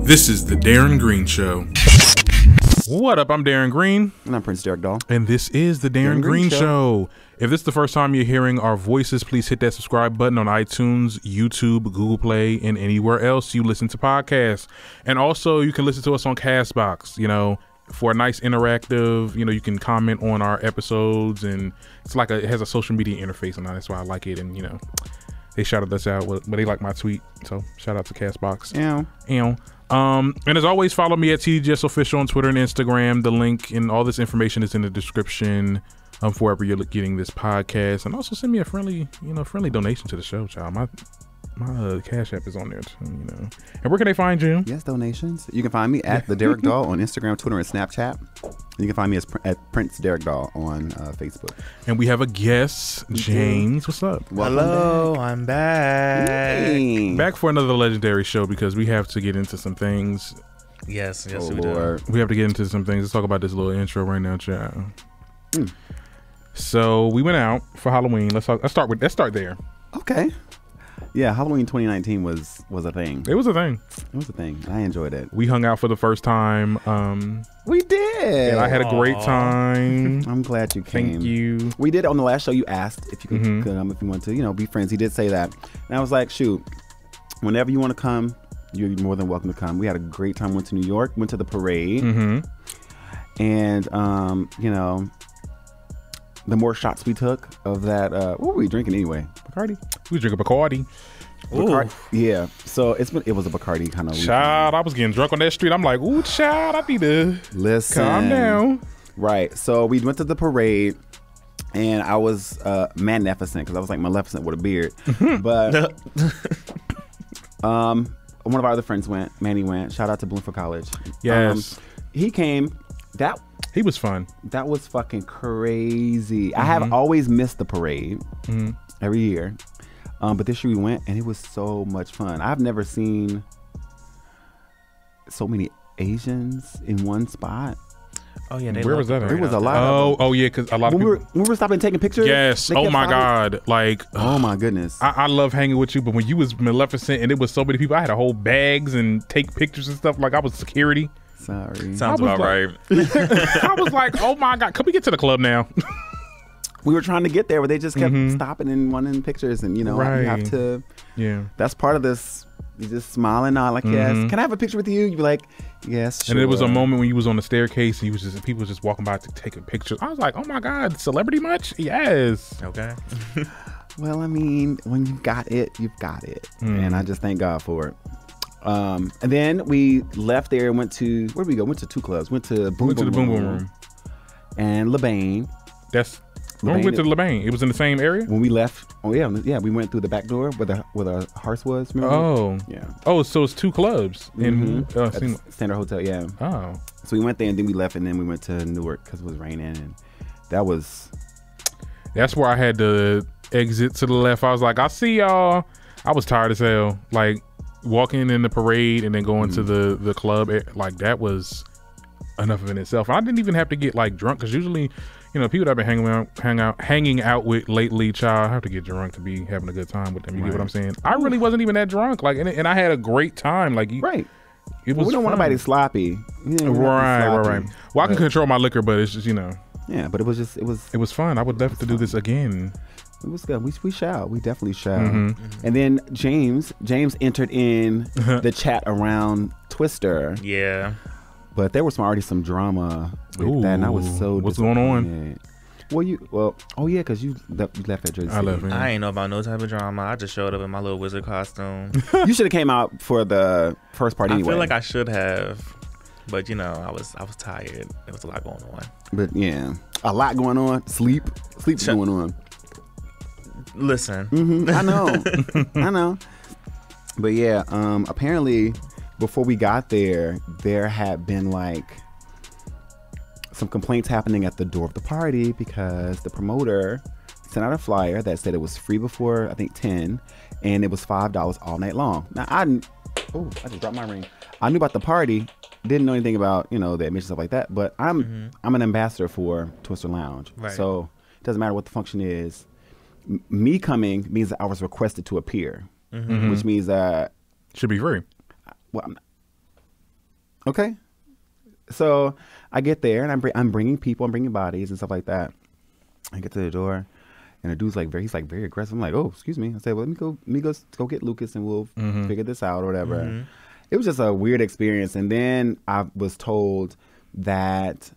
This is the Darren Green Show. What up? I'm Darren Green. And I'm Prince Derek Doll. And this is the Darren Green Show. If this is the first time you're hearing our voices, please hit that subscribe button on iTunes, YouTube, Google Play, and anywhere else you listen to podcasts. And also, you can listen to us on Castbox, for a nice interactive, you can comment on our episodes, and it's like it has a social media interface, and that's why I like it. And, they shouted us out, but they like my tweet. So shout out to Castbox. Yeah. And as always, follow me at TDGS Official on Twitter and Instagram. The link and all this information is in the description for wherever you're getting this podcast. And also send me a friendly donation to the show, child. My Cashapp is on there too, And where can they find you? Yes, donations. You can find me at the Derek Doll on Instagram, Twitter, and Snapchat. You can find me at Prince Derek Doll on Facebook. And we have a guest, James. What's up? Hello, I'm back. Hey. Back for another legendary show because we have to get into some things. Yes, Oh, we Lord. do. We have to get into some things. Let's talk about this little intro right now, child. So we went out for Halloween. Let's start there. Okay. Yeah, Halloween 2019 was a thing. It was a thing. It was a thing. I enjoyed it. We hung out for the first time. We did. And I had a great time. I'm glad you came. Thank you. We did on the last show. You asked if you could come, if you want to, be friends. He did say that, and I was like, shoot, whenever you want to come, you're more than welcome to come. We had a great time. Went to New York. Went to the parade, and the more shots we took of that, what were we drinking anyway? Bacardi. We drinking Bacardi. Yeah. So it was a Bacardi kind of. Child, I was getting drunk on that street. I'm like, ooh, child, I need to calm down. Right. So we went to the parade, and I was magnificent because I was like Maleficent with a beard. But one of our other friends went. Manny went. Shout out to Bloomfield College. Yes. He came. He was fun. That was fucking crazy. I have always missed the parade every year. But this year we went, and it was so much fun. I've never seen so many Asians in one spot. Oh yeah, where was that? It was a lot. Oh yeah, because a lot of people. When we were stopping taking pictures. Yes. Oh my God. Like. Oh my goodness. I love hanging with you, but when you was Maleficent and it was so many people, I had to hold bags and take pictures and stuff. Like I was security. Sorry. Sounds about right. I was like, oh my God, can we get to the club now? We were trying to get there, but they just kept stopping and wanting pictures, and Right. you have to. Yeah. That's part of this. You just smile and nod, like, yes. Can I have a picture with you? You'd be like, yes, sure. And there was a moment when you was on the staircase and people was just walking by to take a picture. I was like, oh my God, celebrity much? Yes. Okay. Well, I mean, when you got it, you've got it, and I just thank God for it. And then we left there and went to, where did we go? Went to two clubs. Went to Boom Boom Room and LeBain. When we went to LeBain, it was in the same area? When we left, we went through the back door where the hearse was. Remember? Oh. Yeah. Oh, so it's two clubs in At the Standard Hotel, yeah. Oh. So we went there and then we left and then we went to Newark because it was raining, and that's where I had to exit to the left. I was like, I see y'all. I was tired as hell. Like walking in the parade and then going to the club, like that was enough of in itself. I didn't even have to get like drunk because usually, people that I've been hanging out with lately, child, I have to get drunk to be having a good time with them. You get what I'm saying? I really wasn't even that drunk. Like, and I had a great time. Like, right. It was. We don't want nobody sloppy. Right. Well, I can control my liquor, but it's just Yeah, but it was fun. I would love to do this again. It was good. We definitely shall. And then James entered in the chat around Twister. Yeah. But there was already some drama with that, and I was so what's going on? Because you left at Jersey City. I left. I ain't know about no type of drama. I just showed up in my little wizard costume. You should have came out for the first part anyway. I feel like I should have, but I was tired. There was a lot going on. But yeah, a lot going on. Sleep going on. Listen, I know. But yeah, apparently before we got there had been like some complaints happening at the door of the party because the promoter sent out a flyer that said it was free before I think 10, and it was $5 all night long. Now I just dropped my ring. I knew about the party, didn't know anything about the admission stuff like that. But I'm an ambassador for Twister Lounge, right. So it doesn't matter what the function is. Me coming means that I was requested to appear, which means that should be free. Well, Okay. So I get there and I'm bringing people, I'm bringing bodies and stuff like that. I get to the door and the dude's like he's very aggressive. I'm like, oh, excuse me. I said, well, let me go get Lucas and we'll figure this out or whatever. It was just a weird experience. And then I was told that,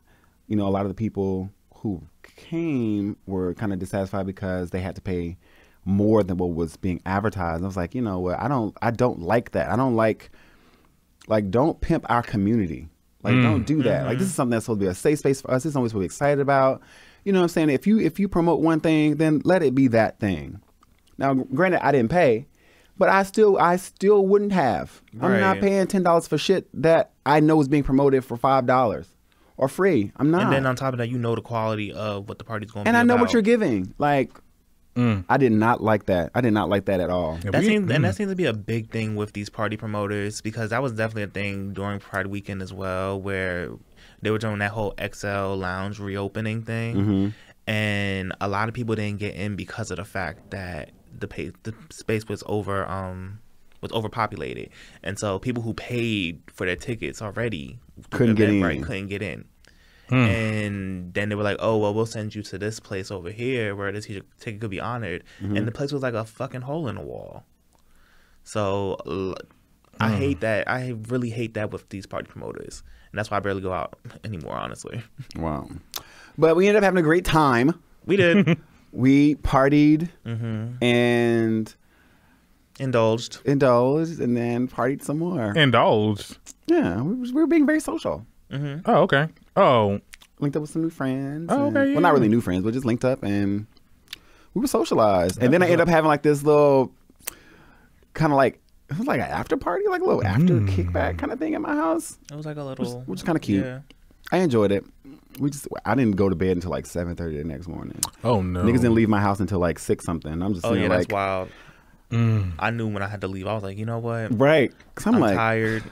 you know, a lot of the people who came were kind of dissatisfied because they had to pay more than what was being advertised. I was like, you know what? I don't like that. I don't like don't pimp our community. Like, don't do that. Like, this is something that's supposed to be a safe space for us. This is something we're excited about. You know what I'm saying? If you promote one thing, then let it be that thing. Now, granted, I didn't pay, but I still wouldn't have. Right. I'm not paying $10 for shit that I know is being promoted for $5 or free. I'm not. And then on top of that, you know the quality of what the party's going to be and I know about. what you're giving. Like, I did not like that. I did not like that at all. That seems to be a big thing with these party promoters, because that was definitely a thing during Pride Weekend as well, where they were doing that whole XL Lounge reopening thing, and a lot of people didn't get in because of the fact that the space was overpopulated, and so people who paid for their tickets already couldn't get in. Right, couldn't get in. And then they were like, oh, well, we'll send you to this place over here where this ticket could be honored. And the place was like a fucking hole in the wall. So I hate that. I really hate that with these party promoters. And that's why I barely go out anymore, honestly. Wow. But we ended up having a great time. We did. We partied and Indulged and then partied some more. Indulged. Yeah, we were being very social. Oh, okay. Oh, linked up with some new friends. Oh, okay, Well, not really new friends, but just linked up and we were socialized. And then I ended up having like this little kind of like, it was like an after party, like a little after kickback kind of thing at my house. It was like a little, which is kind of cute. Yeah. I enjoyed it. I didn't go to bed until like 7:30 the next morning. Oh no. Niggas didn't leave my house until like 6 something. I'm just Oh yeah, like, that's wild. I knew when I had to leave. I was like, you know what? Right. Cause I'm like tired.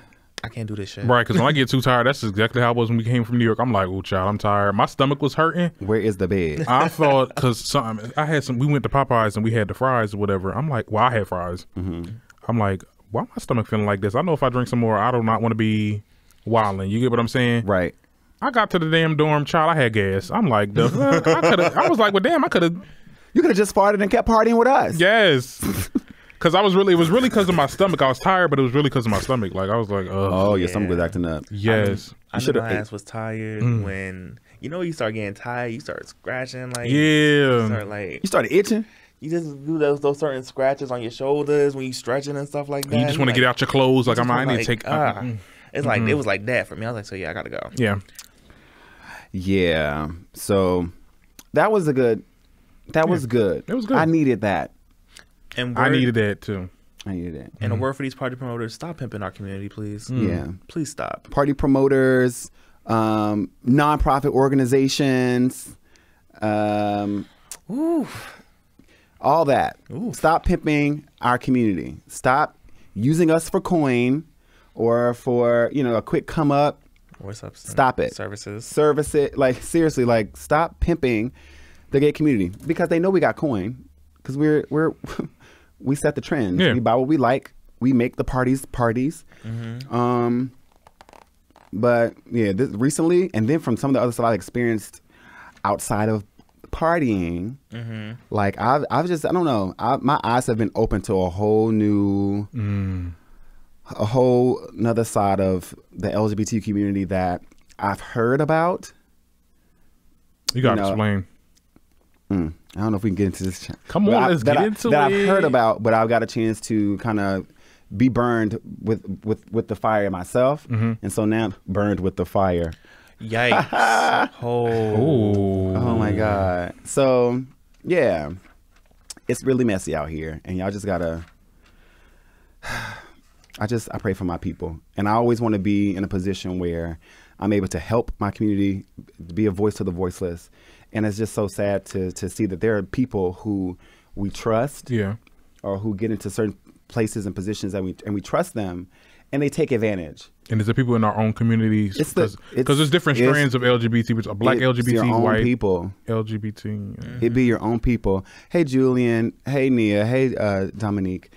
I can't do this shit. Right, because when I get too tired, that's exactly how it was when we came from New York. I'm like, oh, child, I'm tired. My stomach was hurting. Where is the bed? I thought, because we went to Popeyes and we had the fries or whatever. I'm like, well, I had fries. I'm like, why my stomach feeling like this? I know if I drink some more, I do not want to be wilding. You get what I'm saying? Right. I got to the damn dorm, child, I had gas. I'm like, the fuck? I was like, well, damn, I could have. You could have just farted and kept partying with us. Yes. Because it was really because of my stomach. I was tired, but it was really because of my stomach. Like, I was like, oh, your stomach was acting up. Yes. I knew my ass was tired when, you start getting tired, you start scratching. Like, yeah. You started itching? You just do those certain scratches on your shoulders when you stretching and stuff like that. You just want to get out your clothes. Like, I need to take. It's like, it was like that for me. I was like, so yeah, I got to go. Yeah. Yeah. So that was good. It was good. I needed that. And I needed that too. I needed it. And a word for these party promoters: stop pimping our community, please. Yeah, please stop. Party promoters, nonprofit organizations, all that. Stop pimping our community. Stop using us for coin or for a quick come up. Or substance. Stop it. Service it. Like, seriously, like, stop pimping the gay community because they know we got coin. Because we set the trends. Yeah. We buy what we like. We make the parties. But yeah, recently, and then from some of the other stuff I've experienced outside of partying, like I've just, I don't know, my eyes have been open to a whole new, a whole another side of the LGBT community that I've heard about. You gotta explain. I don't know if we can get into this. Come on, let's get into it. That I've heard about, but I've got a chance to kind of be burned with the fire myself, and so now I'm burned with the fire. Yikes! Oh my God! So yeah, it's really messy out here, and y'all just gotta. I pray for my people, and I always want to be in a position where I'm able to help my community, be a voice to the voiceless. And it's just so sad to see that there are people who we trust, or who get into certain places and positions and we trust them, and they take advantage. And is there people in our own communities? Because there's different strands of LGBT, which are black LGBT, white people, LGBT. It'd be your own people. Hey, Julian. Hey, Nia. Hey, Dominique.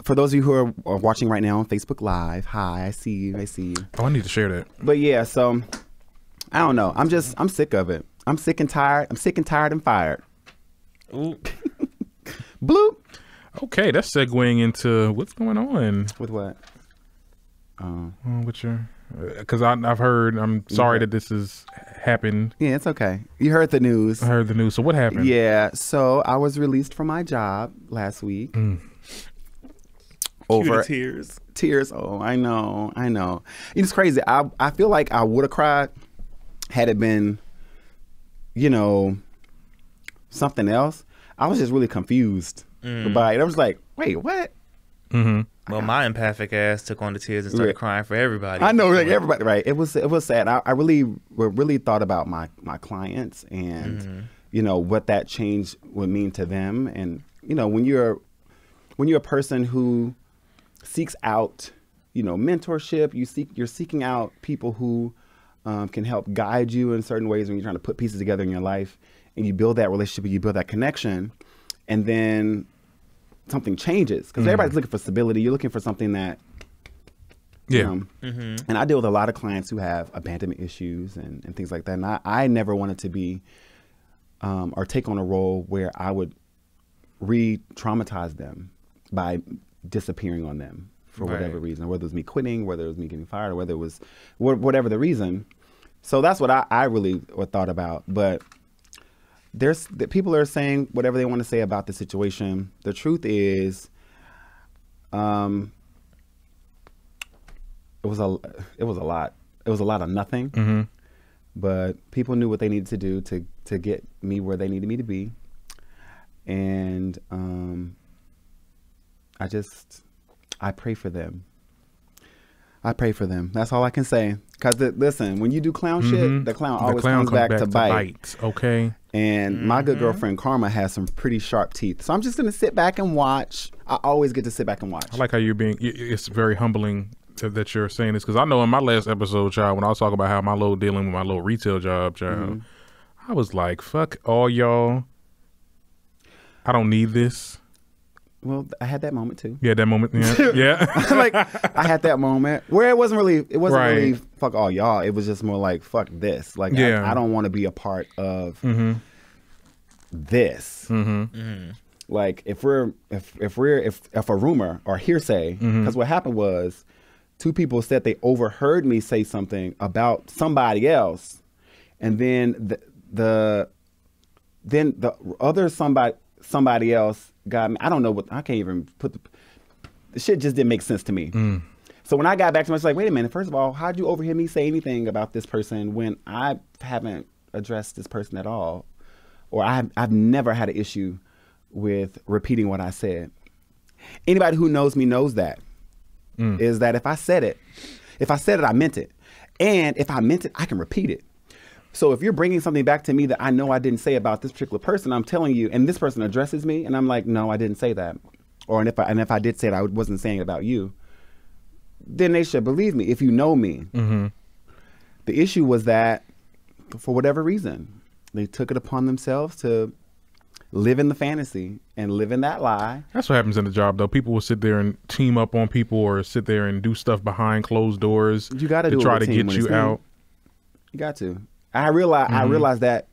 for those of you who are watching right now on Facebook Live, hi, I see you. Oh, I need to share that. But yeah, so I don't know. I'm sick of it. I'm sick and tired. I'm sick and tired and fired. Ooh. Bloop. Okay, that's segueing into what's going on. With what? With your, because I've heard. I'm sorry that this has happened. Yeah, it's okay. You heard the news. I heard the news. So what happened? Yeah, so I was released from my job last week. Over tears. Oh, I know. It's crazy. I feel like I would have cried had it been, something else. I was just really confused by it. I was like, wait, what? Mm-hmm. Well, my empathic ass took on the tears and started crying for everybody. I know, like everybody, right? It was sad. I really thought about my clients and what that change would mean to them. And when you're a person who seeks out mentorship, you're seeking out people who can help guide you in certain ways when you're trying to put pieces together in your life, and you build that relationship, you build that connection, and then something changes because everybody's looking for stability. You're looking for something that, and I deal with a lot of clients who have abandonment issues and things like that. And I never wanted to be or take on a role where I would re-traumatize them by disappearing on them for whatever reason, whether it was me quitting, whether it was me getting fired, or whether it was whatever the reason. So that's what I really thought about. But people are saying whatever they want to say about the situation. The truth is, it was a lot. It was a lot of nothing. But people knew what they needed to do to get me where they needed me to be, and I pray for them. That's all I can say. Because listen, when you do clown shit, the clown always comes back to bite. Okay. And my good girlfriend Karma has some pretty sharp teeth. So I'm just going to sit back and watch. I always get to sit back and watch. I like how it's very humbling that you're saying this. Because I know in my last episode, child, when I was talking about how my little dealing with my little retail job, child, I was like, fuck all y'all. I don't need this. Well, I had that moment too. Yeah, that moment. Yeah. Like I had that moment where it wasn't really fuck all y'all. It was just more like fuck this. Like I don't want to be a part of this. Like if a rumor or hearsay, because what happened was two people said they overheard me say something about somebody else, and then the other somebody else got me. I don't know what, I can't even put the shit just didn't make sense to me. So when I got back to him, I was like, wait a minute, first of all, how'd you overhear me say anything about this person when I haven't addressed this person at all? Or I've never had an issue with repeating what I said. Anybody who knows me knows that. Is that if I said it, I meant it. And if I meant it, I can repeat it. So if you're bringing something back to me that I know I didn't say about this particular person, I'm telling you, and this person addresses me, and I'm like, no, I didn't say that. And if I did say it, I wasn't saying it about you. Then they should believe me if you know me. The issue was that, for whatever reason, they took it upon themselves to live in the fantasy and live in that lie. That's what happens in the job, though. People will sit there and team up on people or sit there and do stuff behind closed doors. You got to try to get you out. You got to. I realized that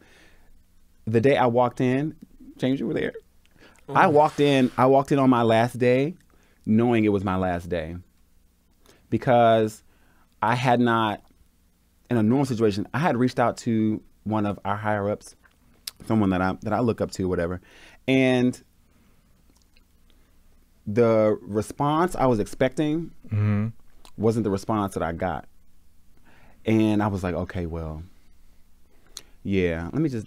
the day I walked in, James, you were there. Ooh. I walked in on my last day knowing it was my last day, because I had not, in a normal situation, I had reached out to one of our higher ups, someone that I look up to, whatever, and the response I was expecting wasn't the response that I got. And I was like, okay, well, yeah, let me just,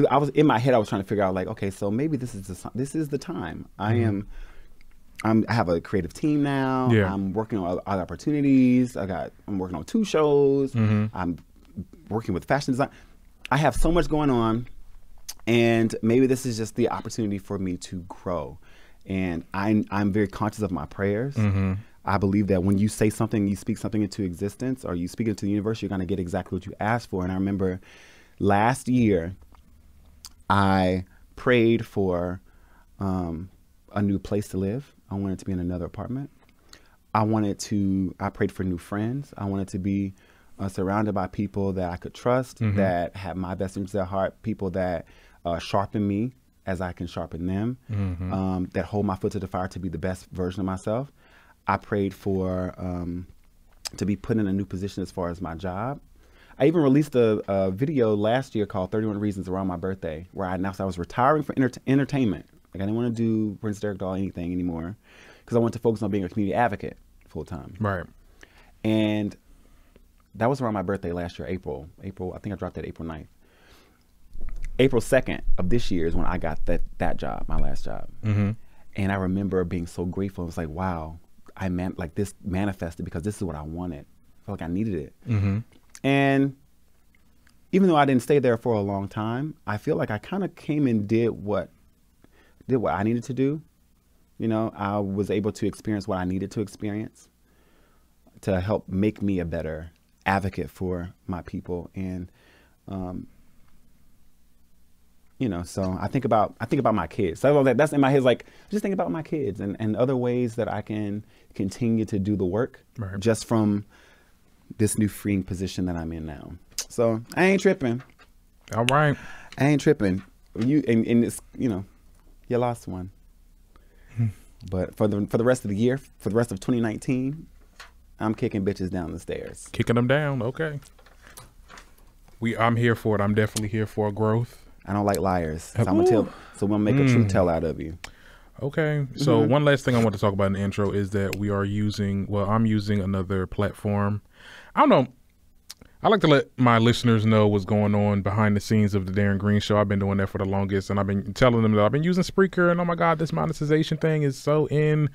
I was in my head, I was trying to figure out like, okay, so maybe this is the time. I have a creative team now. Yeah. I'm working on other opportunities. I'm working on 2 shows. I'm working with fashion design. I have so much going on, and maybe this is just the opportunity for me to grow. And I'm very conscious of my prayers. I believe that when you say something, you speak something into existence, or you speak into the universe, you're going to get exactly what you asked for. And I remember last year, I prayed for a new place to live. I wanted to be in another apartment. I prayed for new friends. I wanted to be surrounded by people that I could trust, that had my best interests at heart, people that sharpen me as I can sharpen them, that hold my foot to the fire to be the best version of myself. I prayed for to be put in a new position as far as my job. I even released a video last year called 31 Reasons around my birthday, where I announced I was retiring from entertainment. Like, I didn't want to do Prince Derek Doll anything anymore, because I wanted to focus on being a community advocate full time. Right. And that was around my birthday last year, April. I think I dropped that April 9th. April 2nd of this year is when I got that job, my last job. And I remember being so grateful. It was like, wow, this manifested because this is what I wanted. I felt like I needed it. And even though I didn't stay there for a long time, I feel like I kind of came and did what I needed to do. You know, I was able to experience what I needed to experience to help make me a better advocate for my people. And you know, so I think about my kids. So that's in my head, like, just think about my kids and other ways that I can continue to do the work just from this new freeing position that I'm in now. So I ain't tripping. All right. I ain't tripping. And it's, you know, you lost one. But for the rest of the year, for the rest of 2019, I'm kicking bitches down the stairs. Kicking them down. Okay. I'm here for it. I'm definitely here for growth. I don't like liars. So I'm gonna make a truth tell out of you. Okay. So one last thing I want to talk about in the intro is that I'm using another platform. I don't know. I like to let my listeners know what's going on behind the scenes of the Darren Green Show. I've been doing that for the longest, and I've been telling them that I've been using Spreaker, and oh my God, this monetization thing is so in.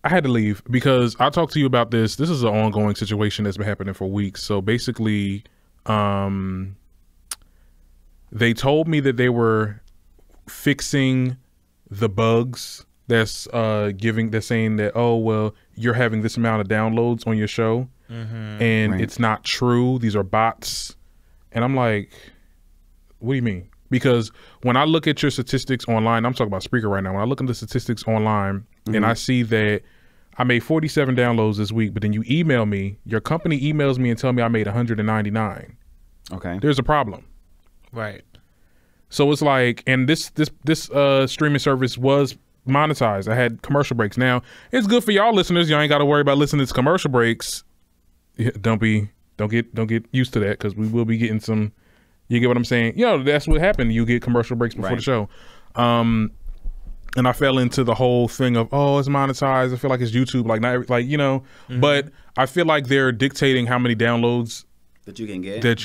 I had to leave because I talked to you about this. This is an ongoing situation that's been happening for weeks. So basically, they told me that they were fixing the bugs that's saying that, oh, well, you're having this amount of downloads on your show. And it's not true. These are bots. And I'm like, what do you mean? Because when I look at your statistics online, I'm talking about Spreaker right now. When I look at the statistics online and I see that I made 47 downloads this week, but then you email me, your company emails me and tell me I made 199. Okay. There's a problem. Right. So it's like, and this streaming service was monetized. I had commercial breaks. Now, it's good for y'all listeners. Y'all ain't got to worry about listening to commercial breaks. Don't get used to that, because we will be getting some. You get what I'm saying? You know, that's what happened. You get commercial breaks before the show. And I fell into the whole thing of, oh, it's monetized. I feel like it's YouTube, like not like, you know. But I feel like they're dictating how many downloads that you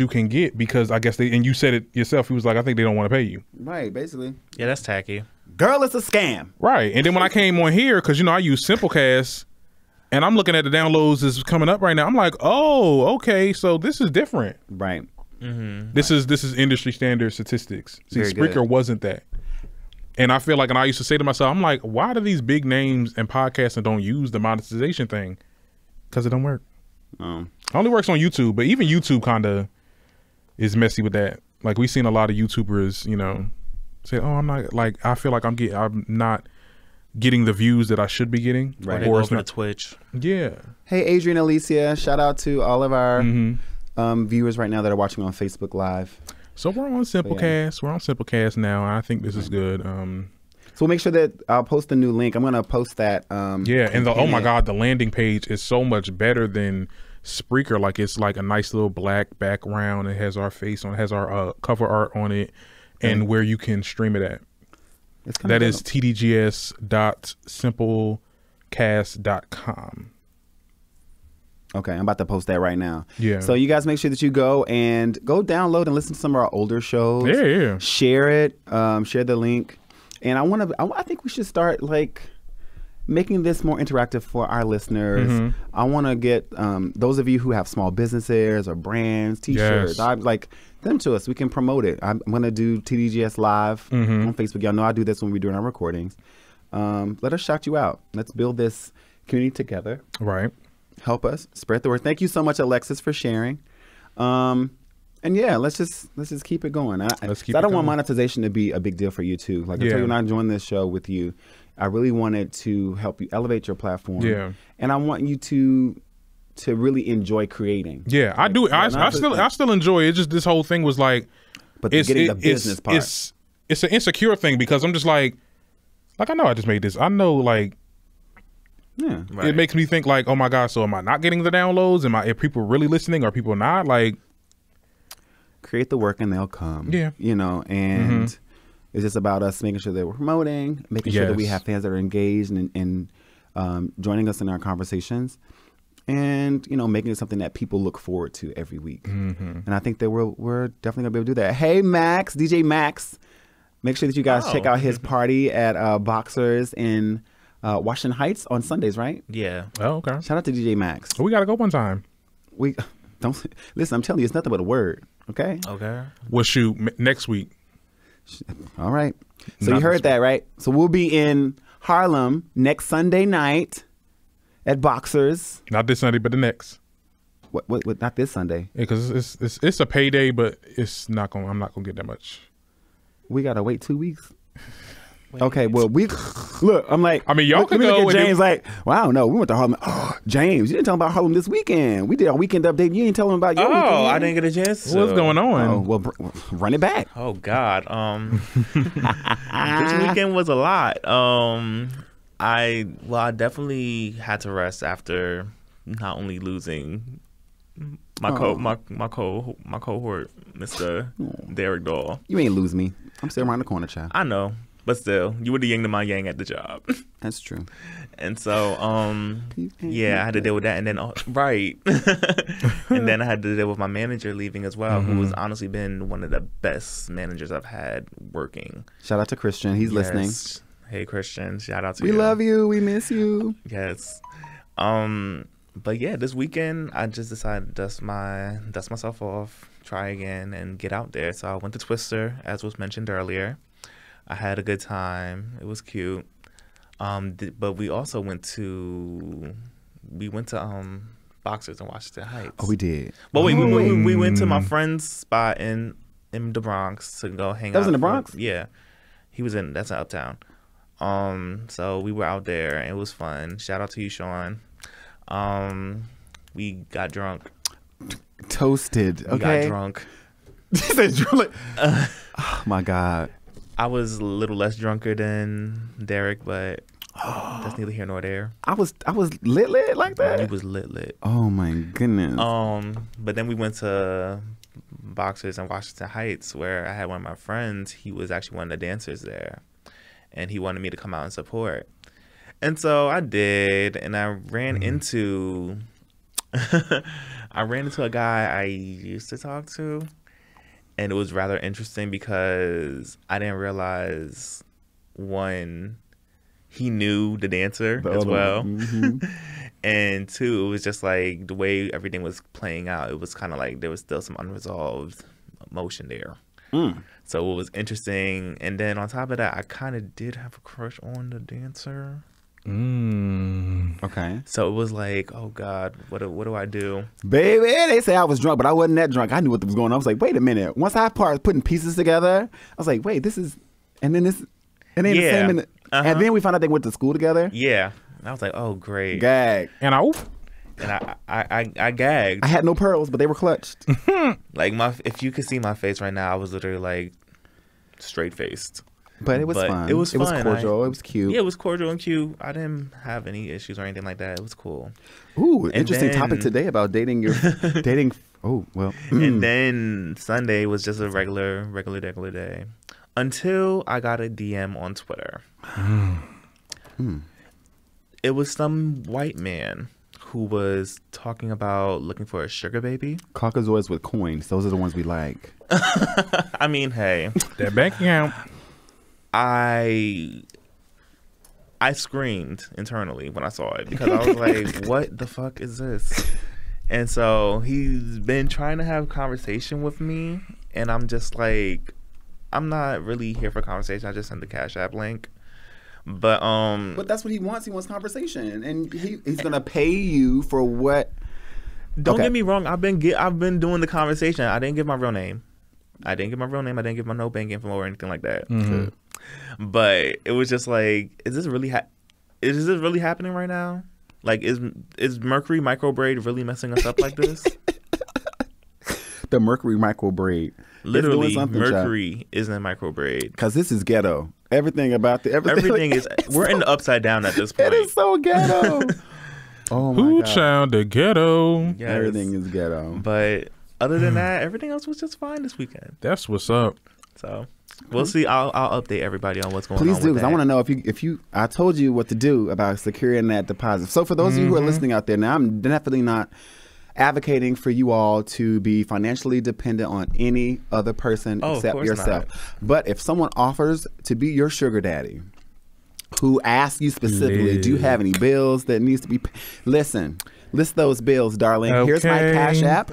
can get, because I guess and you said it yourself. He was like, I think they don't want to pay you. Right, basically. Yeah, that's tacky. Girl, it's a scam. Right. And then when I came on here, because, you know, I use Simplecast, and I'm looking at the downloads that's coming up right now. I'm like, oh, okay, so this is different. Right. This is industry standard statistics. See, Spreaker wasn't that. And I feel like, and I used to say to myself, I'm like, why do these big names and podcasting don't use the monetization thing? Because it don't work. It only works on YouTube, but even YouTube kind of is messy with that. Like, we've seen a lot of YouTubers, you know, say, oh, I'm not, like, I feel like I'm not getting the views that I should be getting. Right. Or over to Twitch. Yeah. Hey, Adrian, Alicia, shout out to all of our viewers right now that are watching on Facebook Live. So we're on Simplecast. We're on Simplecast now. I think this is good. So we'll make sure that I'll post the new link. I'm going to post that. Yeah, and oh my God, the landing page is so much better than Spreaker. Like, it's like a nice little black background. It has our face on it, has our cover art on it, and where you can stream it at. That is tdgs.simplecast.com. Okay, I'm about to post that right now. Yeah. So you guys make sure that you go download and listen to some of our older shows. Yeah. Share it. Share the link. And I think we should start like making this more interactive for our listeners. I want to get those of you who have small businesses or brands, T-shirts. I like them to us. We can promote it. I'm going to do TDGS Live on Facebook. Y'all know I do this when we're doing our recordings. Let us shout you out. Let's build this community together. Right. Help us spread the word. Thank you so much, Alexis, for sharing. And yeah, let's just keep it going. I don't want monetization to be a big deal for you too. Like I told you when I joined this show with you, I really wanted to help you elevate your platform. Yeah. And I want you to really enjoy creating. Yeah, I do. I still enjoy it. It's just this whole thing was like, but getting the business part. It's an insecure thing because I'm just like I know I just made this. I know like. Yeah, It makes me think like, oh my God, so am I not getting the downloads? Are people really listening? Are people not? Like, create the work and they'll come. Yeah. You know, and it's just about us making sure that we're promoting, making sure that we have fans that are engaged and joining us in our conversations, and, you know, making it something that people look forward to every week. And I think that we're definitely gonna be able to do that. Hey, Max, DJ Max, make sure that you guys check out his party at Boxers in Washington Heights on Sundays, right? Yeah. oh, okay. Shout out to DJ Max. We got to go one time. We don't listen. I'm telling you, it's nothing but a word. Okay. Okay. We'll shoot next week. All right. So Not you heard this that, right? So we'll be in Harlem next Sunday night at Boxers. Not this Sunday, but the next. What? Not this Sunday. Yeah, because it's a payday, but I'm not gonna get that much. We gotta wait 2 weeks. Okay, well, look. I'm like, I mean, y'all look, can look go. at James like, well, I don't know. We went to Harlem. Oh, James, you didn't tell him about Harlem this weekend. We did our weekend update. You didn't tell him about your weekend. I didn't get a chance. What's going on? Oh, well, run it back. Oh God. This weekend was a lot. I definitely had to rest after not only losing my cohort, Mr. Derek Dahl. You ain't lose me. I'm still around the corner, child. I know, but still, you were the yin to my yang at the job. That's true. And so, yeah, I had to deal with that, and then and then I had to deal with my manager leaving as well, who has honestly been one of the best managers I've had working. Shout out to Christian. He's listening. Hey, Christian, shout out to you. We love you. We miss you. Yes. But yeah, this weekend I just decided to dust myself off, try again, and get out there. So I went to Twister, as was mentioned earlier. I had a good time. It was cute. But we also went to Boxers in Washington Heights. Oh, we did. But we went to my friend's spot in the Bronx to go hang out. That was in the Bronx? Yeah. That's in Uptown. So we were out there and it was fun. Shout out to you, Sean. We got drunk. Toasted. Okay. We got drunk. Oh my God. I was a little less drunker than Derek, but that's neither here nor there. I was lit like that. You was lit. Oh my goodness. But then we went to Boxers in Washington Heights, where I had one of my friends. He was actually one of the dancers there, and he wanted me to come out and support. And so I did, and I ran into a guy I used to talk to, and it was rather interesting because I didn't realize, one, he knew the dancer as well, and two, it was just like the way everything was playing out. It was kind of like there was still some unresolved emotion there. So it was interesting, and then on top of that, I kind of did have a crush on the dancer. Okay. So it was like, oh God, what do I do? Baby, they say I was drunk, but I wasn't that drunk. I knew what was going on. I was like, wait a minute. Once I started putting pieces together, I was like, wait, this is, and then this, and then the same, and then we found out they went to school together. Yeah. And I was like, oh great. Gag. And I gagged. I had no pearls, but they were clutched. Like if you could see my face right now, I was literally like straight faced. But it was fun. It was fun. It was cordial. It was cute. Yeah, it was cordial and cute. I didn't have any issues or anything like that. It was cool. Ooh, interesting topic today about dating dating. Oh, well. And then Sunday was just a regular day. Until I got a DM on Twitter. It was some white man who was talking about looking for a sugar baby. Caucasoids with coins. Those are the ones we like. I mean, hey. That bank account. I screamed internally when I saw it because I was like, what the fuck is this? And so he's been trying to have a conversation with me, and I'm just like, I'm not really here for conversation. I just sent the Cashapp link. But that's what he wants. He wants conversation, and he's gonna pay you for what. Don't get me wrong. I've been doing the conversation. I didn't give my real name. I didn't give my no bank info or anything like that. But it was just like, is this really happening right now? Like, is Mercury micro braid really messing us up like this? The Mercury micro braid. Literally, Mercury is in micro braid. Because this is ghetto. Everything about everything is. We're in the upside down at this point. It is so ghetto. Oh my Who God. child the ghetto? Yes. Everything is ghetto. But other than that, everything else was just fine this weekend. That's what's up. So we'll see. I'll update everybody on what's going on. Please do, because I want to to know if you. I told you what to do about securing that deposit. So for those of you who are listening out there now, I'm definitely not advocating for you all to be financially dependent on any other person except yourself. Not. But if someone offers to be your sugar daddy, who asks you specifically, do you have any bills that needs to be listen, list those bills, darling. Okay. Here's my Cash App.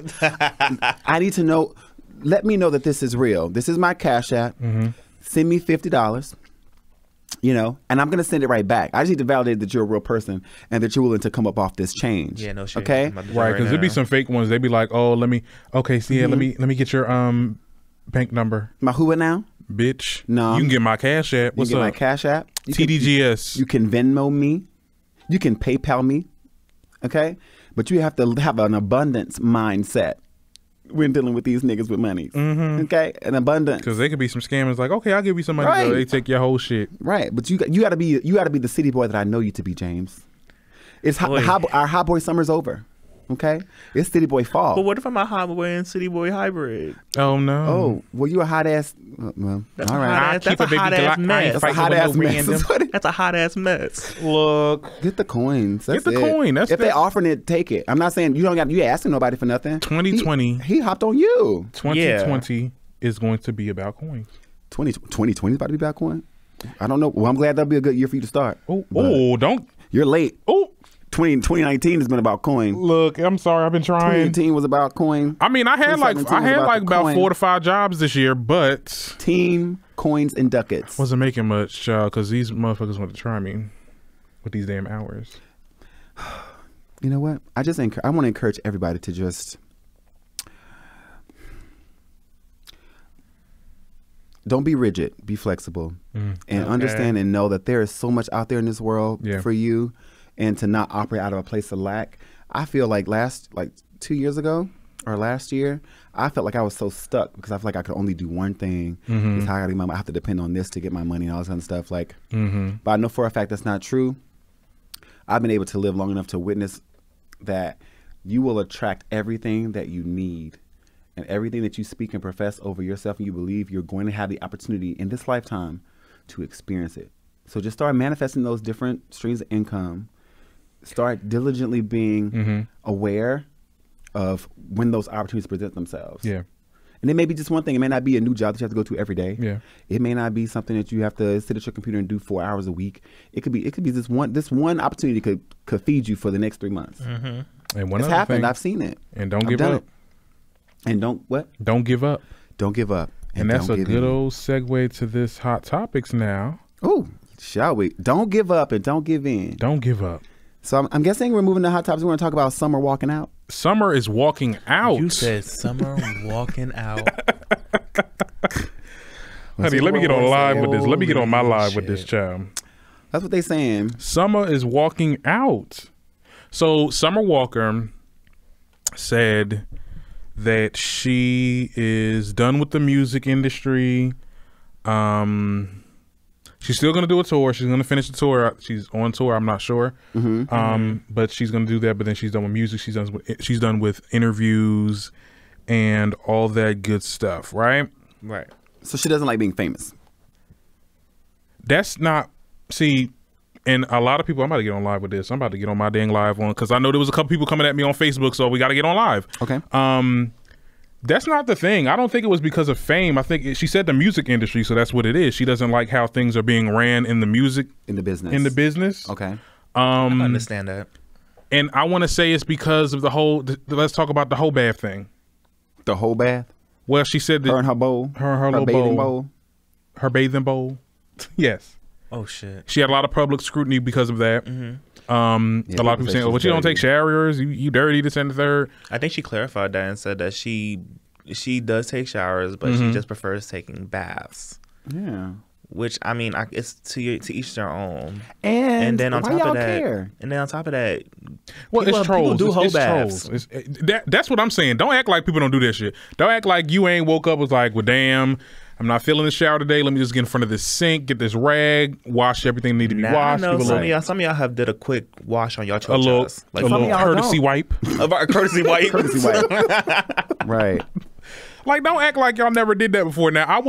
I need to know, let me know that this is real. This is my Cash App. Send me $50. You know, and I'm going to send it right back. I just need to validate that you're a real person and that you're willing to come up off this change. Yeah, no shit. Okay? Right, because there'd be some fake ones. They'd be like, "Oh, let me get your bank number." My who now? Bitch. No. You can get my Cash App. What's you can up? get my Cash App. TDGS. You can Venmo me. You can PayPal me. Okay? But you have to have an abundance mindset when dealing with these niggas with money. Okay? An abundance. Because they could be some scammers like, okay, I'll give you some money. Right. So they take your whole shit. Right. But you got to be the city boy that I know you to be, James. It's our hot boy summer's over. Okay? It's city boy fall. But what if I'm a hot boy and city boy hybrid? Oh, no. Oh, well, you a hot ass. Well, That's all a right. hot ass- that's a hot ass mess. That's a hot ass mess. That's a hot ass mess. Look. Get the coins. That's Get the it. coin. That's if they that. offering it, take it. I'm not saying you asking nobody for nothing. 2020. He hopped on you. 2020 is going to be about coins. 2020 is about to be about coin. I don't know. Well, I'm glad that'll be a good year for you to start. Oh, don't. You're late. Oh, 2019 has been about coin. look. I'm sorry. I've been trying. 2018 was about coin. I mean, I had like 2017 was about coin. 4 to 5 jobs this year, but Team, coins, and ducats. wasn't making much, child, because these motherfuckers want to try me with these damn hours. You know what? I want to encourage everybody to just don't be rigid, be flexible, and understand and know that there is so much out there in this world for you, and to not operate out of a place of lack. I feel like 2 years ago or last year, I felt like I was so stuck because I feel like I could only do one thing. It's how I got to get my money. I have to depend on this to get my money and all this kind of stuff. Like, but I know for a fact that's not true. I've been able to live long enough to witness that you will attract everything that you need, and everything that you speak and profess over yourself and you believe, you're going to have the opportunity in this lifetime to experience it. So just start manifesting those different streams of income. Start diligently being aware of when those opportunities present themselves. Yeah. And it may be just one thing. It may not be a new job that you have to go to every day. Yeah. It may not be something that you have to sit at your computer and do 4 hours a week. It could be this one opportunity could feed you for the next 3 months. And one it's other happened. thing, I've seen it. And don't give up. And don't what? Don't give up. Don't give up. And that's a good old segue to this hot topics now. Oh, shall we? Don't give up and don't give in. Don't give up. So I'm guessing we're moving to hot topics. We're going to talk about summer walking out. Summer is walking out. You said summer walking out. Honey, let me get on live with this. Let me get on my live with this, child. That's what they saying. Summer is walking out. So Summer Walker said that she is done with the music industry. She's still going to do a tour. She's going to finish the tour. She's on tour. I'm not sure. But she's going to do that. But then she's done with music. She's done with interviews and all that good stuff. Right. Right. So she doesn't like being famous. That's not. See, and a lot of people. I'm about to get on live with this. I'm about to get on my dang live one because I know there was a couple people coming at me on Facebook. So we got to get on live. Okay. That's not the thing. I don't think it was because of fame. I think she said the music industry, so that's what it is. She doesn't like how things are being ran in the music in the business. Okay. I understand that. And I want to say it's because of the whole. Let's talk about the whole bath thing. The whole bath. Well, she said that her and her bowl, her little bowl, her bathing bowl. Yes. Oh shit. She had a lot of public scrutiny because of that. A lot of people saying, "Oh, but you don't take showers. You dirty this and the third." I think she clarified that and said that she does take showers, but she just prefers taking baths. Yeah. Which I mean, it's to each their own. And then on why top y'all of that, care? and then on top of that, well, it's trolls. People do hold it's baths. trolls. That's what I'm saying. Don't act like people don't do that shit. Don't act like you ain't woke up was like, well, damn, I'm not feeling the shower today. Let me just get in front of this sink, get this rag, wash everything that need to be washed. I know some of y'all have did a quick wash on y'all a little courtesy wipe. A courtesy wipe. Courtesy wipe. Right. Like, don't act like y'all never did that before. Now, I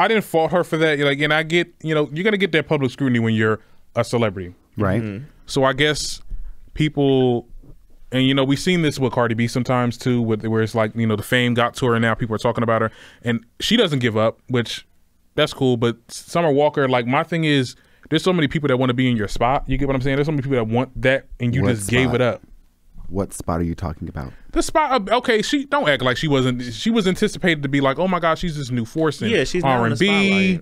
didn't fault her for that. Like, and I get, you're gonna get that public scrutiny when you're a celebrity, right? Mm-hmm. So I guess people, and we've seen this with Cardi B sometimes too, where it's like, the fame got to her and now people are talking about her, and she doesn't give up, which that's cool. But Summer Walker, like, my thing is, there's so many people that want to be in your spot. You get what I'm saying? There's so many people that want that, and you just gave it up. What spot are you talking about? The spot. Okay, she don't act like she wasn't. She was anticipated to be like, oh my gosh, she's this new force in she's R&B.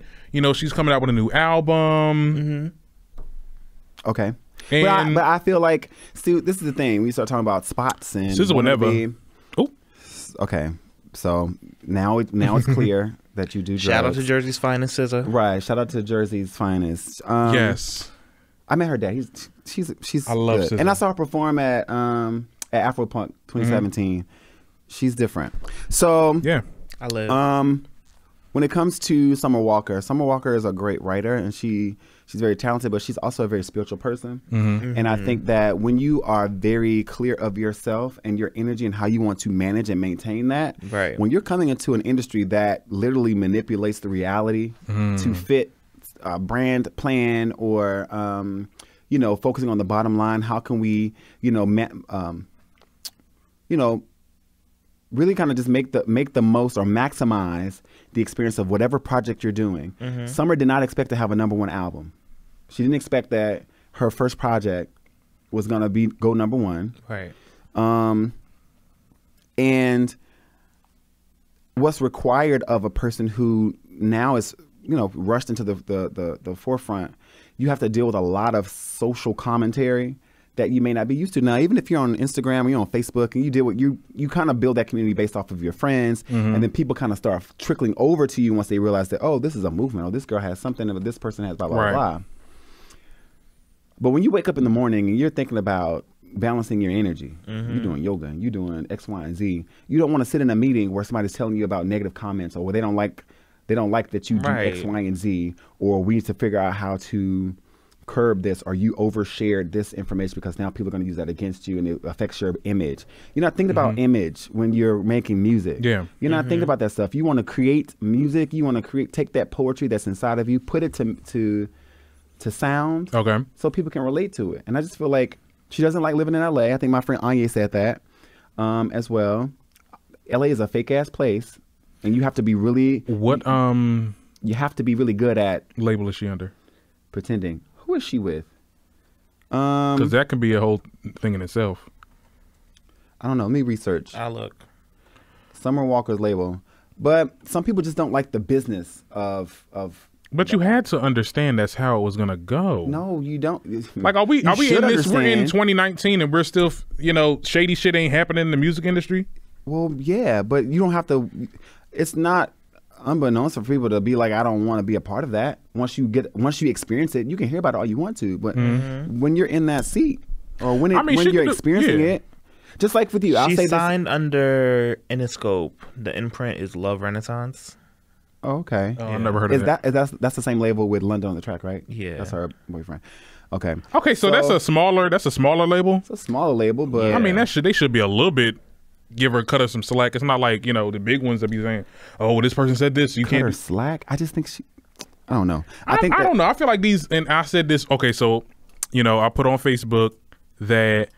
She's coming out with a new album. Mm-hmm. Okay, but I feel like, Stu, this is the thing. We start talking about spots and SZA would never. Oh, okay. So now it's clear that you do. Shout out to Jersey's finest, SZA. Right. Shout out to Jersey's finest. Yes. I met her dad. She's I love good. SZA. And I saw her perform at Afropunk 2017. Mm-hmm. She's different. So yeah, I live. When it comes to Summer Walker is a great writer, and she's very talented, but she's also a very spiritual person. Mm-hmm. And I think that when you are very clear of yourself and your energy and how you want to manage and maintain that, right. When you're coming into an industry that literally manipulates the reality to fit a brand plan or focusing on the bottom line, how can we really kind of just make the most or maximize the experience of whatever project you're doing. Mm-hmm. Summer did not expect to have a #1 album. She didn't expect that her first project was gonna go #1. Right. And what's required of a person who now is rushed into the forefront, you have to deal with a lot of social commentary that you may not be used to. Now, even if you're on Instagram or you're on Facebook and you deal with, you kind of build that community based off of your friends, and then people kind of start trickling over to you once they realize that, oh, this is a movement, or this girl has something, or this person has blah, blah, blah. But when you wake up in the morning and you're thinking about balancing your energy, you're doing yoga and you're doing X, Y, and Z, you don't want to sit in a meeting where somebody's telling you about negative comments or where they don't like that you do X, Y, and Z, or we need to figure out how to curb this, or you overshared this information because now people are going to use that against you and it affects your image. You're not thinking about image when you're making music. Yeah. You're not thinking about that stuff. You want to create music. You want to take that poetry that's inside of you, put it to sound. Okay. So people can relate to it. And I just feel like she doesn't like living in LA. I think my friend Anya said that as well. LA is a fake ass place, and you have to be really you have to be really good at label is she under? Pretending. Who is she with? Because that can be a whole thing in itself. I don't know. Let me research. I'll look. Summer Walker's label. But some people just don't like the business of But you had to understand that's how it was gonna go. No, you don't. Like, are we in this? We're in 2019 and we're still, shady shit ain't happening in the music industry. Well, yeah, but you don't have to. It's not unbeknownst for people to be like, I don't want to be a part of that. Once you experience it, you can hear about it all you want to. But when you're in that seat, or when you're experiencing it, just like with you, she signed under Interscope. The imprint is Love Renaissance. Oh, okay. Oh, I've never heard of that. That's the same label with London on the track, right? Yeah, that's her boyfriend. Okay. Okay, so that's a smaller label. It's a smaller label, but I mean, they should be a little bit. Cut her some slack. It's not like the big ones that be saying, "Oh, this person said this." You can't cut her slack. I just think I don't know. I don't know. I feel like these, and I said this. Okay, so I put on Facebook that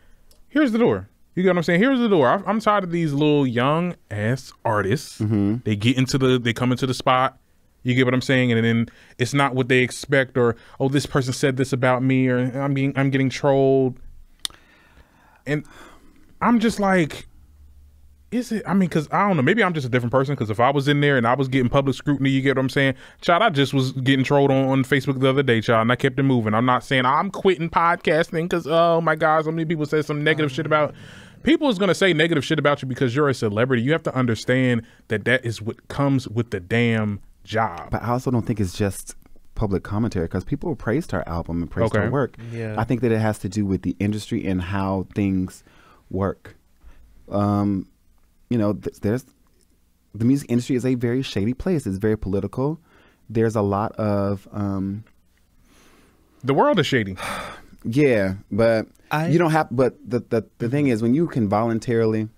here's the door. You get what I'm saying? Here's the door. I'm tired of these little young ass artists. Mm-hmm. They come into the spot. You get what I'm saying? And then it's not what they expect, or this person said this about me, or I'm getting trolled. And I'm just like, is it? I mean, because I don't know. Maybe I'm just a different person. Because if I was in there and I was getting public scrutiny, you get what I'm saying? Child, I just was getting trolled on Facebook the other day, child, and I kept it moving. I'm not saying I'm quitting podcasting because, oh my God, so many people said some negative shit about. People is going to say negative shit about you because you're a celebrity. You have to understand that is what comes with the damn job. But I also don't think it's just public commentary because people praised her album and praised her work. Yeah. I think that it has to do with the industry and how things work. You know, there's the music industry is a very shady place. It's very political. There's a lot of the world is shady. Yeah, but you don't have. But the thing is, when you can voluntarily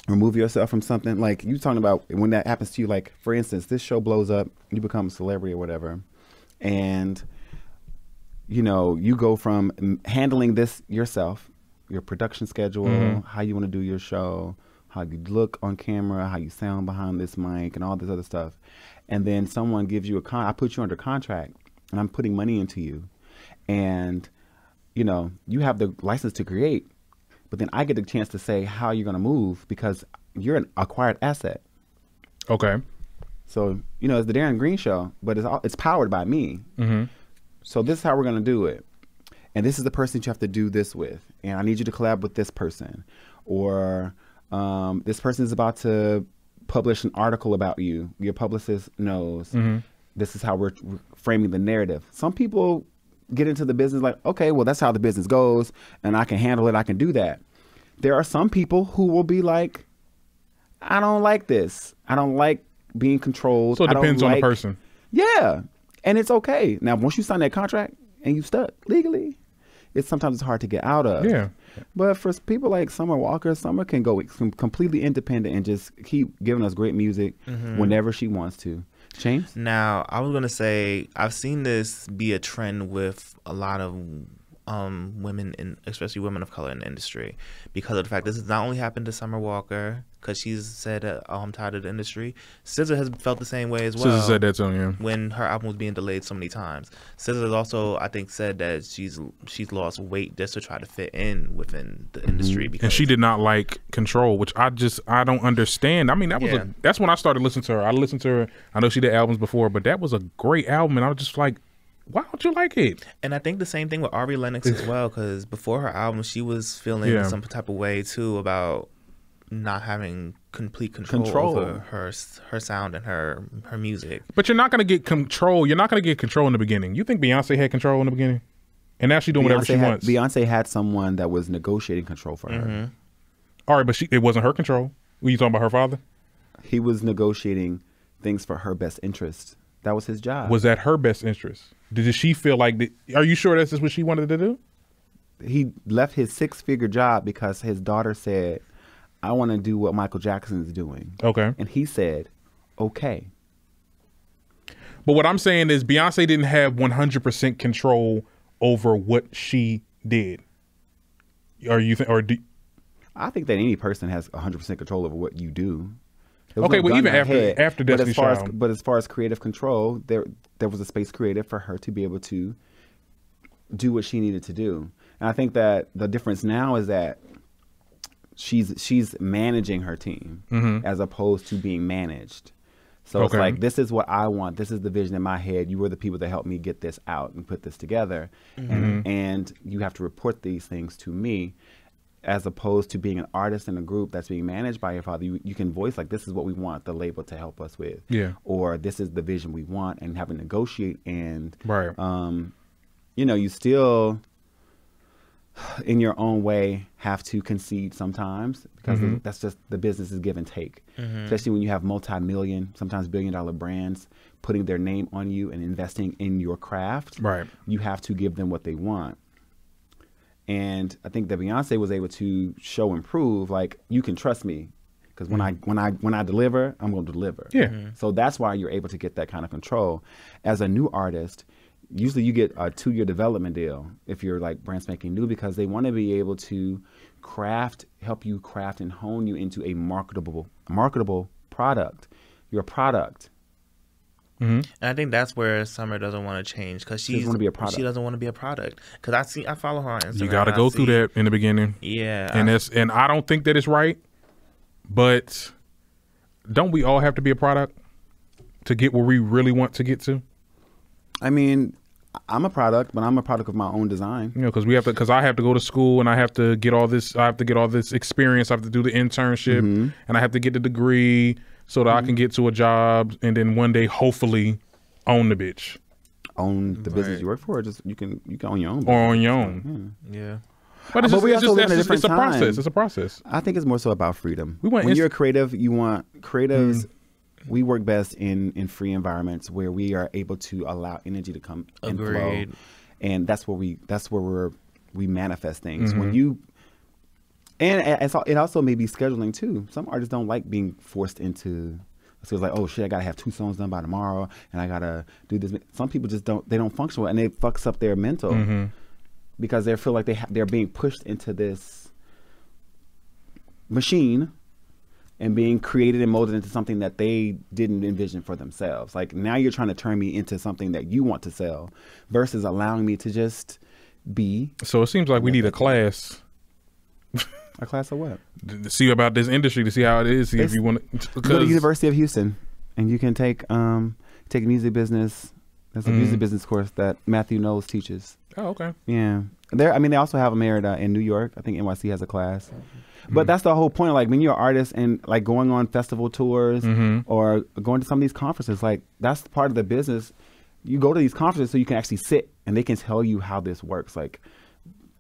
remove yourself from something, like you talking about when that happens to you, like for instance, this show blows up, you become a celebrity or whatever, and you know you go from handling this yourself, your production schedule, how you want to do your show, how you look on camera, how you sound behind this mic, and all this other stuff, and then someone gives you I put you under contract, and I'm putting money into you, and you know you have the license to create. But then I get the chance to say how you're going to move because you're an acquired asset. Okay. So, you know, it's the Darren Green Show, but it's powered by me. So this is how we're going to do it. And this is the person that you have to do this with. And I need you to collab with this person. Or this person is about to publish an article about you. Your publicist knows. This is how we're framing the narrative. Some people get into the business like, okay, well, that's how the business goes and I can handle it. I can do that. There are some people who will be like, I don't like this. I don't like being controlled. So it depends on the person. Yeah. And it's okay. Now, once you sign that contract and you stuck legally, sometimes it's hard to get out of. Yeah. But for people like Summer Walker, Summer can go completely independent and just keep giving us great music whenever she wants to. James? Now, I was going to say, I've seen this be a trend with a lot of women, especially women of color in the industry, because of the fact this has not only happened to Summer Walker, because she's said, I'm tired of the industry. SZA has felt the same way as well. SZA said that too, yeah. When her album was being delayed so many times. SZA has also, I think, said that she's lost weight just to try to fit in within the industry. Because and she did not like Control, which I don't understand. I mean, that's when I started listening to her. I listened to her. I know she did albums before, but that was a great album, and I was just like, why don't you like it? And I think the same thing with Ari Lennox as well, because before her album, she was feeling some type of way too about not having complete control over her sound and her music. But you're not going to get control. You're not going to get control in the beginning. You think Beyonce had control in the beginning? And now she's doing whatever she wants. Beyonce had someone that was negotiating control for her. All right, but it wasn't her control. Were you talking about her father? He was negotiating things for her best interest. That was his job. Was that her best interest? Did she feel like are you sure that's just what she wanted to do? He left his 6-figure job because his daughter said, I want to do what Michael Jackson is doing. Okay. And he said, okay. But what I'm saying is Beyonce didn't have 100% control over what she did. I think that any person has 100% control over what you do. Okay, well, even after Destiny's Child. But as far as creative control, there was a space created for her to be able to do what she needed to do. And I think that the difference now is that she's managing her team as opposed to being managed. So it's like, this is what I want. This is the vision in my head. You were the people that helped me get this out and put this together. And you have to report these things to me, as opposed to being an artist in a group that's being managed by your father. You can voice like, this is what we want the label to help us with. Yeah. Or this is the vision we want, and have to negotiate. And, you know, you still, in your own way, have to concede sometimes, because that's just the business is give and take. Especially when you have multi-million, sometimes billion-dollar brands putting their name on you and investing in your craft. Right. You have to give them what they want. And I think that Beyonce was able to show and prove, like, you can trust me, because when I deliver, I'm going to deliver. Yeah. So that's why you're able to get that kind of control. As a new artist, usually you get a 2-year development deal if you're like brand spanking new, because they want to be able to help you craft and hone you into a marketable product. Your product. And I think that's where Summer doesn't want to change, because she doesn't want to be a product. Because I follow her on Instagram. You got to go through that in the beginning. Yeah. And I don't think that it's right, but don't we all have to be a product to get where we really want to get to? I mean, I'm a product, but I'm a product of my own design. You know, because I have to go to school, and I have to get all this. I have to get all this experience. I have to do the internship, and I have to get the degree so that I can get to a job, and then one day hopefully own the bitch. own the business you work for, or just you can own your own. Or on your own. Yeah. But it's, But we just, also live in a it's different a process. time. It's a process. I think it's more so about freedom. We want when you're a creative, you want creatives. We work best in free environments where we are able to allow energy to come and flow, and that's where we manifest things. When you it also may be scheduling too. Some artists don't like being forced into. So it's like, oh shit, I gotta have 2 songs done by tomorrow, and I gotta do this. Some people just don't function well, and it fucks up their mental because they feel like they're being pushed into this machine and being created and molded into something that they didn't envision for themselves. Like now you're trying to turn me into something that you want to sell versus allowing me to just be. So it seems like we need a class. A class of what? To see about this industry, to see how it is. See if you want to go to University of Houston, and you can take music business. That's a music business course that Matthew Knowles teaches. Oh, okay. Yeah, they also have a merit in New York. I think NYC has a class. But that's the whole point. Like when you're an artist and like going on festival tours or going to some of these conferences, like that's part of the business. You go to these conferences so you can actually sit and they can tell you how this works. Like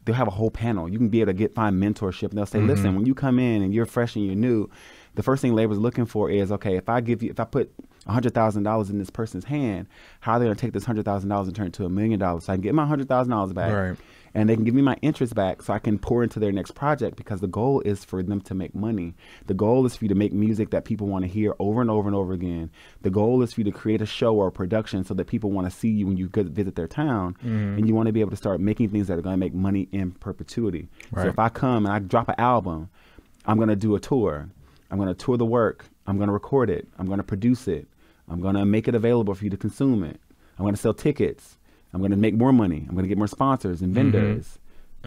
they'll have a whole panel. You can be able to find mentorship, and they'll say, listen, when you come in and you're fresh and you're new, the first thing labor's looking for is, okay, if I put $100,000 in this person's hand, how are they going to take this $100,000 and turn it to $1 million so I can get my $100,000 back? Right. And they can give me my interest back so I can pour into their next project, because the goal is for them to make money. The goal is for you to make music that people want to hear over and over and over again. The goal is for you to create a show or a production so that people want to see you when you visit their town. And you want to be able to start making things that are going to make money in perpetuity. Right. So if I come and I drop an album, I'm going to do a tour. I'm going to tour the work. I'm going to record it. I'm going to produce it. I'm going to make it available for you to consume it. I'm going to sell tickets. I'm going to make more money. I'm going to get more sponsors and vendors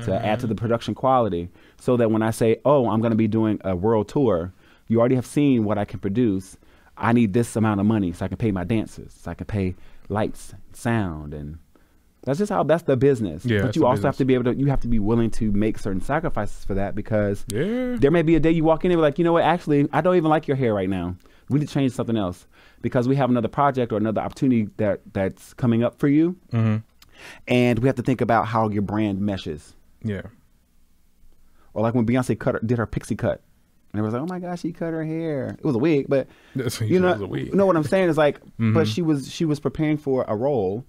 to add to the production quality, so that when I say, oh, I'm going to be doing a world tour, you already have seen what I can produce. I need this amount of money so I can pay my dancers, so I can pay lights, sound, and that's the business. Yeah, but you also have to be able to, you have to be willing to make certain sacrifices for that, because there may be a day you walk in and be like, you know what, actually, I don't even like your hair right now. We need to change something else, because we have another project or another opportunity that's coming up for you. And we have to think about how your brand meshes. Yeah. Or like when Beyonce did her pixie cut. And it was like, oh my gosh, she cut her hair. It was a wig, but you know what I'm saying is like, but she was preparing for a role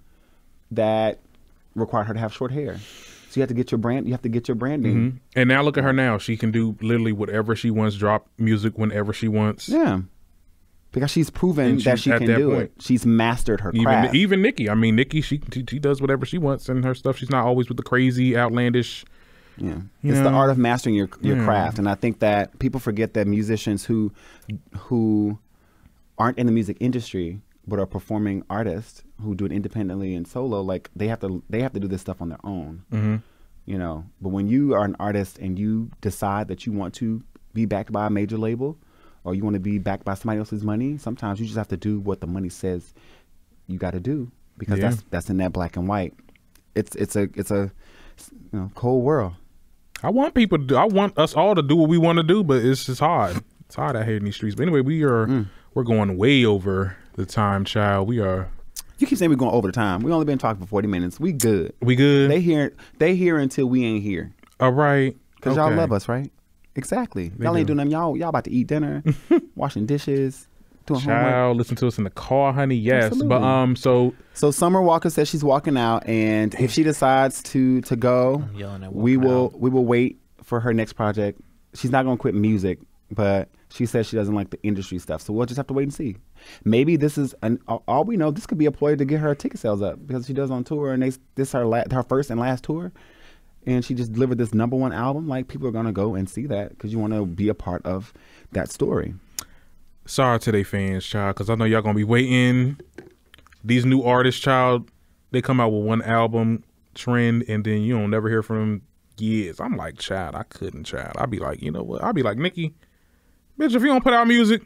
that required her to have short hair. So you have to get your brand. You have to get your branding. And now look at her now. She can do literally whatever she wants. Drop music whenever she wants. Yeah. Because she's proven that she can do it. She's mastered her craft. Even Nicki. I mean, Nicki, she does whatever she wants in her stuff. She's not always with the crazy, outlandish. Yeah, it's the art of mastering your craft, and I think that people forget that musicians who aren't in the music industry but are performing artists who do it independently and solo, like they have to do this stuff on their own. You know, but when you are an artist and you decide that you want to be backed by a major label, or you want to be backed by somebody else's money, sometimes you just have to do what the money says you got to do, because that's in that black and white. It's a cold world. I want us all to do what we want to do, but it's just hard. It's hard out here in these streets. But anyway, we're going way over the time, child. We are. You keep saying we're going over the time. We only been talking for 40 minutes. We good. We good. They here until we ain't here. All right. Because y'all love us, right? Exactly. Y'all ain't doing nothing. Y'all about to eat dinner, washing dishes, doing homework. Listen to us in the car, honey. Yes. Absolutely. But so Summer Walker says she's walking out, and if she decides to go, we will wait for her next project. She's not gonna quit music, but she says she doesn't like the industry stuff. So we'll just have to wait and see. Maybe this is all we know. This could be a ploy to get her ticket sales up, because she does on tour, and this is her first and last tour. And she just delivered this #1 album. Like, people are going to go and see that because you want to be a part of that story. Sorry to they fans, child, because I know y'all going to be waiting. These new artists, child, they come out with one album trend, and then you don't never hear from them years. I'm like, child, I couldn't, child. I'd be like, you know what? I'd be like, Nicki, bitch, if you don't put out music.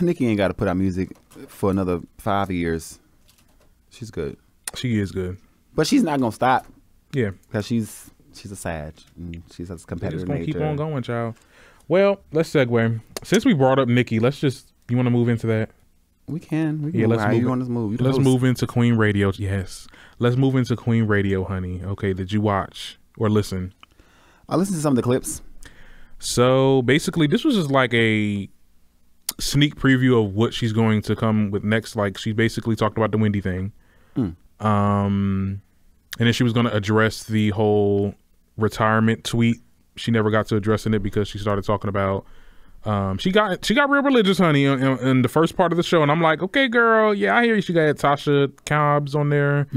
Nicki ain't got to put out music for another 5 years. She's good. She is good. But she's not gonna stop. Yeah, because she's a Sag, and she's a competitive nature. Keep on going, child. Well, let's segue. Since we brought up Nicki, you want to move into that? We can. Yeah, let's move. You want to move? Let's move into Queen Radio. Yes, let's move into Queen Radio, honey. Okay, did you watch or listen? I listened to some of the clips. So basically, this was just like a sneak preview of what she's going to come with next. Like, she basically talked about the Wendy thing, and then she was going to address the whole retirement tweet. She never got to addressing it because she started talking about. She got real religious, honey, in the first part of the show, and I'm like, okay, girl, yeah, I hear you. She got Tasha Cobbs on there,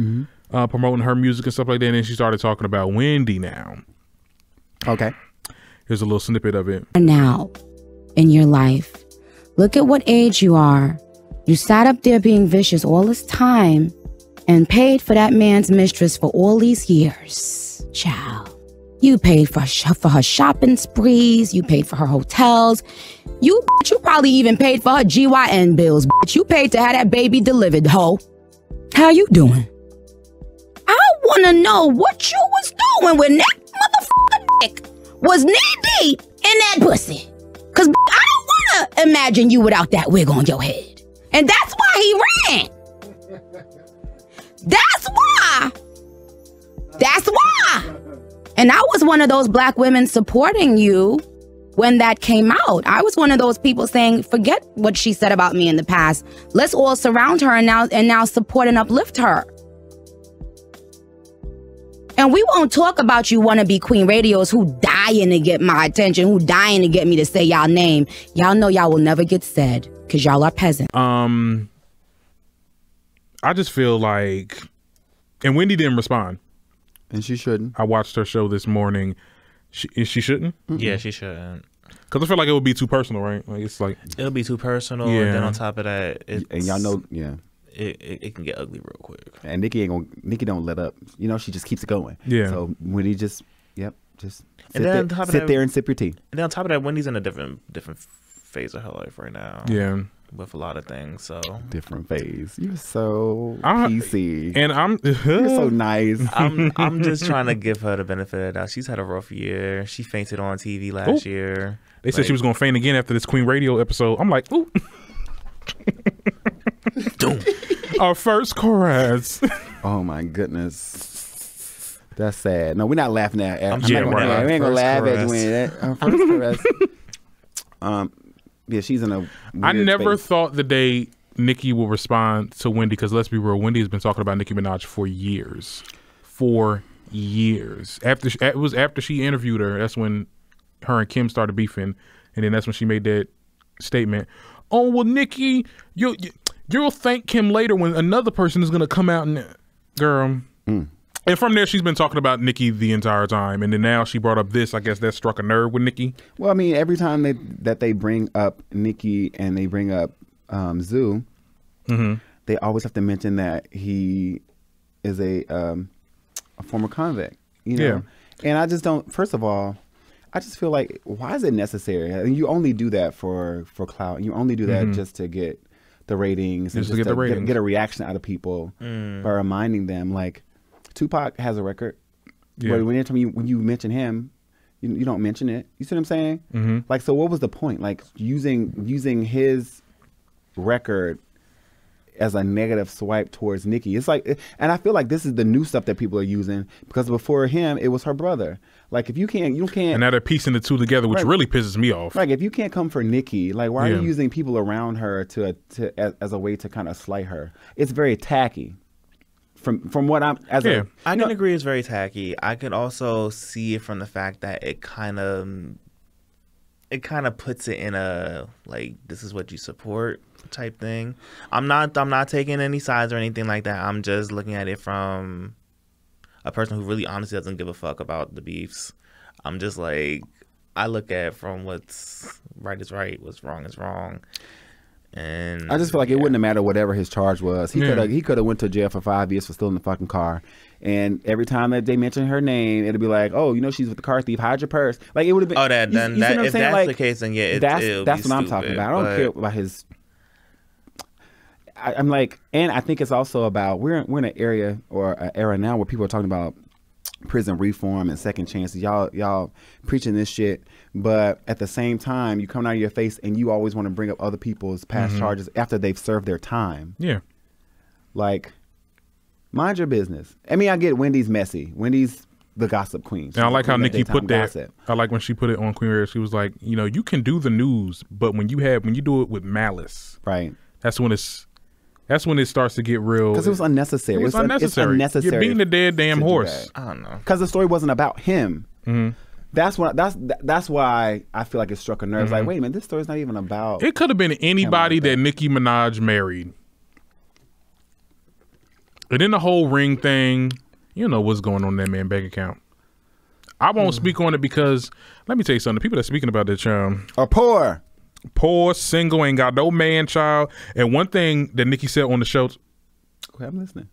promoting her music and stuff like that, and then she started talking about Wendy now. Okay. Here's a little snippet of it. Now, in your life, look at what age you are. You sat up there being vicious all this time and paid for that man's mistress for all these years. Child. You paid for her shopping sprees. You paid for her hotels. You probably even paid for her GYN bills, bitch. You paid to have that baby delivered, ho. How you doing? I want to know what you was doing when that motherfucker dick was knee-deep in that pussy. Because I don't want to imagine you without that wig on your head. And that's why he ran. That's why. That's why. And I was one of those black women supporting you when that came out. I was one of those people saying, forget what she said about me in the past. Let's all surround her and now support and uplift her. And we won't talk about you wannabe Queen Radios who dying to get my attention, who dying to get me to say y'all name. Y'all know y'all will never get said because y'all are peasants. I just feel like, and Wendy didn't respond. And she shouldn't. I watched her show this morning. She shouldn't? Yeah, she shouldn't. Because I feel like it would be too personal, right? Like, it's like, it'll be too personal. Yeah. And then on top of that, and y'all know, yeah. It can get ugly real quick. And Nikki don't let up. You know, she just keeps it going. Yeah. So Wendy just sit then there and sip your tea. And then on top of that, Wendy's in a different phase of her life right now. yeah. With a lot of things, so Different phase. You're so PC. And You're so nice. I'm just trying to give her the benefit of the doubt. She's had a rough year. She fainted on TV last year. They said she was going to faint again after this Queen Radio episode. I'm like, ooh. Doom. Our first chorus. Oh my goodness. That's sad. No, we're not laughing at I'm we ain't gonna laugh at you. Our first caress. Yeah, she's in a weird I never space. thought the day Nicki will respond to Wendy, because let's be real, Wendy has been talking about Nicki Minaj for years. For years. It was after she interviewed her, that's when her and Kim started beefing, and then that's when she made that statement. Oh, well, Nicki, you'll thank Kim later when another person is going to come out and... Girl... And from there, she's been talking about Nicki the entire time. And then now she brought up this. I guess that struck a nerve with Nicki. Well, I mean, every time they bring up Nicki and they bring up Zoo, they always have to mention that he is a former convict. You know? Yeah. And I just don't. First of all, I just feel like, why is it necessary? I mean, you only do that for clout. You only do that just to get the ratings, Just to get the ratings. Get a reaction out of people by reminding them, like, Tupac has a record. Yeah. But when you mention him, you don't mention it. You see what I'm saying? Like, so what was the point? Like, using his record as a negative swipe towards Nicki. It's like, and I feel like this is the new stuff that people are using, because before him, it was her brother. Like, if you can't. And now they're piecing the two together, which really pisses me off. Like, if you can't come for Nicki, like, why are you using people around her as a way to kind of slight her? It's very tacky. From what I'm I can agree it's very tacky. I could also see it from the fact that it kind of puts it in a, like, this is what you support type thing. I'm not taking any sides or anything like that. I'm just looking at it from a person who really honestly doesn't give a fuck about the beefs. I'm just like, I look at from what's right is right, what's wrong is wrong. And I just feel like it wouldn't have mattered whatever his charge was. He could have went to jail for 5 years for stealing the fucking car. And every time that they mention her name, it'll be like, oh, you know, she's with the car thief. Hide your purse. Like, it would have been. Oh, if that's like, the case, then yeah, that's what I'm talking about. I don't care about his. I'm like, and I think it's also about we're in an area or an era now where people are talking about prison reform and second chances. Y'all preaching this shit, but at the same time, you come out of your face and you always want to bring up other people's past charges after they've served their time. Yeah. Like, mind your business. I mean, I get Wendy's messy. Wendy's the gossip queen. And I like how Nikki put that. Gossip. I like when she put it on Queen Radio. She was like, you know, you can do the news, but when you do it with malice, right? That's when it starts to get real. Because it was unnecessary. It was unnecessary. It's unnecessary. You're beating the dead damn horse. I don't know. Because the story wasn't about him. That's why I feel like it struck a nerve. Like, wait a minute, this story's not even about. It could have been anybody that Nicki Minaj married. And then the whole ring thing, you know what's going on in that man's bank account. I won't speak on it because, let me tell you something, the people that's speaking about that are poor. Poor, single, ain't got no man child. And one thing that Nikki said on the show. Okay, I'm listening.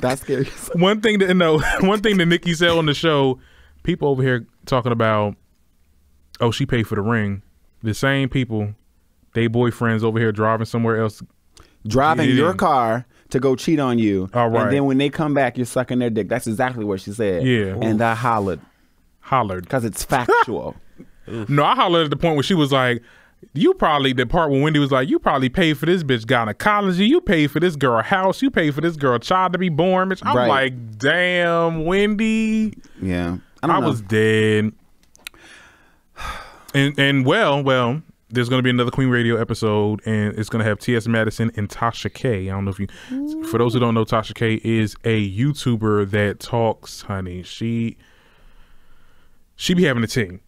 That's scary. One thing that Nikki said on the show, people over here talking about, oh, she paid for the ring. The same people, they boyfriends over here driving somewhere else. Driving your car to go cheat on you. All right. And then when they come back, you're sucking their dick. That's exactly what she said. Yeah. And I hollered. Because it's factual. No, I hollered at the point where she was like, you probably, the part when Wendy was like, you probably paid for this bitch gynecology, you paid for this girl house, you paid for this girl child to be born, bitch. I'm like, damn, Wendy. Yeah. I was dead. And well, there's going to be another Queen Radio episode, and it's going to have T.S. Madison and Tasha K. I don't know if you, for those who don't know, Tasha K is a YouTuber that talks, honey. She be having a team.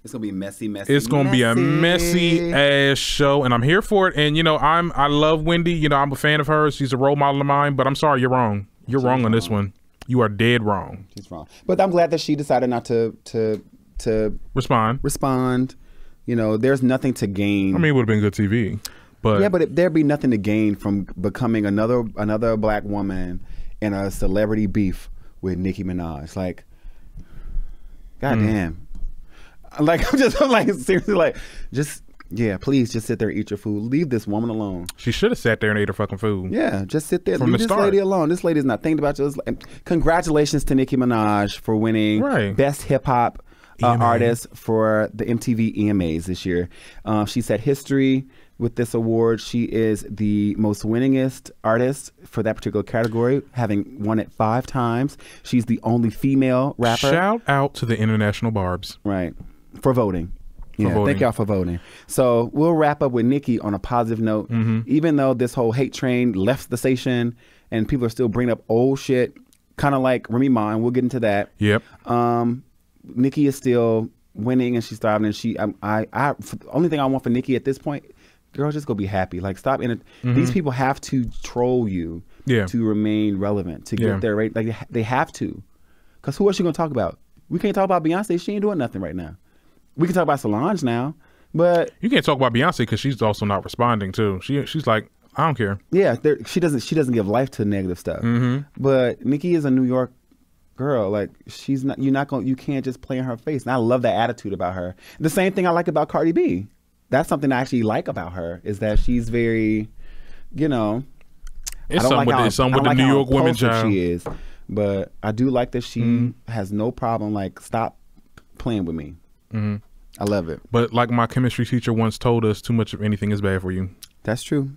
It's gonna be messy. It's gonna be a messy ass show, and I'm here for it. And you know, I love Wendy. You know, I'm a fan of hers. She's a role model of mine. But I'm sorry, you're wrong. You're wrong on this one. You are dead wrong. She's wrong. But I'm glad that she decided not to respond. You know, there's nothing to gain. I mean, it would have been good TV. But yeah, but there'd be nothing to gain from becoming another black woman in a celebrity beef with Nicki Minaj. Like, goddamn. Like, I'm like seriously, like, please just sit there and eat your food. Leave this woman alone. She should have sat there and ate her fucking food. Yeah, just sit there. Leave this lady alone. This lady's not thinking about you. Congratulations to Nicki Minaj for winning Best Hip Hop Artist for the MTV EMAs this year. She set history with this award. She is the most winningest artist for that particular category, having won it 5 times. She's the only female rapper. Shout out to the International Barbs. Right. For voting. Thank y'all for voting. So we'll wrap up with Nicki on a positive note. Even though this whole hate train left the station and people are still bringing up old shit, kind of like Remy Ma, and we'll get into that. Yep. Nicki is still winning and she's thriving. And the only thing I want for Nicki at this point, girl, just go be happy. Like, stop. These people have to troll you to remain relevant, to get their rate. Like, they have to. Because who else you going to talk about? We can't talk about Beyonce. She ain't doing nothing right now. We can talk about Solange now, but you can't talk about Beyonce because she's also not responding too. She's like, I don't care. Yeah, she doesn't give life to negative stuff. But Nicki is a New York girl. Like, she's not. You can't just play in her face. And I love that attitude about her. The same thing I like about Cardi B. That's something I actually like about her, is that she's very, you know. It's something with the New York women child. She is, but I do like that she has no problem. Like, stop playing with me. I love it. But like my chemistry teacher once told us, too much of anything is bad for you. That's true.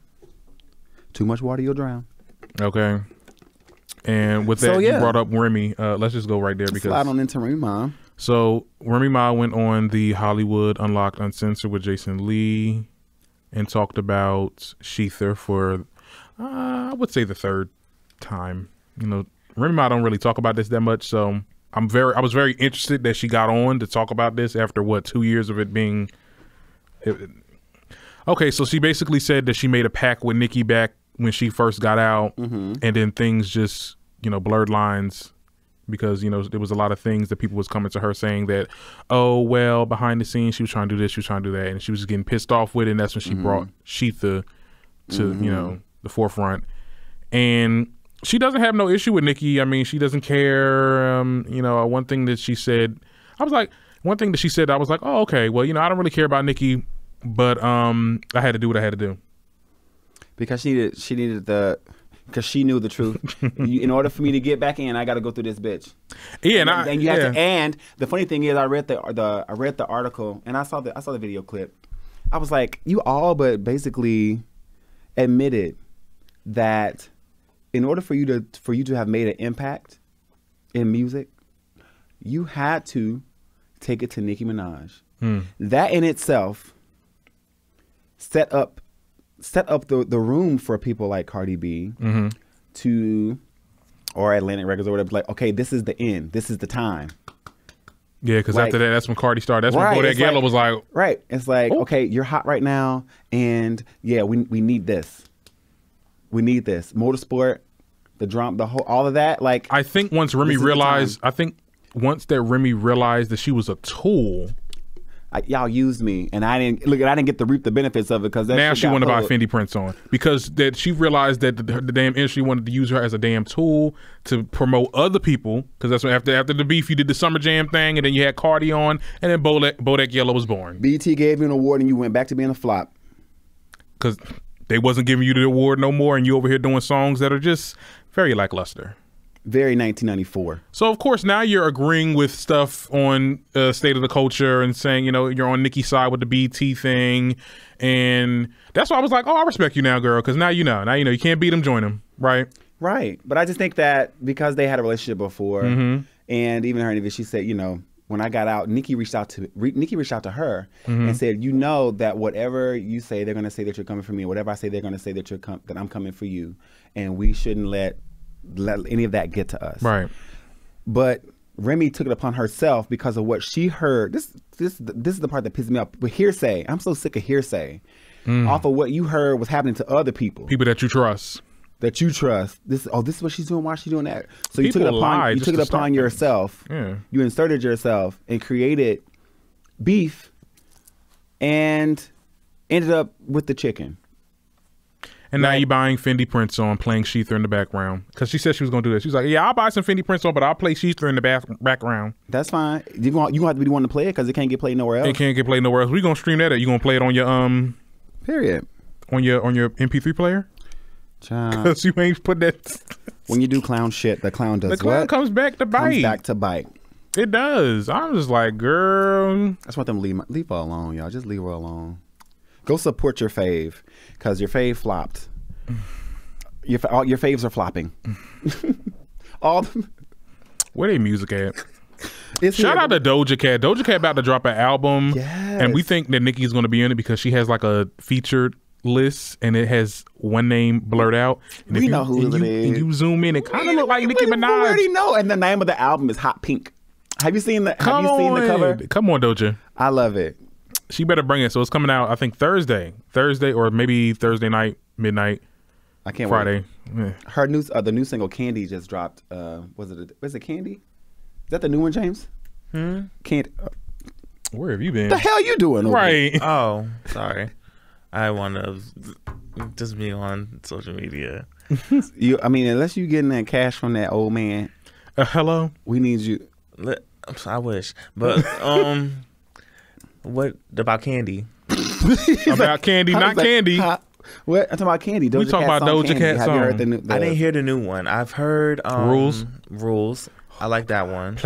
Too much water, you'll drown. Okay. And with that, you brought up Remy. Let's just go right there because slide on into Remy Ma. So Remy Ma went on the Hollywood Unlocked Uncensored with Jason Lee and talked about Sheether for I would say the 3rd time. You know, Remy Ma don't really talk about this that much, so I was very interested that she got on to talk about this after 2 years of it being. Okay, so she basically said that she made a pact with Nicki back when she first got out, and then things just, you know, blurred lines because, you know, there was a lot of things that people was coming to her saying that, oh, well, behind the scenes she was trying to do this, she was trying to do that, and she was just getting pissed off with it, and that's when she brought Sheetha to, you know, the forefront. And she doesn't have no issue with Nicki. I mean, she doesn't care. You know, one thing that she said, I was like, oh, okay, well, you know, I don't really care about Nicki, but I had to do what I had to do. Because she needed because she knew the truth. In order for me to get back in, I got to go through this bitch. Yeah, and you have to. And the funny thing is, I read the article and I saw the video clip. I was like, you all but basically admitted that in order for you to have made an impact in music, you had to take it to Nicki Minaj. That in itself set up the room for people like Cardi B to, or Atlantic Records or whatever, like, okay, this is the end. This is the time. Yeah, because after that, that's when Cardi started. That's when Bodak Yellow was like... Right. It's like, okay, you're hot right now, and yeah, we need this. We need this. Motorsport, the drum, all of that. Like, I think once Remy realized... I think once that Remy realized that she was a tool... y'all used me, and I didn't get to reap the benefits of it because now she wanted to buy Fendi prints on because that she realized that the damn industry wanted to use her as a damn tool to promote other people. Because that's when after the beef, you did the Summer Jam thing, and then you had Cardi on, and then Bodak Yellow was born. BET gave you an award, and you went back to being a flop because they wasn't giving you the award no more, and you over here doing songs that are just very lackluster. Very 1994. So of course now you're agreeing with stuff on State of the Culture and saying, you know, you're on Nicki's side with the BT thing, and that's why I was like, oh, I respect you now, girl, because now you know you can't beat them, join them, right? Right. But I just think that because they had a relationship before, and even her interview, she said, you know, when I got out, Nicki reached out to her and said, you know that whatever you say, they're going to say that you're coming for me. Whatever I say, they're going to say that that I'm coming for you, and we shouldn't let any of that get to us. Right. But Remy took it upon herself because of what she heard. This is the part that pisses me off. But hearsay. I'm so sick of hearsay. Off of what you heard was happening to other people. People that you trust. This is what she's doing. Why is she doing that? So you took it upon yourself. Yeah. You inserted yourself and created beef and ended up with the chicken. And now you're buying Fendi prints on, playing Sheether in the background. Because she said she was going to do this. She was like, yeah, I'll buy some Fendi prints on, but I'll play Sheether in the background. That's fine. You gonna have to be the one to play it because it can't get played nowhere else. It can't get played nowhere else. We're going to stream that. You going to play it on your... Period. On your MP3 player? Because you ain't put that... When you do clown shit, the clown does what? The clown comes back to bite. Comes back to bite. It does. I'm just like, girl... I just want them to leave her alone, y'all. Just leave her alone. Go support your fave because your fave flopped. Your faves are flopping. Where they music at? Shout out to Doja Cat. Doja Cat about to drop an album, and we think that Nicki's going to be in it because she has like a featured list, and it has one name blurred out. And we know who it is. And you zoom in, it kind of look like Nicki Minaj. We already know. And the name of the album is Hot Pink. Have you seen the cover? Come on, Doja. I love it. She better bring it. So it's coming out, I think Thursday, or maybe Thursday night, midnight. I can't Friday. wait. Her the new single Candy just dropped. Was it Candy? Is that the new one, James? Candy. Where have you been? The hell you doing? Right. Oh, sorry. I want to just be on social media. Unless you getting that cash from that old man. Hello. We need you. I wish, but what about Candy? About Candy, not Candy. What? I'm talking about Candy. We talking about Doja Cat song. Have you heard I didn't hear the new one. I've heard Rules. I like that one.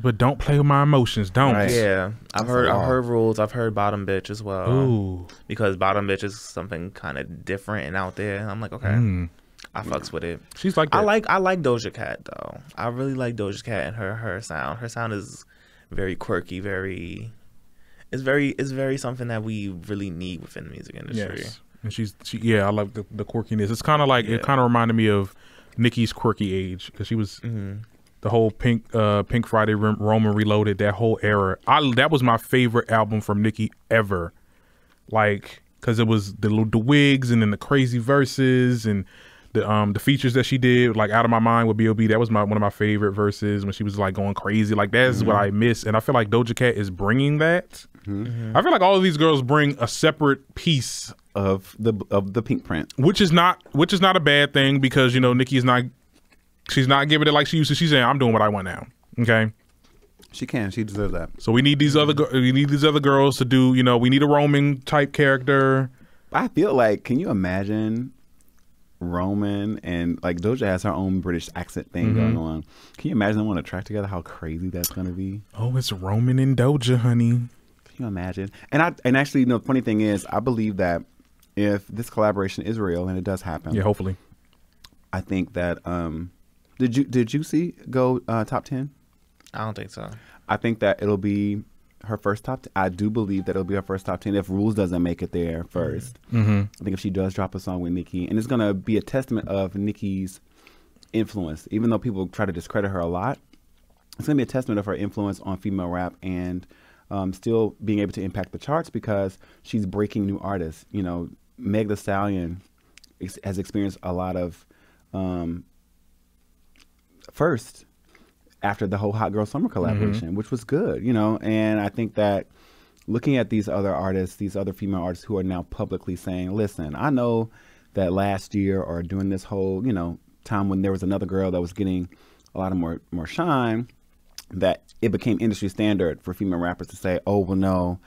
But don't play with my emotions. Don't. Right. Yeah, I've heard Rules. I've heard Bottom Bitch as well. Ooh. Because Bottom Bitch is something kind of different and out there. And I'm like, okay, I fucks with it. She's like that. I like Doja Cat though. I really like Doja Cat and her sound. Her sound is very quirky. It's very something that we really need within the music industry. Yes. And I like the quirkiness. It's kind of like it kind of reminded me of Nicki's quirky age because she was the whole Pink Friday, Roman Reloaded, that whole era. That was my favorite album from Nicki ever, like because it was the wigs and then the crazy verses and the features that she did, like Out of My Mind with B.O.B. That was one of my favorite verses when she was like going crazy. Like that's what I miss, and I feel like Doja Cat is bringing that. I feel like all of these girls bring a separate piece of the pink print, which is not a bad thing because Nicki is not. She's not giving it like she used to. She's saying, "I'm doing what I want now." Okay, she deserves that. So we need these other girls to do. We need a Roman type character. I feel like, can you imagine Roman, and like Doja has her own British accent thing going on. Can you imagine them on a track together? How crazy that's gonna be. Oh, it's Roman and Doja, honey. Can you imagine? And actually, the funny thing is, I believe that if this collaboration is real and it does happen, Yeah, hopefully. I think that did you see go top 10? I don't think so. I think that it'll be her first top. I do believe that it'll be her first top 10 if Rules doesn't make it there first. I think if she does drop a song with Nicki, and it's gonna be a testament of Nicki's influence. Even though people try to discredit her a lot, it's gonna be a testament of her influence on female rap and still being able to impact the charts because she's breaking new artists. You know, Meg Thee Stallion has experienced a lot of first after the whole Hot Girl Summer collaboration, which was good, you know. And I think that looking at these other artists, these other female artists who are now publicly saying, listen, I know that last year or during this whole, you know, time when there was another girl that was getting a lot of more shine, that it became industry standard for female rappers to say, oh, well, no,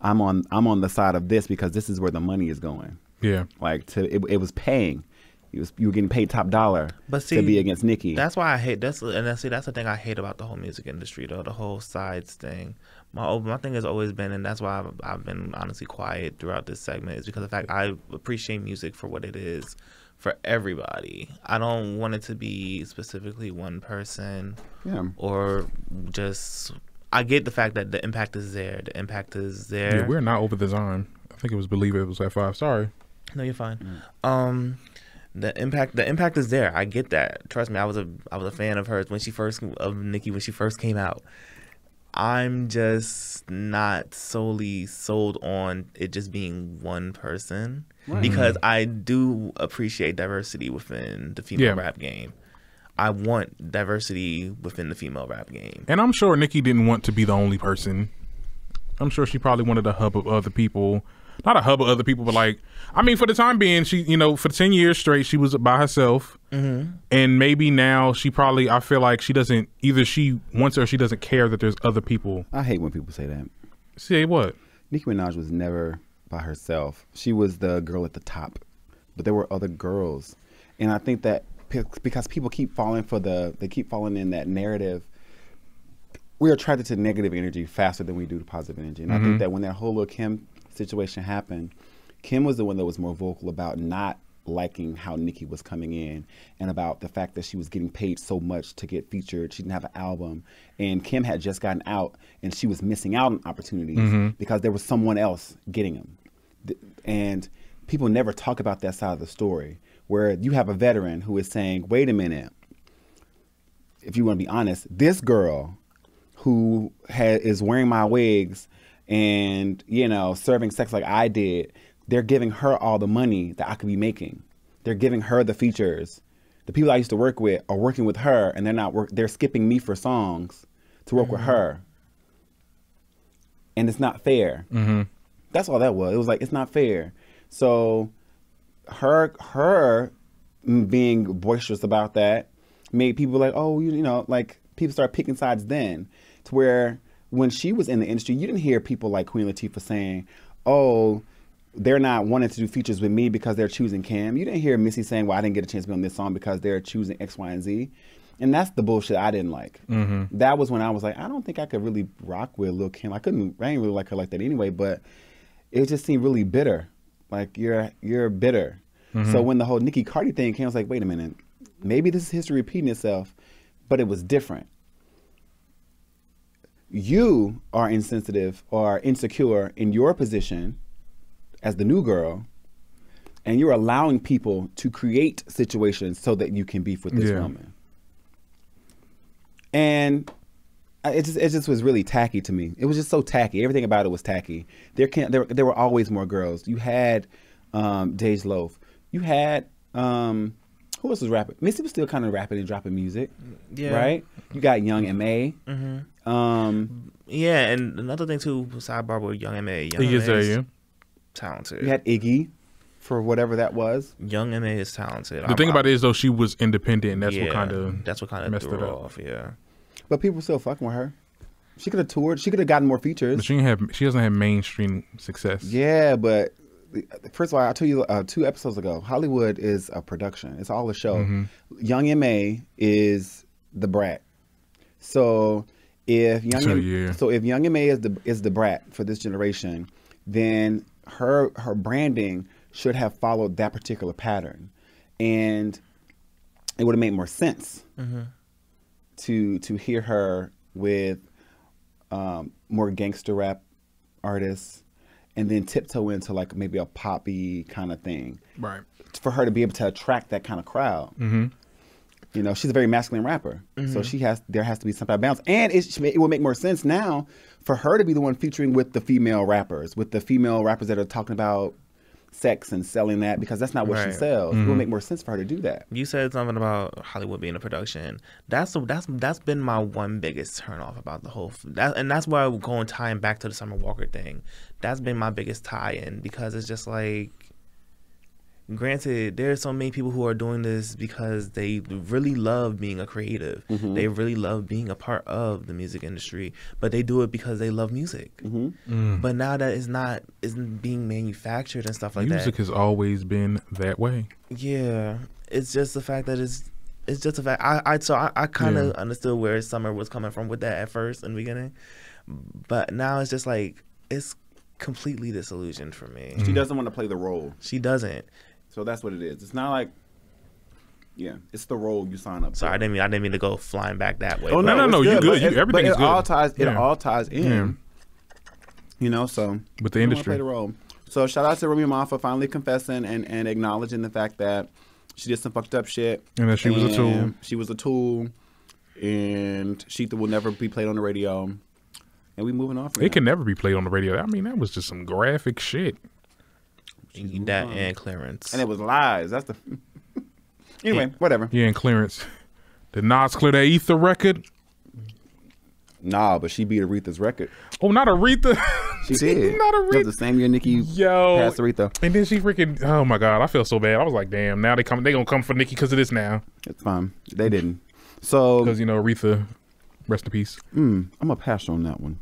I'm on the side of this because this is where the money is going. Yeah. Like it was paying. You were getting paid top dollar to be against Nicki. That's why I hate that's the thing I hate about the whole music industry, though, the whole sides thing. My thing has always been, and that's why I've been honestly quiet throughout this segment, is because of the fact I appreciate music for what it is for everybody. I don't want it to be specifically one person or just. I get the fact that the impact is there. The impact is there. Yeah, we're not over the time. I think it was Believe It was at 5. Sorry. No, you're fine. The impact is there. I get that. Trust me, I was a fan of hers when she first came out. I'm just not solely sold on it just being one person because I do appreciate diversity within the female rap game. I want diversity within the female rap game. And I'm sure Nicki didn't want to be the only person. I'm sure she probably wanted a hub of other people. Not a hub of other people, but like, I mean, for the time being, she, you know, for 10 years straight, she was by herself. And maybe now she probably, I feel like she doesn't, either she wants or she doesn't care that there's other people. I hate when people say that. Say what? Nicki Minaj was never by herself. She was the girl at the top, but there were other girls. And I think that because people keep falling in that narrative, we're attracted to negative energy faster than we do to positive energy. And I think that when that whole Lil' Kim situation happened, Kim was the one that was more vocal about not liking how Nicki was coming in and about the fact that she was getting paid so much to get featured. She didn't have an album, and Kim had just gotten out and she was missing out on opportunities because there was someone else getting them. And people never talk about that side of the story, where you have a veteran who is saying, wait a minute, if you want to be honest, this girl who is wearing my wigs and, you know, serving sex like I did, they're giving her all the money that I could be making. They're giving her the features. The people I used to work with are working with her, and they're skipping me for songs to work with her. And it's not fair. That's all that was. It was like, it's not fair. So her being boisterous about that made people like, oh, you know, like people start picking sides then, to where when she was in the industry, you didn't hear people like Queen Latifah saying, oh, they're not wanting to do features with me because they're choosing Cam. You didn't hear Missy saying, well, I didn't get a chance to be on this song because they're choosing X, Y, and Z. And that's the bullshit I didn't like. That was when I was like, I don't think I could really rock with Lil' Kim. I ain't really like her like that anyway, but it just seemed really bitter. Like, you're bitter. So when the whole Nicki Cardi thing came, I was like, wait a minute. Maybe this is history repeating itself, but it was different. You are insensitive or insecure in your position as the new girl, and you're allowing people to create situations so that you can beef with this woman. And it just was really tacky to me. It was just so tacky. Everything about it was tacky. There were always more girls. You had Dej Loaf. You had who else was rapping? Missy was still kind of rapping and dropping music, right? You got Young M.A. Yeah, and another thing too, sidebar with Young M.A. Iggy talented. You had Iggy for whatever that was. Young M.A. is talented. The thing about it is though, she was independent, and that's what kind of messed threw it it up. off. Yeah, but people were still fucking with her. She could have toured. She could have gotten more features. But she doesn't have mainstream success. Yeah, but first of all, I told you 2 episodes ago, Hollywood is a production. It's all a show. Young M.A. is the brat. So if Young M.A. is the brat for this generation, then her branding should have followed that particular pattern, and it would have made more sense to hear her with more gangster rap artists, and then tiptoe into like maybe a poppy kind of thing, right? For her to be able to attract that kind of crowd. You know, she's a very masculine rapper, so there has to be some type of balance, and it will make more sense now for her to be the one featuring with the female rappers, that are talking about sex and selling that, because that's not what she sells. It will make more sense for her to do that. You said something about Hollywood being a production. That's been my one biggest turnoff about the whole. And that's why I'm going tying back to the Summer Walker thing. That's been my biggest tie-in, because it's just like, granted, there are so many people who are doing this because they really love being a creative. They really love being a part of the music industry, but they do it because they love music. But now that isn't being manufactured and stuff like that. Music has always been that way. Yeah, it's just the fact that it's just a fact. I kind of understood where Summer was coming from with that at first in the beginning, but now it's just like it's completely disillusioned for me. She doesn't want to play the role. She doesn't. So that's what it is. It's not like, it's the role you sign up for. Sorry, I didn't mean to go flying back that way. Oh no, you're good. Everything is good. It all ties in. Yeah. You know, so with the industry, play the role. So shout out to Remy Ma for finally confessing and acknowledging the fact that she did some fucked up shit, and that she was a tool. She was a tool, and Sheetha will never be played on the radio. And we moving on from it. Can never be played on the radio. I mean, that was just some graphic shit. That and Clearance. And it was lies. That's the anyway, whatever. Yeah, and Clearance. Did Nas clear that Ether record? Nah, but she beat Aretha's record. Oh, not Aretha. She did. Not Aretha. It was the same year Nicki passed Aretha. And then she freaking, oh my God, I feel so bad. I was like, damn, now they gonna come for Nicki because of this now. It's fine. They didn't. So because Aretha, rest in peace. I'm gonna pass on that one.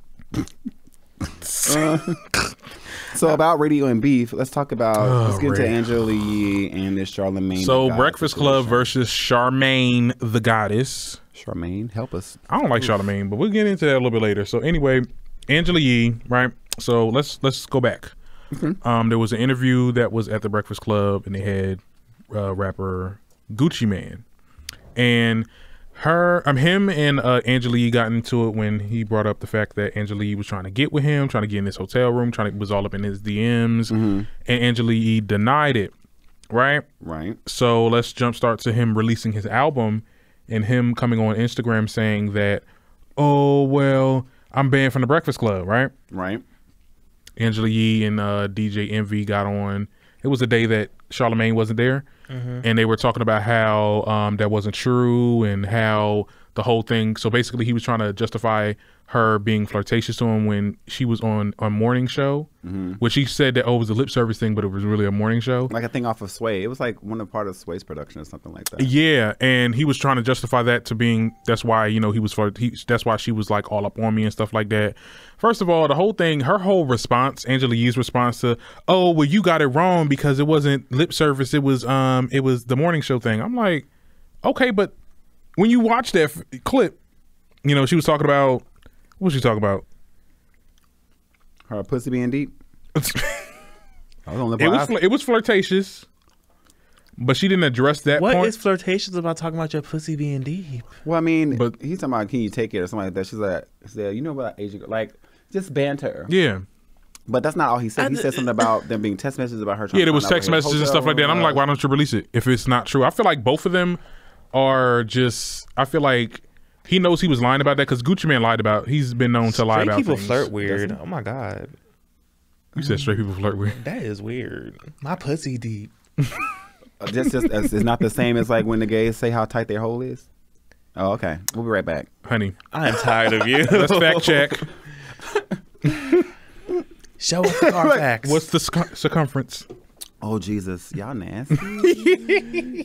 So about radio and beef, let's talk about let's get into Angela Yee and this Charlamagne. So Breakfast Club versus Charlamagne the Goddess. Charlamagne, help us. I don't like Charlamagne, but we'll get into that a little bit later. So anyway, Angela Yee, right? So let's go back. There was an interview that was at the Breakfast Club, and they had rapper Gucci Mane, and him and Angela Yee got into it when he brought up the fact that Angela Yee was trying to get with him, trying to get in his hotel room, was all up in his DMs, and Angela Yee denied it, right? Right. So let's jumpstart to him releasing his album and him coming on Instagram saying that, oh, well, I'm banned from the Breakfast Club, right? Right. Angela Yee and DJ Envy got on. It was a day that Charlamagne wasn't there. And they were talking about how that wasn't true and how the whole thing. So basically, he was trying to justify her being flirtatious to him when she was on a morning show, which he said that, it was a lip service thing, but it was really a morning show. Like a thing off of Sway. It was like part of Sway's production or something like that. Yeah, and he was trying to justify that to being, that's why, that's why she was like all up on me and stuff like that. First of all, the whole thing, her whole response, Angela Yee's response to, oh, well, you got it wrong because it wasn't lip service, it was the morning show thing. I'm like, okay, but when you watch that clip, she was talking about, what was she talking about? Her pussy being deep. It was flirtatious, but she didn't address that point. What is flirtatious about talking about your pussy being deep? Well, I mean, but he's talking about, can you take it or something like that. She's like, you know about Asian, like, just banter. Yeah. But that's not all he said. He said something about them being text messages about her. Yeah, there was text messages and stuff like that. And I'm like, why don't you release it if it's not true? I feel like both of them are just, I feel like he knows he was lying about that because Gucci Mane lied about, he's been known to lie about people things. Flirt weird. Oh my God. You said straight people flirt weird. That is weird. My pussy deep. It's not the same as like when the gays say how tight their hole is. Oh, okay. We'll be right back. Honey. I am tired of you. Let's fact check. Show us the car facts. What's the circumference? Oh Jesus, y'all nasty.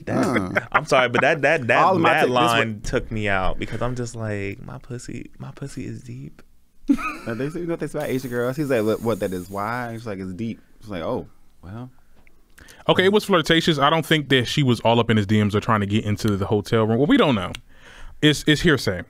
I'm sorry, but that line took me out because I'm just like, my pussy is deep. They say, what they say about Asian girls? He's like, what that is? Why? He's like, it's deep. It's like, oh, Well, okay, it was flirtatious. I don't think that she was all up in his DMs or trying to get into the hotel room. Well, we don't know. It's hearsay.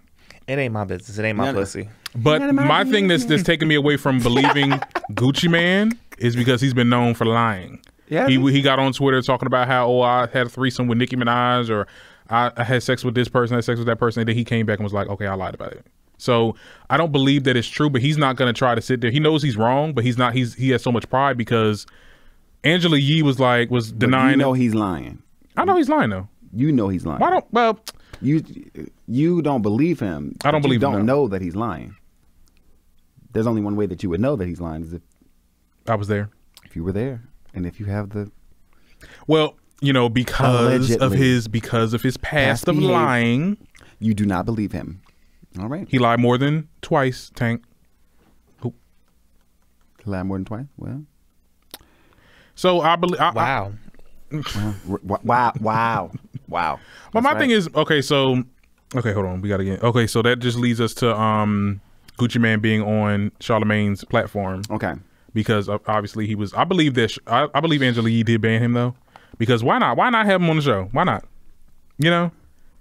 It ain't my business. It ain't my pussy. But my thing that's taking me away from believing Gucci Man is because he's been known for lying. Yeah, he got on Twitter talking about how I had a threesome with Nicki Minaj, or I had sex with this person, I had sex with that person, and then he came back and was like, okay, I lied about it. So I don't believe that it's true, but he's not going to try to sit there. He knows he's wrong, but he's not. He has so much pride because Angela Yee was denying. You know he's lying. I know he's lying though. You know he's lying. Why don't? Well, you don't believe him. I don't believe him. You don't know that he's lying. There's only one way that you would know that he's lying is if I was there. If you were there, and if you have the. Well, you know, because of his past of behavior, lying, you do not believe him. All right. He lied more than twice. Tank. He lied more than twice. Well. So I believe. Wow. Wow. But my thing is, okay, hold on. We got to get. Okay, so that just leads us to Gucci Man being on Charlamagne's platform. Okay. Because obviously he was. I believe Angela Yee did ban him though. Because why not? Why not have him on the show? Why not? You know,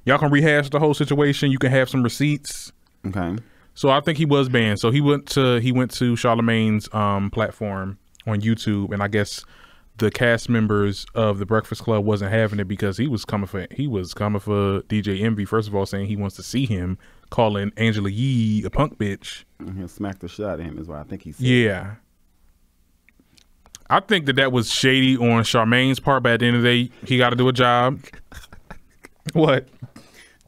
y'all can rehash the whole situation. You can have some receipts. Okay. So I think he was banned. So he went to Charlamagne's platform on YouTube, and I guess the cast members of the Breakfast Club wasn't having it because he was coming for DJ Envy. First of all, saying he wants to see him, calling Angela Yee a punk bitch. He'll smack the shit out of him is what I think he said. Yeah. I think that was shady on Charmaine's part, but at the end of the day, he got to do a job. What?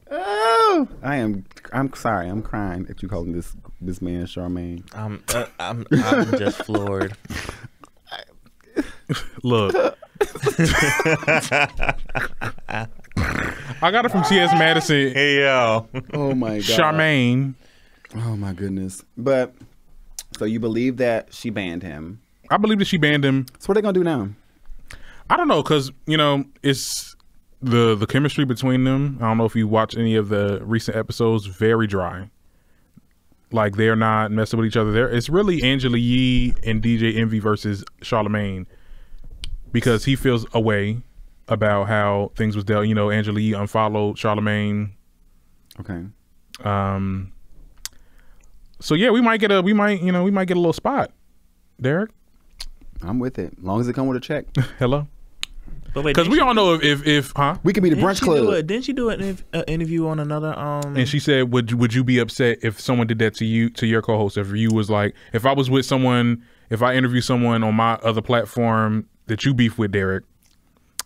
Oh, I'm sorry. I'm crying that you calling this man Charlamagne. I'm just floored. Look. I got it from C.S. Madison. Hey, yo. Oh, my God. Charmaine. Oh, my goodness. But, so you believe that she banned him? I believe that she banned him. So what are they going to do now? I don't know, because, you know, it's the chemistry between them. I don't know if you watch any of the recent episodes, very dry. Like, they're not messing with each other. It's really Angela Yee and DJ Envy versus Charlamagne, because he feels a way about how things was dealt. You know, Angela Yee unfollowed Charlamagne. Okay. So yeah, we might get a little spot. Derek? I'm with it. As long as it come with a check. Hello? But wait, because we all know if we could be the brunch club. Didn't she do an interview on another and she said, would you be upset if someone did that to you, to your co-host? If you was like, if I was with someone, if I interview someone on my other platform that you beef with, Derek,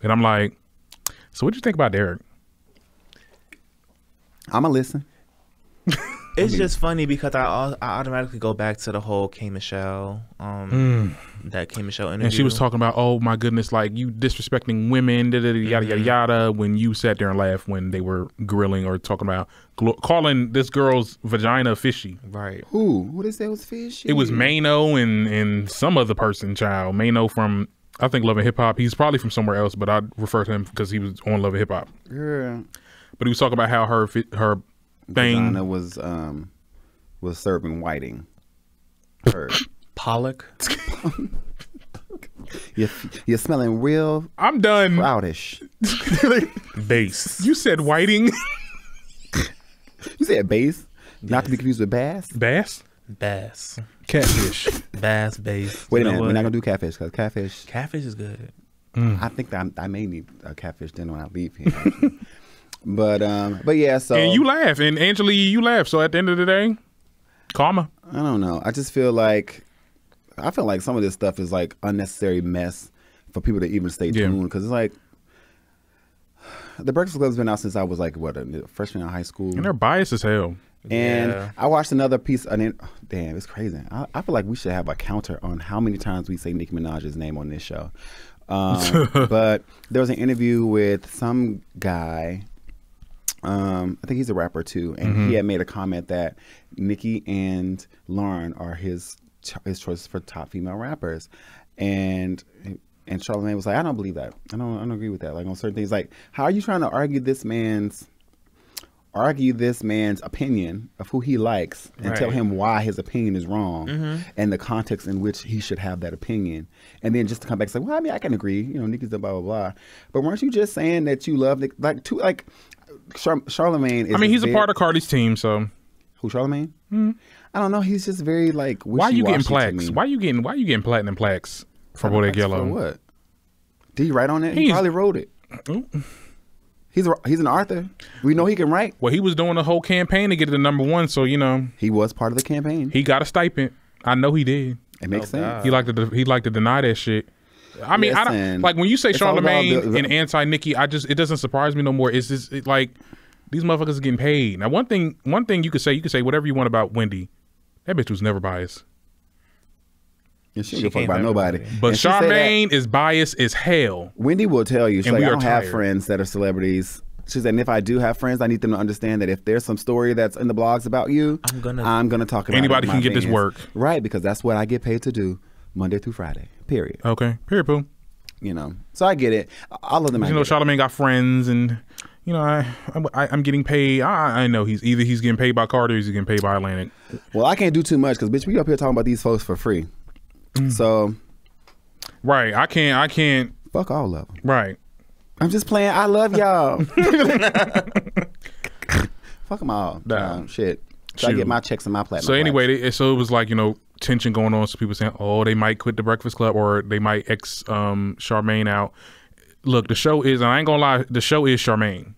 and I'm like, so what do you think about Derek? I'ma listen. It's just funny because I automatically go back to the whole K Michelle, that K Michelle interview. And she was talking about, oh my goodness, like you disrespecting women, yada yada yada. When you sat there and laughed when they were grilling or talking about calling this girl's vagina fishy. Right. Who did say it was fishy? It was Mano and some other person. Child Mano from I think Love and Hip Hop. He's probably from somewhere else, but I refer to him because he was on Love and Hip Hop. Yeah. But he was talking about how her thing vagina was serving whiting. Pollock. You're smelling real. I'm done. Proudish. Bass. You said whiting. You said bass. Not to be confused with bass. Bass. Catfish. Bass. Wait a minute. We're not gonna do catfish because catfish is good. I think that I may need a catfish dinner when I leave here. But yeah. So and you laugh, and Angela, you laugh. So at the end of the day, karma. I don't know. I just feel like some of this stuff is like unnecessary mess for people to even stay tuned because it's like the Breakfast Club's been out since I was like a freshman in high school, and they're biased as hell. And I watched another piece. Damn, it's crazy. I feel like we should have a counter on how many times we say Nicki Minaj's name on this show. But there was an interview with some guy. I think he's a rapper too, and he had made a comment that Nicki and Lauren are his choices for top female rappers, and Charlamagne was like, I don't believe that. I don't agree with that. Like on certain things, like how are you trying to argue this man's argue this man's opinion of who he likes and tell him why his opinion is wrong and the context in which he should have that opinion. And then just to come back and say, well, I mean, I can agree. You know, Nicki's the blah, blah, blah. But weren't you just saying that you love, Charlamagne is... I mean, he's a part of Cardi's team, so... Who, Charlamagne? I don't know. He's just very, like, why are you getting plaques? Why you getting platinum plaques for Bodak Yellow? For what? Did he write on it? He probably wrote it. He's an author. We know he can write. Well, he was doing a whole campaign to get it to #1, so you know he was part of the campaign. He got a stipend. I know he did. It makes sense. He liked to deny that shit. I mean, I don't like when you say Charlamagne and anti-Nicki. It doesn't surprise me no more. It's just like these motherfuckers are getting paid. Now, one thing you could say whatever you want about Wendy. That bitch was never biased. Yeah, she don't give a fuck about nobody. But Charlamagne is biased as hell. Wendy will tell you, she's like, I don't have friends that are celebrities. She said, and if I do have friends, I need them to understand that if there's some story that's in the blogs about you, I'm gonna talk about anybody it. Can get this work. Right, because that's what I get paid to do Monday through Friday. Period. Okay. Period, poo. You know. So I get it. All of them. You know, Charlamagne got friends and you know, I'm getting paid. I know he's getting paid by Carter or he's getting paid by Atlantic. Well, I can't do too much because bitch, we up here talking about these folks for free. So, right, I can't. Fuck all of them. Right. I'm just playing. I love y'all. Fuck them all. Shit. So I get my checks and my platinum. So anyway, so it was like, you know, tension going on. So people saying, oh, they might quit the Breakfast Club or they might X Charlamagne out. Look, the show is, and I ain't gonna lie, the show is Charlamagne.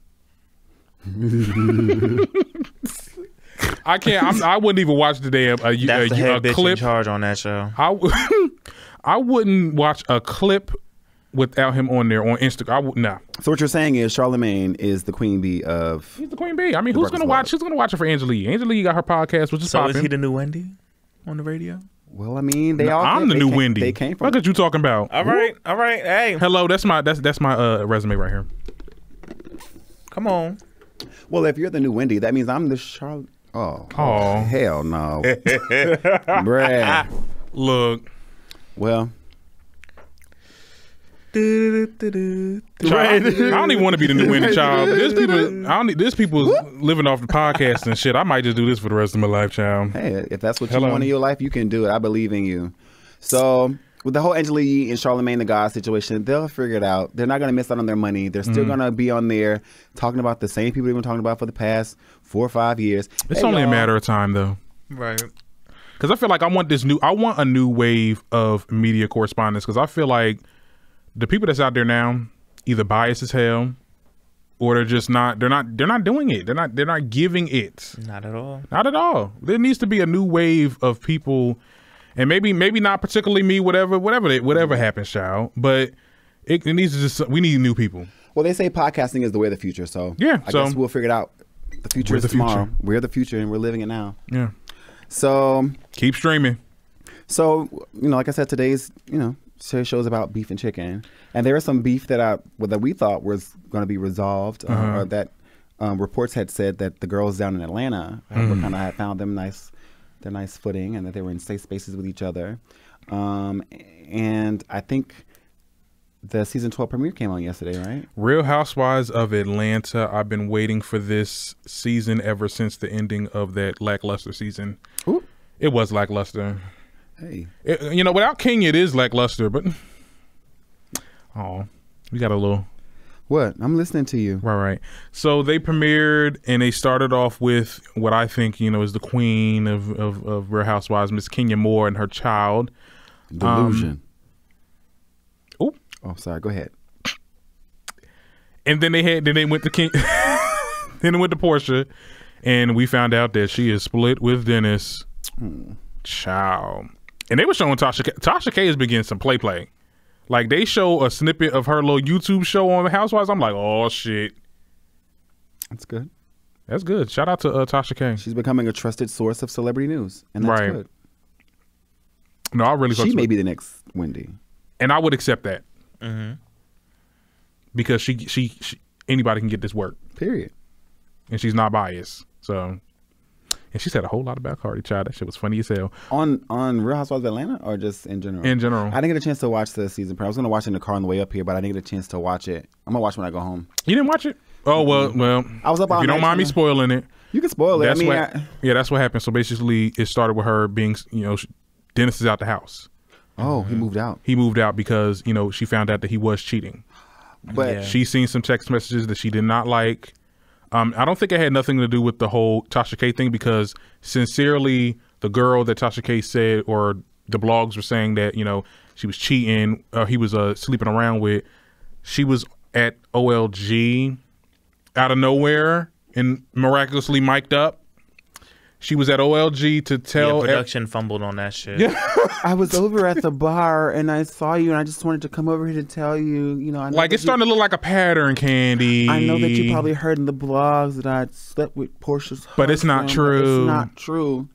I wouldn't even watch the damn That's the head bitch clip in charge on that show. I wouldn't watch a clip without him on there on Instagram. Nah. So what you're saying is Charlamagne is the queen bee of... He's the queen bee. I mean, who's gonna watch? Who's gonna watch it for Angela Yee? Angela Yee got her podcast, which is popping. So is he the new Wendy on the radio? Well, I mean, I'm the new Wendy. They came from... What are you talking about? All right. Hey. Hello, that's my resume right here. Come on. Well, if you're the new Wendy, that means I'm the Charlotte. Oh, hell no. Bruh. Look. Well. Child, I don't even want to be the new Wendy, child. There's people living off the podcast and shit. I might just do this for the rest of my life, child. Hey, if that's what you want in your life, you can do it. I believe in you. So with the whole Angela Yee and Charlamagne the God situation, they'll figure it out. They're not going to miss out on their money. They're still going to be on there talking about the same people they've been talking about for the past 4 or 5 years. It's only a matter of time, though. Right. Because I feel like I want a new wave of media correspondence. Because I feel like the people that's out there now either biased as hell or they're just not. They're not doing it. They're not giving it. Not at all. Not at all. There needs to be a new wave of people. And maybe not particularly me, whatever happens, child. But it needs to we need new people. Well, they say podcasting is the way of the future. So yeah, I guess we'll figure it out. The future is tomorrow. We're the future and we're living it now. Yeah. So keep streaming. So, you know, like I said, today's, show's about beef and chicken. And there was some beef that we thought was going to be resolved or that reports had said that the girls down in Atlanta had found them their nice footing and that they were in safe spaces with each other. And I think the season 12 premiere came on yesterday, right? Real Housewives of Atlanta. I've been waiting for this season ever since the ending of that lackluster season. Ooh. It was lackluster. Hey. Without Kenya, it is lackluster, but we got a little... What? I'm listening to you. Right. So they premiered and they started off with what I think, is the queen of Real Housewives, Miss Kenya Moore and her child. Delusion. Oh, sorry. Go ahead. And then they went to King. Then they went to Portia, and we found out that she is split with Dennis. Child. And they were showing Tasha K. Tasha K has been getting some play. Like, they show a snippet of her little YouTube show on the Housewives. I'm like, oh, shit. That's good. That's good. Shout out to Tasha K. She's becoming a trusted source of celebrity news, and that's good. No, I really. She may be the next Wendy, and I would accept that. Because she anybody can get this work. Period. And she's not biased. So, and she said a whole lot about Cardi, child. That shit was funny as hell. On Real Housewives of Atlanta or just in general? In general. I didn't get a chance to watch the season premiere. I was going to watch it in the car on the way up here, but I didn't get a chance to watch it. I'm going to watch it when I go home. You didn't watch it? Oh well. I was up all if you don't night mind me trying to- spoiling it. You can spoil it. That's I mean, what. Yeah, that's what happened. So basically, it started with her being, Dennis is out the house. oh, he moved out. He moved out because she found out that he was cheating. But Yeah. She seen some text messages that she did not like. I don't think it had nothing to do with the whole Tasha K thing, because sincerely, the girl that Tasha K said, or the blogs were saying that she was cheating, he was sleeping around with. She was at OLG out of nowhere and miraculously mic'd up. She was at OLG to tell production fumbled on that shit. Yeah. I was over at the bar and I saw you, and I just wanted to come over here to tell you, I know like it's starting to look like a pattern, Candy. I know that you probably heard in the blogs that I slept with Portia's husband. But it's not true. It's not true.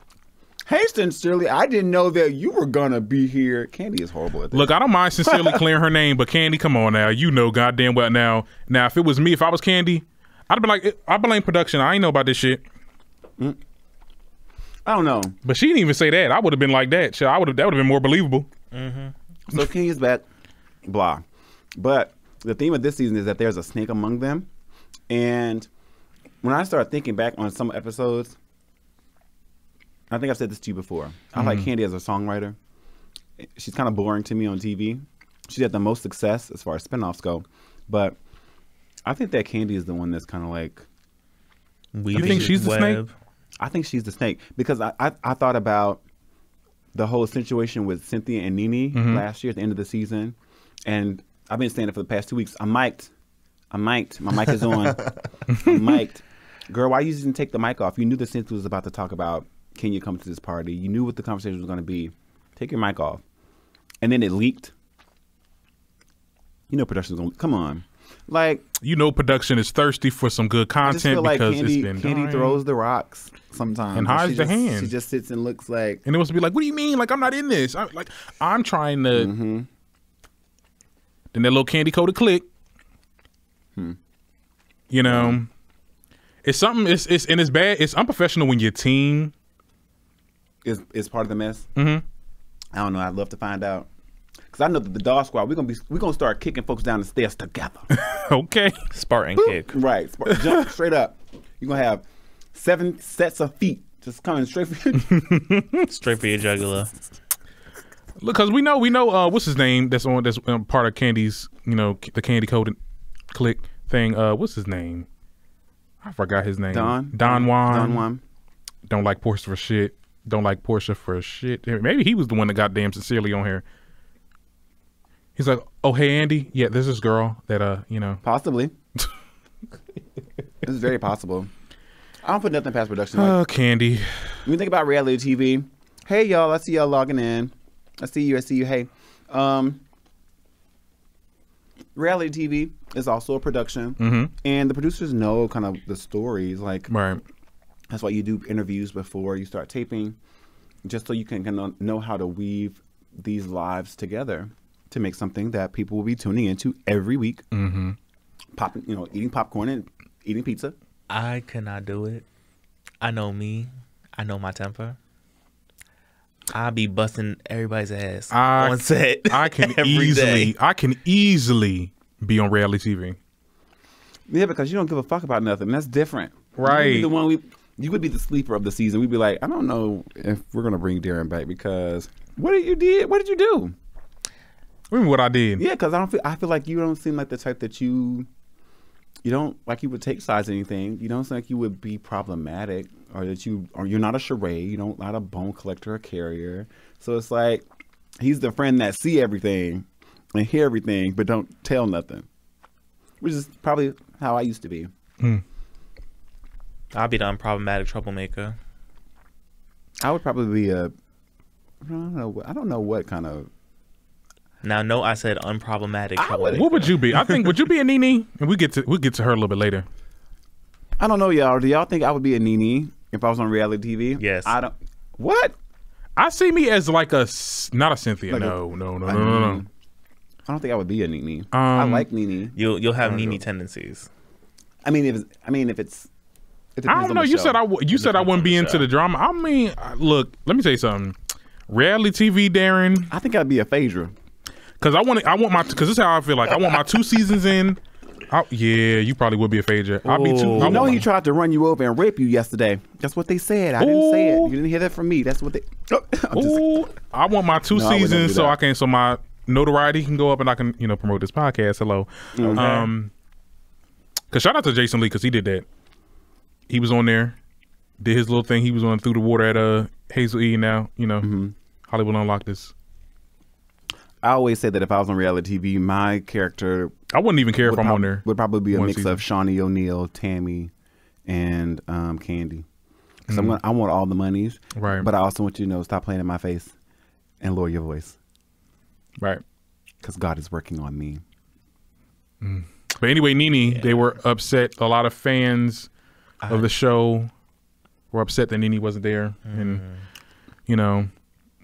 Hey, sincerely, I didn't know that you were gonna be here. Candy is horrible at this. Look, I don't mind sincerely clearing her name, but Candy, come on now. Goddamn well now. Now, if it was me, if I was Candy, I'd be like, I blame production. I ain't know about this shit. I don't know. But she didn't even say that. I would have been like that. That would have been more believable. So King is back, blah. But the theme of this season is that there's a snake among them. And when I started thinking back on some episodes, I think I've said this to you before. I like Candy as a songwriter. She's kind of boring to me on TV. She had the most success as far as spinoffs go. But I think that Candy is the one that's kind of like... You think she's the snake? I think she's the snake, because I thought about the whole situation with Cynthia and Nene last year at the end of the season, and I've been saying it for the past 2 weeks. I'm mic'd. My mic is on. I'm mic'd. Girl, why you didn't take the mic off? You knew that Cynthia was about to talk about, can you come to this party? You knew what the conversation was going to be. Take your mic off. And then it leaked. Production's going to, come on. Like, production is thirsty for some good I just content feel like because Candy, it's been Candy dying. throws the rocks sometimes. And hides the hand. She just sits and looks like... And it was to be like, what do you mean? Like, I'm not in this. I'm trying to... Then that little candy coated click. It's something, and it's bad. It's unprofessional when your team is part of the mess. I don't know. I'd love to find out. Because I know that the Dog Squad, we're gonna start kicking folks down the stairs together. Okay. Spartan kick. Right. Jump straight up. You're gonna have 7 sets of feet just coming straight for you. Straight for your jugular. Look, because we know what's his name that's part of Candy's, the candy coated click thing. What's his name? I forgot his name. Don Juan. Don't like Portia for shit. Don't like Portia for shit. Maybe he was the one that got damn sincerely on here. He's like, oh, hey, Andy. Yeah, there's this girl that, Possibly. It's very possible. I don't put nothing past production. Oh, Candy. When you think about reality TV, hey, y'all, I see y'all logging in. I see you. Hey. Reality TV is also a production. And the producers know kind of the stories. Like, Right. That's why you do interviews before you start taping, just so you can kind of know how to weave these lives together to make something that people will be tuning into every week. Popping, eating popcorn and eating pizza. I cannot do it. I know me. I know my temper. I'll be busting everybody's ass on set. I can every day. I can easily be on reality TV. Yeah, because you don't give a fuck about nothing. That's different. Right. You would be the sleeper of the season. We'd be like, I don't know if we're gonna bring Darren back because what did you do? What do you mean what I did? Yeah, because I feel like you don't seem like the type that you don't like you would take sides or anything. You don't seem like you would be problematic or that you're not a charade. You don't not a bone collector or carrier. So it's like he's the friend that see everything and hear everything but don't tell nothing. Which is probably how I used to be. I'll be the unproblematic troublemaker. I would probably be I don't know what kind of. Now, no, I said unproblematic troublemaker. What would you be? I think would you be a Nene? And we'll get to her a little bit later. I don't know, y'all. Do y'all think I would be a Nene if I was on reality TV? Yes. I don't. What? I see me as like not a Cynthia. Like No. I don't think I would be a Nene. I like Nene. You'll have Nene tendencies. I mean, if it's. It I don't know. You said I wouldn't be into show. the drama. I mean, look. Let me tell you something. Reality TV, Darren. I think I'd be a Phaedra. Because I want this is how I feel like. I want my 2 seasons in. Yeah, you probably would be a Phaedra. I'll be too. You know he tried to run you over and rape you yesterday. That's what they said. I didn't say it. You didn't hear that from me. That's what they. I want my 2 seasons so my notoriety can go up and I can promote this podcast. Hello. Okay. Cause shout out to Jason Lee because he did that. He was on there, did his little thing. He was on Through the Water at Hazel E. Now Hollywood Unlocked this. I always say that if I was on reality TV, my character, I wouldn't even care if I'm on there. Would probably be a mix of Shawnee O'Neal, Tammy, and Candy. Because I want all the monies, right? But I also want you to stop playing in my face and lower your voice, right? Because God is working on me. But anyway, Nene, they were upset. A lot of fans of the show were upset that Nene wasn't there, and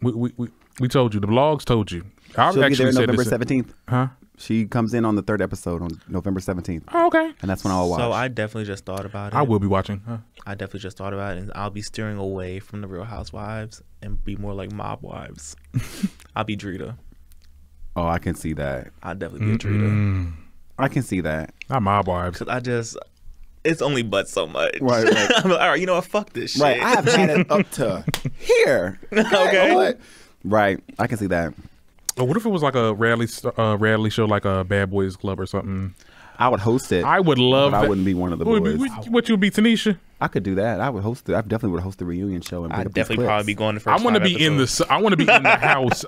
we told you, the blogs told you. She'll be there November 17th. Huh? She comes in on the 3rd episode on November 17th. Oh, okay. And that's when I'll watch. So I definitely just thought about it. I will be watching. Huh? I definitely just thought about it, and I'll be steering away from the Real Housewives and be more like Mob Wives. I'll be Drita. Oh, I can see that. I'll definitely be a Drita. I can see that. Not Mob Wives. Because it's only but so much. Right. I'm like, all right, you know what? Fuck this shit. Right. I have had it up to here. Okay. Right. I can see that. Oh, what if it was like a reality show, like a Bad Boys Club or something? I would host it. I would love but that. I wouldn't be one of the boys. What you would be, Tanisha? I could do that. I would host it. I definitely would host the reunion show. And I'd definitely probably be going the first. I want to be in the house.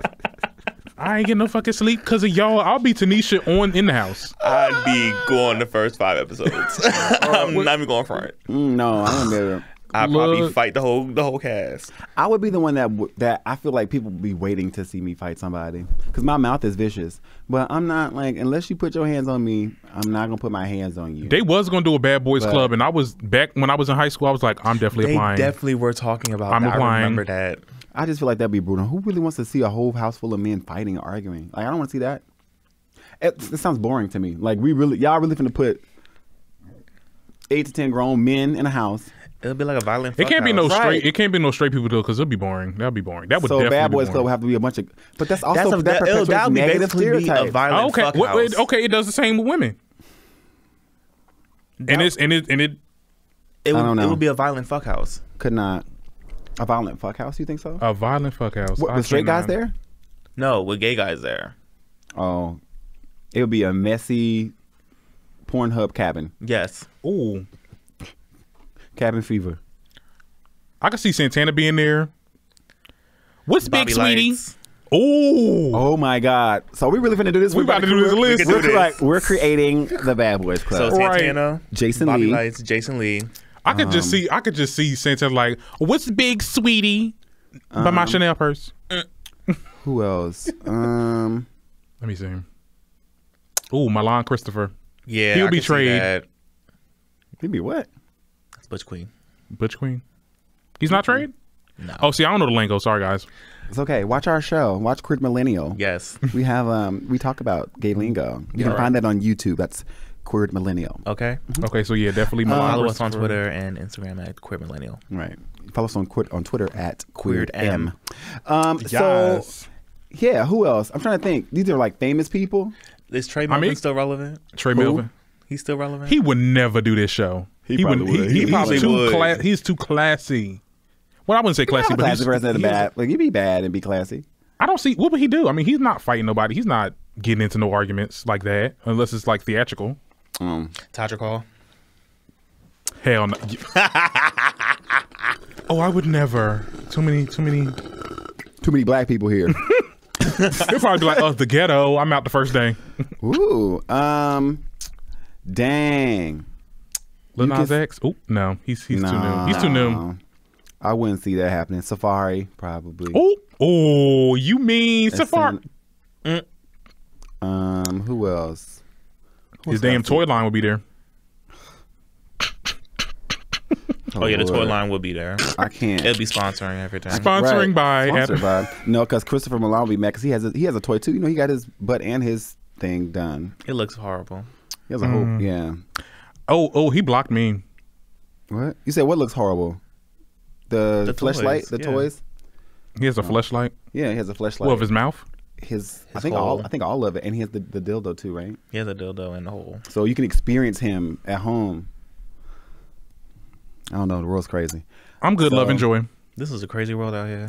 I ain't getting no fucking sleep because of y'all. I'll be Tanisha in the house. I'd be going the first 5 episodes. I'm not even going front. No, I don't know. I'd probably fight the whole cast. I would be the one that I feel like people be waiting to see me fight somebody because my mouth is vicious. But I'm not like, unless you put your hands on me, I'm not gonna put my hands on you. They was gonna do a Bad Boys Club, and I was back when I was in high school. I was like, I'm definitely applying. They definitely were talking about that. I remember that. I just feel like that'd be brutal. Who really wants to see a whole house full of men fighting and arguing? Like, I don't want to see that. It sounds boring to me. Like, y'all really finna put 8 to 10 grown men in a house. It'll be like a violent. It can't be no Right. straight. It can't be no straight people though, because it'll be boring. That'd be boring. That would definitely Bad Boys be Club would have to be a bunch of. But that's also that perpetuates would negative basically be a stereotypes. violent okay. fuck house. Okay, it does the same with women. And it would be a violent fuck house. Could not. A violent fuck house? You think so? A violent fuck house. What, the straight guys there? No, with gay guys there. Oh, it would be a messy Pornhub cabin. Yes. Ooh, Cabin fever. I can see Santana being there. What's Bobby big, sweetie? Lights. Ooh. Oh my God! So we really finna do this? We about to do this list. We can do this. We're creating the Bad Boys Club. So Santana, Jason Bobby Lee. Lights, Jason Lee. I could just see Santana like, what's big, sweetie? By my Chanel purse. Who else? Let me see. Ooh, Milan Christopher. Yeah, He'll be trade. He'd be what? That's Butch Queen. Butch Queen. He's not trade? No. Oh, see, I don't know the lingo. Sorry, guys. It's okay. Watch our show. Watch Queer Millennial. Yes. We have we talk about gay lingo. You can find that on YouTube. That's Queer Millennial. Okay. Okay, so yeah, definitely Milan Follow us Christopher. on Twitter and Instagram at Queer Millennial. Right. Follow us on Twitter at Queered M. Yes. So yeah, who else? I'm trying to think. These are like famous people. Is Trey Melvin still relevant? Trey Melvin. He's still relevant? He would never do this show. He probably would. He probably would. He's too classy. Well, I wouldn't say classy, but he's bad. Like, you be bad and be classy. I don't see what would he do. I mean, he's not fighting nobody. He's not getting into no arguments like that unless it's like theatrical. Tasha Call. Hell no. Oh, I would never. Too many. Too many black people here. He'll probably be like, the ghetto. I'm out the first day. Ooh. Dang. Lil Nas X? Oh, no. He's too new. He's too new. I wouldn't see that happening. Safari, probably. Oh, you mean Safari? Who else? His damn toy line would be there. Oh yeah, the toy line will be there. I can't. It'll be sponsoring every time. Sponsoring by. No, because Christopher Milan will be mad because he has a toy too. You know, he got his butt and his thing done. It looks horrible. He has a whole Oh, he blocked me. What? You said what looks horrible? The fleshlight, toys, toys. He has a fleshlight. Yeah, he has a fleshlight. Well, of his mouth. I think all of it, and he has the dildo too, right? He has a dildo in the hole. So you can experience him at home. I don't know. The world's crazy. I'm good, love, and joy. This is a crazy world out here.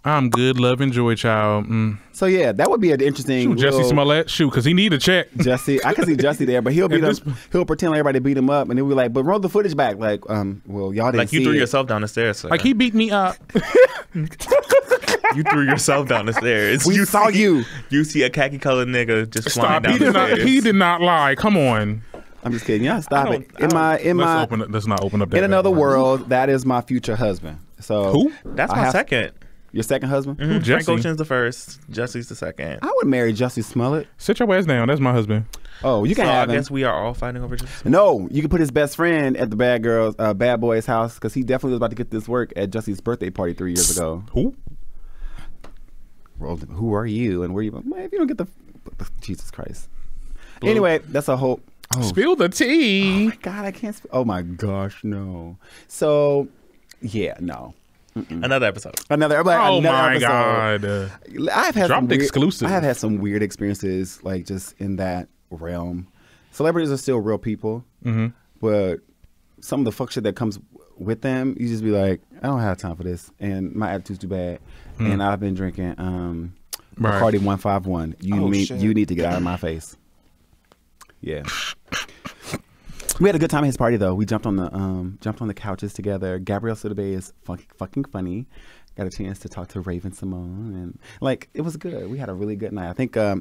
I'm good, love, and joy, child. So yeah, that would be an interesting. Jesse Smollett, because he need a check. Jesse, I can see Jesse there, but he'll pretend like everybody beat him up, and he'll be like, "But roll the footage back." Like, well, y'all didn't see you threw it. yourself down the stairs. Sir. Like he beat me up. You threw yourself down the stairs. We saw you. You see a khaki colored nigga just flying down the stairs. He did not lie. Come on. I'm just kidding. Yeah, stop it. Let's not open up that. In another world, that is my future husband. So who? That's my second. Your second husband? Mm-hmm. Frank Ocean's the first. Jesse's the second. I would marry Jesse Smollett. Sit your ass down. That's my husband. Oh, you can have him. I guess we are all fighting over Jesse. No, you can put his best friend at the bad boy's house because he definitely was about to get this work at Jesse's birthday party 3 years ago. Who? Well, who are you and where you? Man, if you don't get the Jesus Christ. Blue. Anyway, that's a whole. Oh, spill the tea. Oh my God, I can't. Oh my gosh, no. So, yeah, no. Another episode. Another my episode. God. I've had dropped exclusive. I have had some weird experiences, like just in that realm. Celebrities are still real people, but some of the fuck shit that comes with them, you just be like, I don't have time for this, and my attitude's too bad. And I've been drinking Bacardi 151. You need to get out of my face. Yeah. We had a good time at his party though. We jumped on the couches together. Gabrielle Sidibe is fucking funny. Got a chance to talk to Raven Simone, and like it was good. We had a really good night. I think I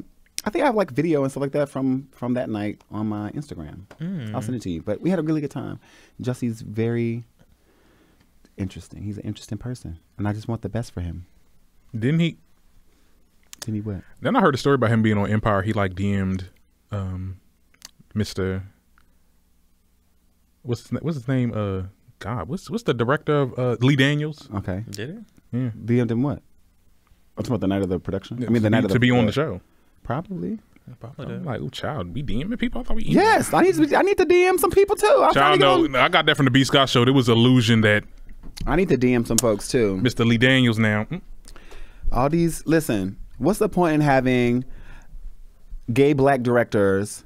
have like video and stuff like that from that night on my Instagram. I'll send it to you. But we had a really good time. Jesse's very interesting. He's an interesting person, and I just want the best for him. Didn't he what? Then I heard a story about him being on Empire. He like DM'd Mr. What's his name? God, what's the director of Lee Daniels? Okay. Did it? Yeah. DM'd him what? What's about the night of the production? Yeah, I mean, the night of the to be on the show. Probably. I'm like, oh, child, be DMing people. I thought we. Yes, I need to DM some people too. Child, no, I got that from the B. Scott show. There was illusion that I need to DM some folks too. Mr. Lee Daniels now. All these. Listen, what's the point in having gay black directors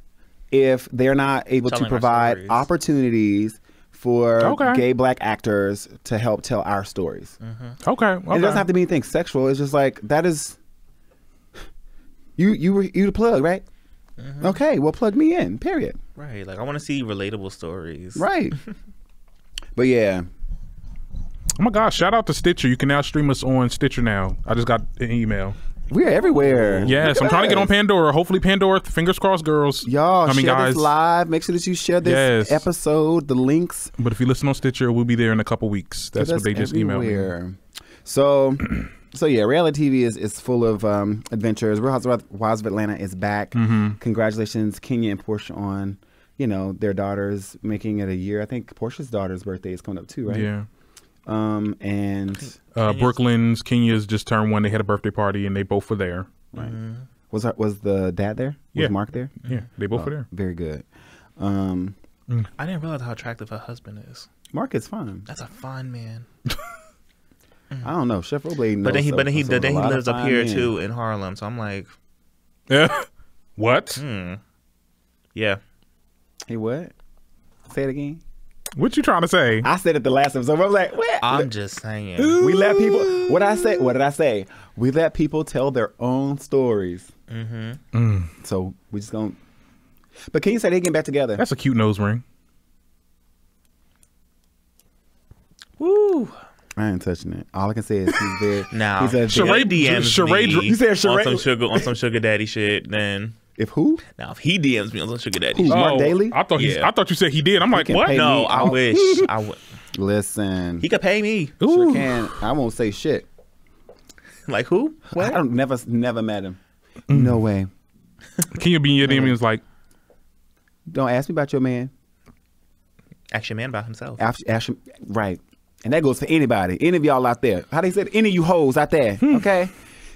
if they're not able to provide opportunities for gay black actors to help tell our stories? Okay. It doesn't have to be anything sexual. It's just like that is you the plug, right? Okay, well, plug me in. Period. Right. Like I want to see relatable stories. Right. But yeah. Oh my gosh! Shout out to Stitcher. You can now stream us on Stitcher now. I just got an email. We're everywhere. Yes, I'm trying to get on Pandora. Hopefully Pandora, fingers crossed, girls. Y'all, share this live. Make sure that you share this episode, the links. But if you listen on Stitcher, we'll be there in a couple weeks. That's what they just emailed me. So yeah, reality TV is full of adventures. Real Housewives of Atlanta is back. Congratulations, Kenya and Portia, on their daughters making it a year. I think Portia's daughter's birthday is coming up too, right? Yeah. And Brooklyn's, Kenya's just turned 1. They had a birthday party and they both were there. Right. Was the dad there? Was Mark there? Yeah, they both were there. Very good. I didn't realize how attractive her husband is. Mark is fine. That's a fine man. I don't know. Chef Roble knows. But then he lives up here too in Harlem. So I'm like, yeah. What? Yeah. Hey, what? Say it again. What you trying to say? I said it the last episode. I was like, what? I'm just saying. We let people. What did I say? We let people tell their own stories. So we just gonna. But can you say they getting back together? That's a cute nose ring. Woo. I ain't touching it. All I can say is he's there. Now, he's a Sheree DMs me you said Sheree on some sugar daddy shit. Then if who? Now if he DMs me on some sugar daddy shit. shit. Mark Daly? I thought you said he did. I'm like, what? No, I wish. I would. Listen, he could pay me. Sure can. I won't say shit. Like who? What? I don't never met him. No way. Can you be in your DM and was like, don't ask me about your man. Ask your man about himself. Ask him, right. And that goes for anybody. Any of y'all out there. How they said, any of you hoes out there. Okay?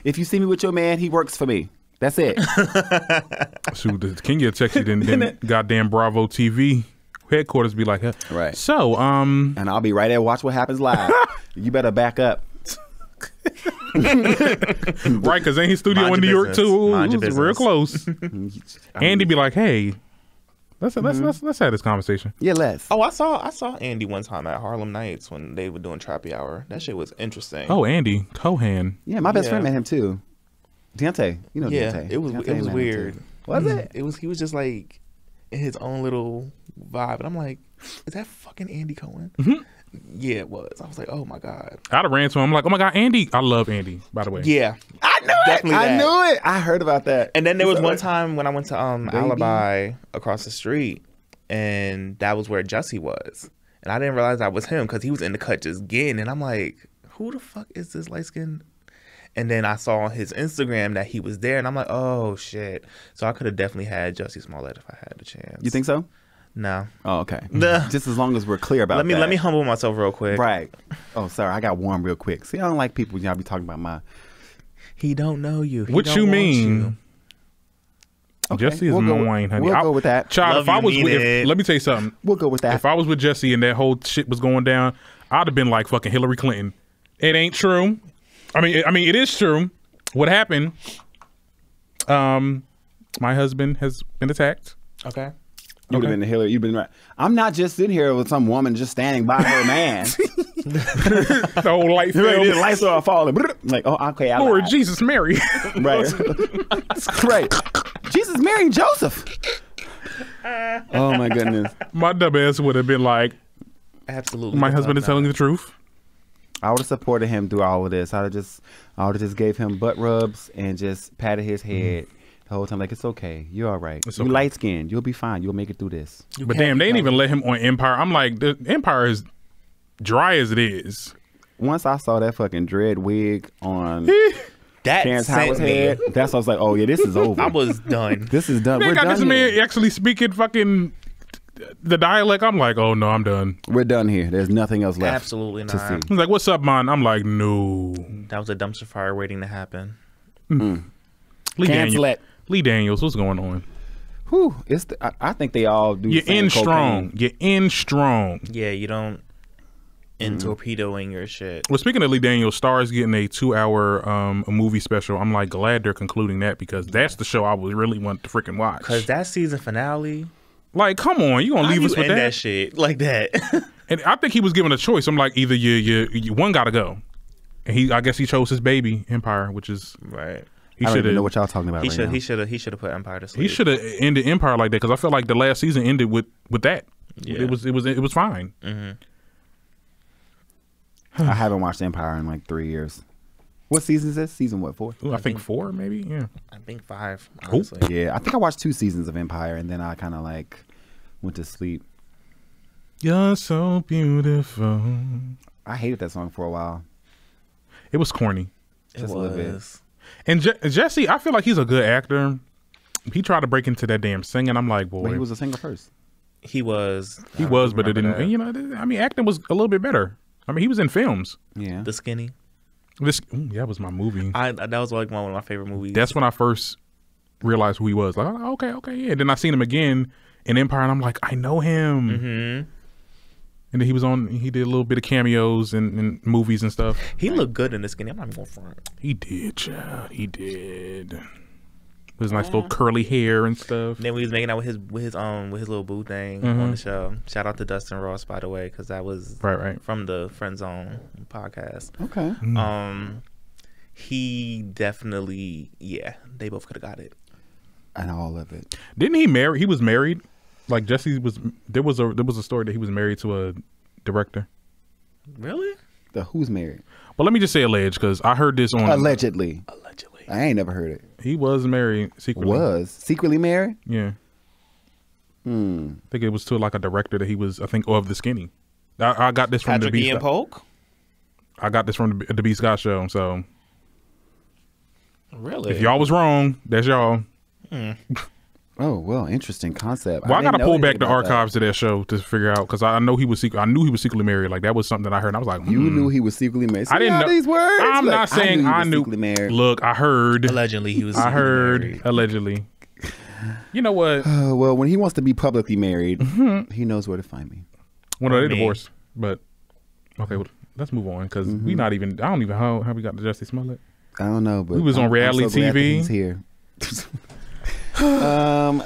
If you see me with your man, he works for me. That's it. Shoot, Kenya texted and then goddamn Bravo TV headquarters be like, right. So, and I'll be right there. Watch what happens live. You better back up. Right, because ain't his studio Mind in New your York business. too? Mind It your was real business. close. Andy be like, hey, let's have this conversation. Yeah, let's. Oh, I saw Andy one time at Harlem Nights when they were doing Trappy Hour. That shit was interesting. Oh, Andy Cohan. Yeah, my best Yeah. friend met him too. Deontay, you know yeah, Deontay. it was Deontay it was met him, weird. too. Was it? He was just like in his own little vibe, and I'm like, is that fucking Andy Cohen? Yeah, it was. I was like, oh my god. I'd have ran to him. I'm like, oh my God, Andy. I love Andy, by the way. Yeah, I knew Definitely it. I that. knew it. I heard about that. and then there was So- one time when I went to Alibi across the street, and that was where Jussie was, and I didn't realize that was him because he was in the cut just getting, and I'm like, who the fuck is this light skinned? And then I saw on his Instagram that he was there, and I'm like, oh shit. So I could have definitely had Jussie Smollett if I had the chance. You think so? No. Oh, okay. Nah. Just as long as we're clear about Let that. me humble myself real quick. Right. Oh, sorry. I got warm real quick. See, I don't like people. Y'all be talking about my. He don't know you. He What don't you want mean? you. Okay, Jesse is we'll go- mine, honey. we'll go with that. Child, Love if I you, was mean with, it. let me tell you something. We'll go with that. If I was with Jesse and that whole shit was going down, I'd have been like fucking Hillary Clinton. It ain't true. I mean, it is true. What happened? My husband has been attacked. Okay. You would have been the Hillary. You've been right. I'm not just sitting here with some woman just standing by her man. The whole light Right, film. the lights are falling. Like, oh, okay, I Lord lied. Jesus, Mary. Right. Right. Jesus, Mary, and Joseph. Oh my goodness. My dumb ass would have been like, Absolutely. my the husband fuck is telling not. the truth. I would have supported him through all of this. I would have just gave him butt rubs and just patted his head the whole time. Like, it's okay. You're all right. It's You okay. light skinned. You'll be fine. You'll make it through this. But damn, they didn't even let him on Empire. I'm like, the Empire is dry as it is. Once I saw that fucking dread wig on That Terrence sent Howard's me. head, that's when I was like, oh yeah, this is over. I was done. This is done. They We're got done this man here. actually speaking fucking the dialect. I'm like, oh no, I'm done. We're done here. There's nothing else left. Absolutely to not. see. He's like, what's up, man? I'm like, no. That was a dumpster fire waiting to happen. Cancel it. Lee Daniels, what's going on? Whew, I think they all do. You're the same in strong. cocaine. You're in strong. Yeah, you don't in torpedoing your shit. Well, speaking of Lee Daniels, Star's getting a 2-hour movie special. I'm like glad they're concluding that because that's the show I would really want to freaking watch. Cause that season finale, Like, come on, you gonna leave how us you with end that? that shit like that? And I think he was given a choice. I'm like, either you one gotta go, and I guess he chose his baby Empire, which is Right. he I don't should even know have what y'all talking about He right should now. he should have put Empire to sleep. he should have ended Empire like that because I felt like the last season ended with that. Yeah. It was fine. I haven't watched Empire in like 3 years. What season is this? Season what, 4? Ooh, I think 4 maybe. Yeah. I think 5. Honestly. Yeah, I think I watched 2 seasons of Empire and then I kind of like went to sleep. You're so beautiful. I hated that song for a while. It was corny. Just a little bit. And Jesse, I feel like he's a good actor. He tried to break into that damn singing. I'm like, boy, But he was a singer first. He was. he I was, but it remember didn't. that. You know, I mean, acting was a little bit better. I mean, he was in films. Yeah. The Skinny. That was my movie. That was like one of my favorite movies. That's when I first realized who he was. Like, oh, okay, yeah. Then I seen him again in Empire, and I'm like, I know him. Mm-hmm. And then he did a little bit of cameos in movies and stuff. He looked good in The Skinny. I'm not even going front. He did, child. He did. His nice little curly hair and stuff. Then we was making out with his little boo thing on the show. Shout out to Dustin Ross, by the way, because that was Right. from the Friend Zone podcast. Okay. He definitely, they both could have got it. And all of it. Didn't he marry? He was married. Like Jesse was. There was a story that he was married to a director. Really? The Who's Married? But let me just say alleged because I heard this on. Allegedly. Allegedly. I ain't never heard it. He was married secretly. Was secretly married? Yeah. I think it was to like a director that he was. I think of the Skinny. I got this from Patrick the B. Ian Polk? I got this from the B. Scott show. So Really? if y'all was wrong, that's y'all. Oh well, interesting concept. Well, I gotta didn't know pull back anything the about that. archives to that show to figure out because I know he was secret. I knew he was secretly married. Like that was something that I heard. And I was like, You knew he was secretly married. I didn't know these words. I'm Like, not saying I I knew. knew. He was secretly married. Look, I heard. Allegedly, he was. I heard married. allegedly. You know what? Well, when he wants to be publicly married, he knows where to find me. Well, no, they Me. divorced, but okay. Well, let's move on because we not even. I don't even know how we got to Jussie Smollett. I don't know, but we was on reality I'm so glad that TV. he's here.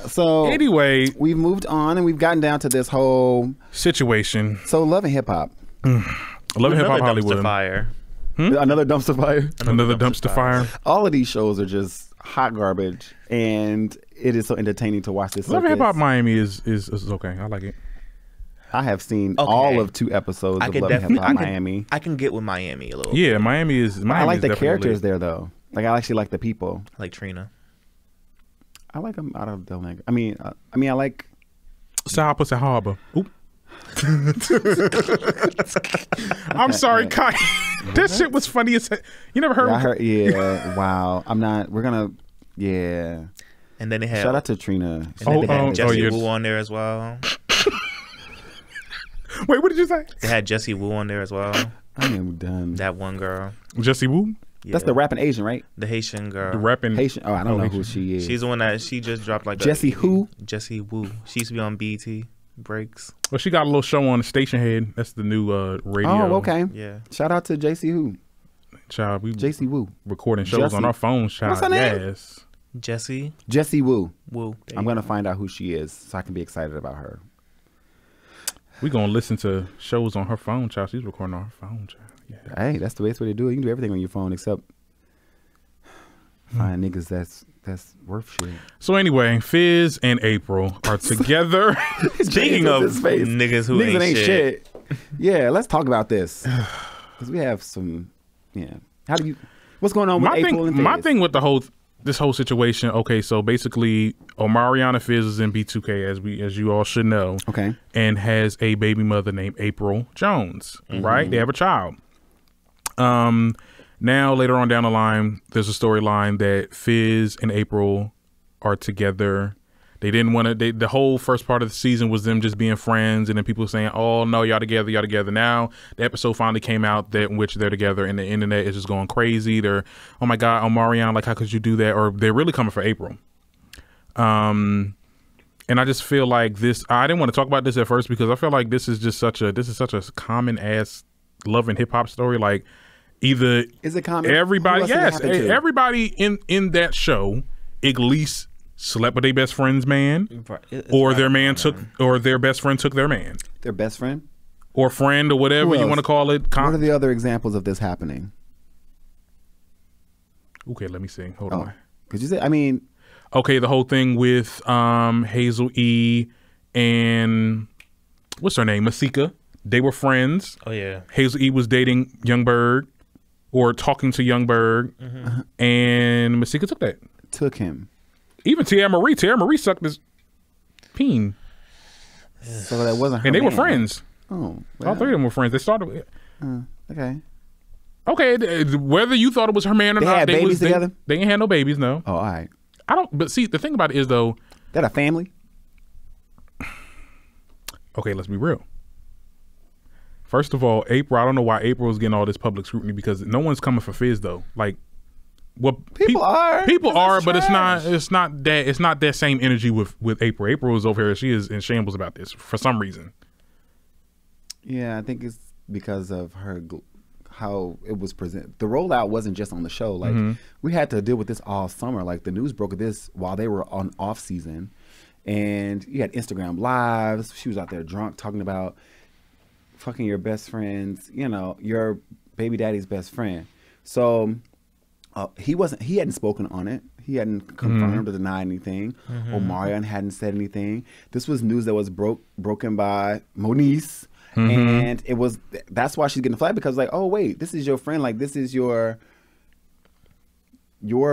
So anyway, we've moved on and we've gotten down to this whole situation. So Love and Hip Hop. Love and Hip Hop Hollywood. Fire. Another dumpster fire. Another dumpster fire. All of these shows are just hot garbage, and it is so entertaining to watch this. Love and Hip Hop Miami is okay. I like it. I have seen all of 2 episodes of Love and Hip Hop Miami. I can get with Miami a little. Yeah, bit. Miami is. I like the characters there though. Like I actually like the people. Like Trina. I like them out of Del Negro. I mean, I like. South Pacific Harbor. Oop. I'm sorry, Kai. That shit was funny as heck. You never heard? Yeah, I heard. Yeah. Wow. I'm not. We're gonna. Yeah. And then they had. Shout out to Trina. And then they had Jesse Wu on there as well. Wait, what did you say? They had Jesse Wu on there as well. I am done. That one girl. Jesse Wu? Yeah. That's the rapping Asian, right? The Haitian girl. The rapping Haitian. Oh, I don't know who she is. She's the one that she just dropped like Jesse who? Jesse Wu. She used to be on BET Breaks. Well, she got a little show on the Station Head. That's the new radio. Oh, okay. Yeah. Shout out to JC Who. Child, we JC Wu. Recording shows on our phones, child. What's her name? Yes. Jessie Wu. I'm gonna find out who she is so I can be excited about her. We gonna listen to shows on her phone, child. She's recording on her phone, child. Yeah. Hey, that's the best way to do it. You can do everything on your phone except find niggas that's worth shit. So anyway, Fizz and April are together. Speaking of niggas who ain't shit. Yeah, let's talk about this because we have some. Yeah, what's going on with April and Fizz? My thing with this whole situation. Okay, so basically, Omarion and Fizz is in B2K as you all should know. Okay, and has a baby mother named April Jones. Right, they have a child. Now later on down the line, there's a storyline that Fizz and April are together. They didn't want to. The whole first part of the season was them just being friends, and then people saying, "Oh no, y'all together, y'all together." Now the episode finally came out that in which they're together, and the internet is just going crazy. They're, "Oh my God, Omarion, like how could you do that?" Or they're really coming for April. And I just feel like this. I didn't want to talk about this at first because I feel like this is such a common ass love and hip hop story. Like either is it common? Everybody, yes, everybody in that show at least slept with their best friend's man, or their man or their best friend took their man. Their best friend? Or friend, or whatever you want to call it. What are the other examples of this happening? Okay, let me see. Hold on. Because you said, I mean... Okay, the whole thing with Hazel E. and... What's her name? Masika. They were friends. Oh, yeah. Hazel E. was dating Young Berg, or talking to Young Berg, and Masika took that. Took him. Even Tierra Marie sucked his peen. So that wasn't her. And they were friends. Oh, well. All 3 of them were friends. They started with okay. Okay, whether you thought it was her man or not, had babies together? They ain't had no babies, no. Oh, all right. But see, the thing about it is though, that a family? Okay, let's be real. First of all, April, I don't know why April is getting all this public scrutiny because no one's coming for Fizz though. Like, people are, but it's not that same energy with April. April is over here. She is in shambles about this for some reason. Yeah, I think it's because of how it was presented. The rollout wasn't just on the show. Like we had to deal with this all summer. Like the news broke this while they were on off season, and you had Instagram lives. She was out there drunk talking about fucking your best friend's, your baby daddy's best friend. So he hadn't spoken on it. He hadn't confirmed or denied anything. Omarion hadn't said anything. This was news that was broken by Moniece. And that's why she's getting flagged because like, oh wait, this is your friend. Like this is your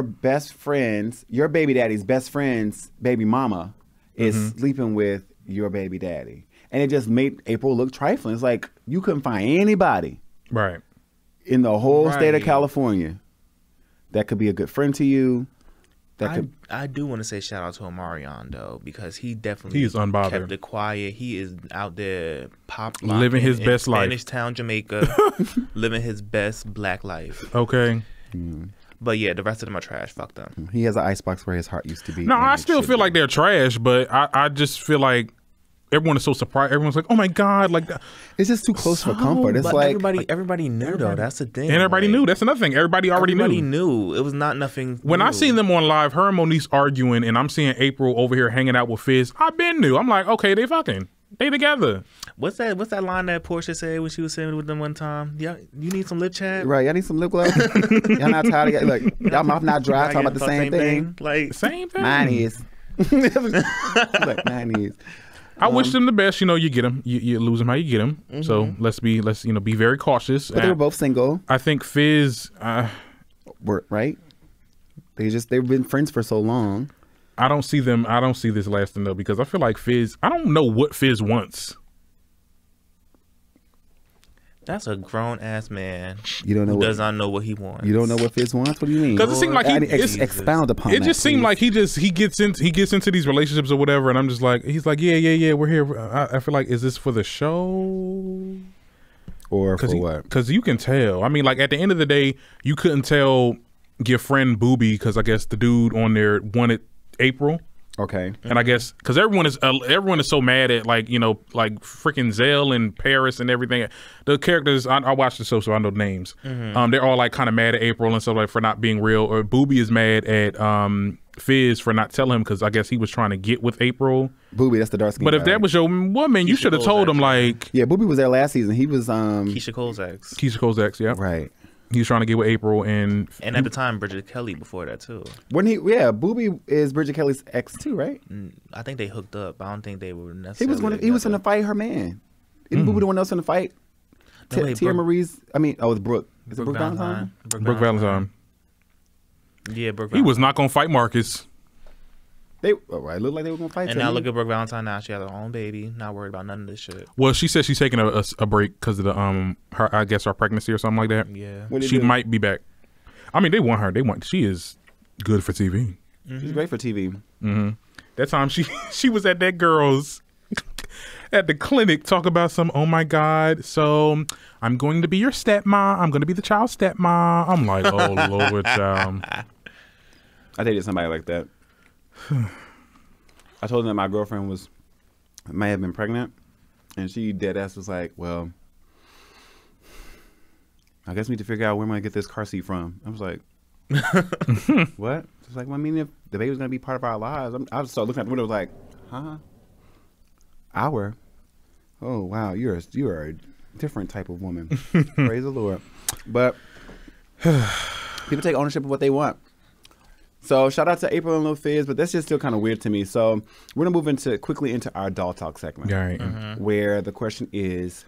best friend's, your baby daddy's best friend's baby mama is sleeping with your baby daddy. And it just made April look trifling. It's like you couldn't find anybody in the whole state of California that could be a good friend to you. I do want to say shout out to Omarion though, because he definitely is unbothered. Kept it quiet. He is out there living his best life. Spanish Town, Jamaica, living his best black life. Okay. But yeah, the rest of them are trash. Fuck them. He has an icebox where his heart used to be. No, I still feel like they're trash, but I just feel like everyone is so surprised. Everyone's like, "Oh my god!" Like that. It's just too close for comfort. It's But like everybody knew though. That's the thing. And everybody knew. That's another thing. Everybody already knew. It was not nothing. When new. I seen them on live, her and Moniece arguing, and I'm seeing April over here hanging out with Fizz. I been knew. I'm like, okay, they fucking. They together. What's that line that Portia said when she was sitting with them one time? Yeah, you need some lip chat. right. Y'all need some lip gloss. Y'all not tired of like y'all mouth not dry. Talking about the same thing. Like Same thing. Mine is. Like mine is. I wish them the best. You know, you get them. You lose them how you get them. So let's be very cautious. But they were both single. I think Fizz. Were right. They've been friends for so long. I don't see this lasting though, because I feel like Fizz. I don't know what Fizz wants. that's a grown ass man. You don't know who what does not know what he wants. you don't know what Fizz wants. What do you mean? Because it seemed like expound upon. It just seemed like he gets into these relationships or whatever, and I'm just like, he's like, yeah, we're here. I feel like, is this for the show or for what? Because you can tell. I mean, like at the end of the day, you couldn't tell your friend Booby because I guess the dude on there wanted April. Okay. And I guess because everyone is so mad at like freaking Zell and Paris and everything. The characters I watched the show, so I know names. They're all like kind of mad at April and stuff like for not being real. Or Booby is mad at Fizz for not telling him because I guess he was trying to get with April. Booby, that's the dark skin. But if that was your woman, you should have told him like. Yeah, Booby was there last season. He was Keisha Cole's ex. Keisha Cole's ex, yeah. Right. He was trying to get with April and at the time Bridget Kelly before that too. Booby is Bridget Kelly's ex too, right? I think they hooked up. I don't think they were necessarily. He was going to fight her man. Isn't Booby the one else in the fight? Tia Marie's. I mean, it's Brooke. Is it Brooke Valentine? Brooke Valentine. Yeah, Brooke. He was not going to fight Marcus. It looked like they were going to fight. And now look at Brooke Valentine. Now she has her own baby. Not worried about none of this shit. Well, she said she's taking a break because of the her pregnancy or something like that. Yeah, she might be back. I mean, they want her. She is good for TV. She's great for TV. Mm-hmm. That time she was at that girl's at the clinic talk about some. Oh my God! So I'm going to be your stepmom. I'm going to be the child's stepmom. I'm like, oh Lord, child. I dated somebody like that. I told them that my girlfriend may have been pregnant, and she dead ass was like, well, I guess we need to figure out where I'm going to get this car seat from. I was like, what? She's like, well, I mean, if the baby's going to be part of our lives. I was started looking at the window like, huh? Our? Oh, wow, you're a different type of woman. Praise the Lord. But people take ownership of what they want. So shout out to April and Lil Fizz, but that's just still kind of weird to me. So we're gonna move quickly into our doll talk segment, right? Where the question is,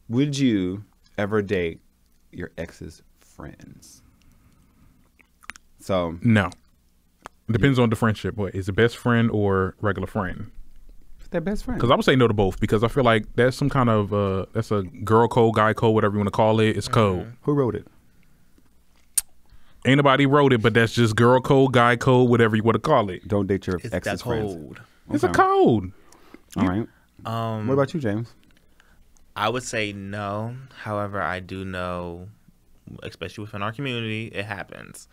would you ever date your ex's friends? So no, it depends on the friendship. What is it, best friend or regular friend? Their best friend. Because I would say no to both because I feel like that's some kind of that's a girl code, guy code, whatever you want to call it. It's code. Who wrote it? Ain't nobody wrote it, but that's just girl code, guy code, whatever you want to call it. Don't date your ex's friends. Okay. It's a code. All right. What about you, James? I would say no. However, I do know, especially within our community, it happens.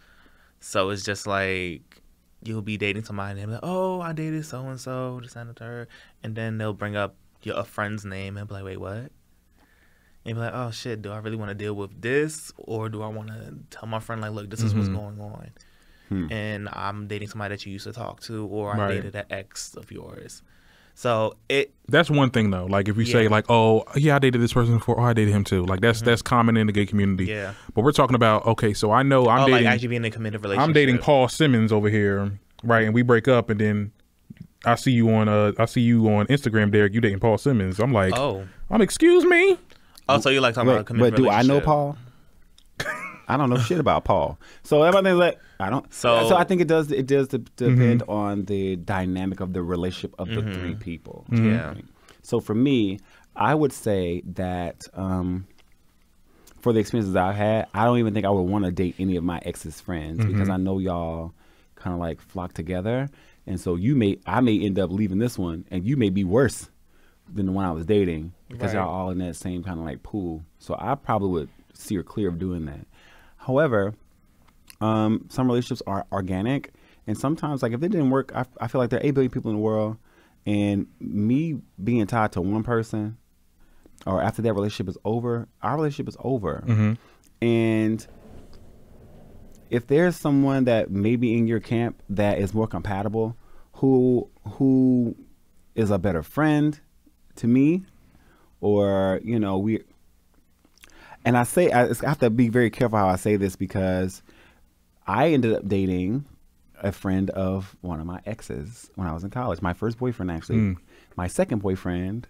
So it's just like you'll be dating somebody and they'll be like, oh, I dated so-and-so, this and the third. And then they'll bring up a friend's name and be like, wait, what? And be like, oh shit, do I really want to deal with this, or do I want to tell my friend like, look, this is what's going on, and I'm dating somebody that you used to talk to, or I dated an ex of yours. So that's one thing though. Like if you say like, oh yeah, I dated this person before, oh I dated him too. Like that's common in the gay community. Yeah. But we're talking about okay, so I know I'm dating, like actually being in a committed relationship. I'm dating Paul Simmons over here, right? And we break up, and then I see you on Instagram, Derek. You dating Paul Simmons? I'm like, excuse me. Oh, so you like talking about a committed relationship? But do I know Paul? I don't know shit about Paul. So everything's like I don't. So I think it does depend on the dynamic of the relationship of the three people. Yeah. So for me, I would say that for the experiences I've had, I don't even think I would want to date any of my ex's friends because I know y'all kind of like flock together, and so I may end up leaving this one, and you may be worse than the one I was dating because y'all all in that same kind of like pool. So I probably would steer clear of doing that. However, some relationships are organic, and sometimes like if it didn't work, I feel like there are 8 billion people in the world, And me being tied to one person, or after that relationship is over, our relationship is over. Mm-hmm. And if there's someone that maybe in your camp that is more compatible, who is a better friend to me, or and I have to be very careful how I say this, because I ended up dating a friend of one of my exes when I was in college. My first boyfriend, actually. My second boyfriend,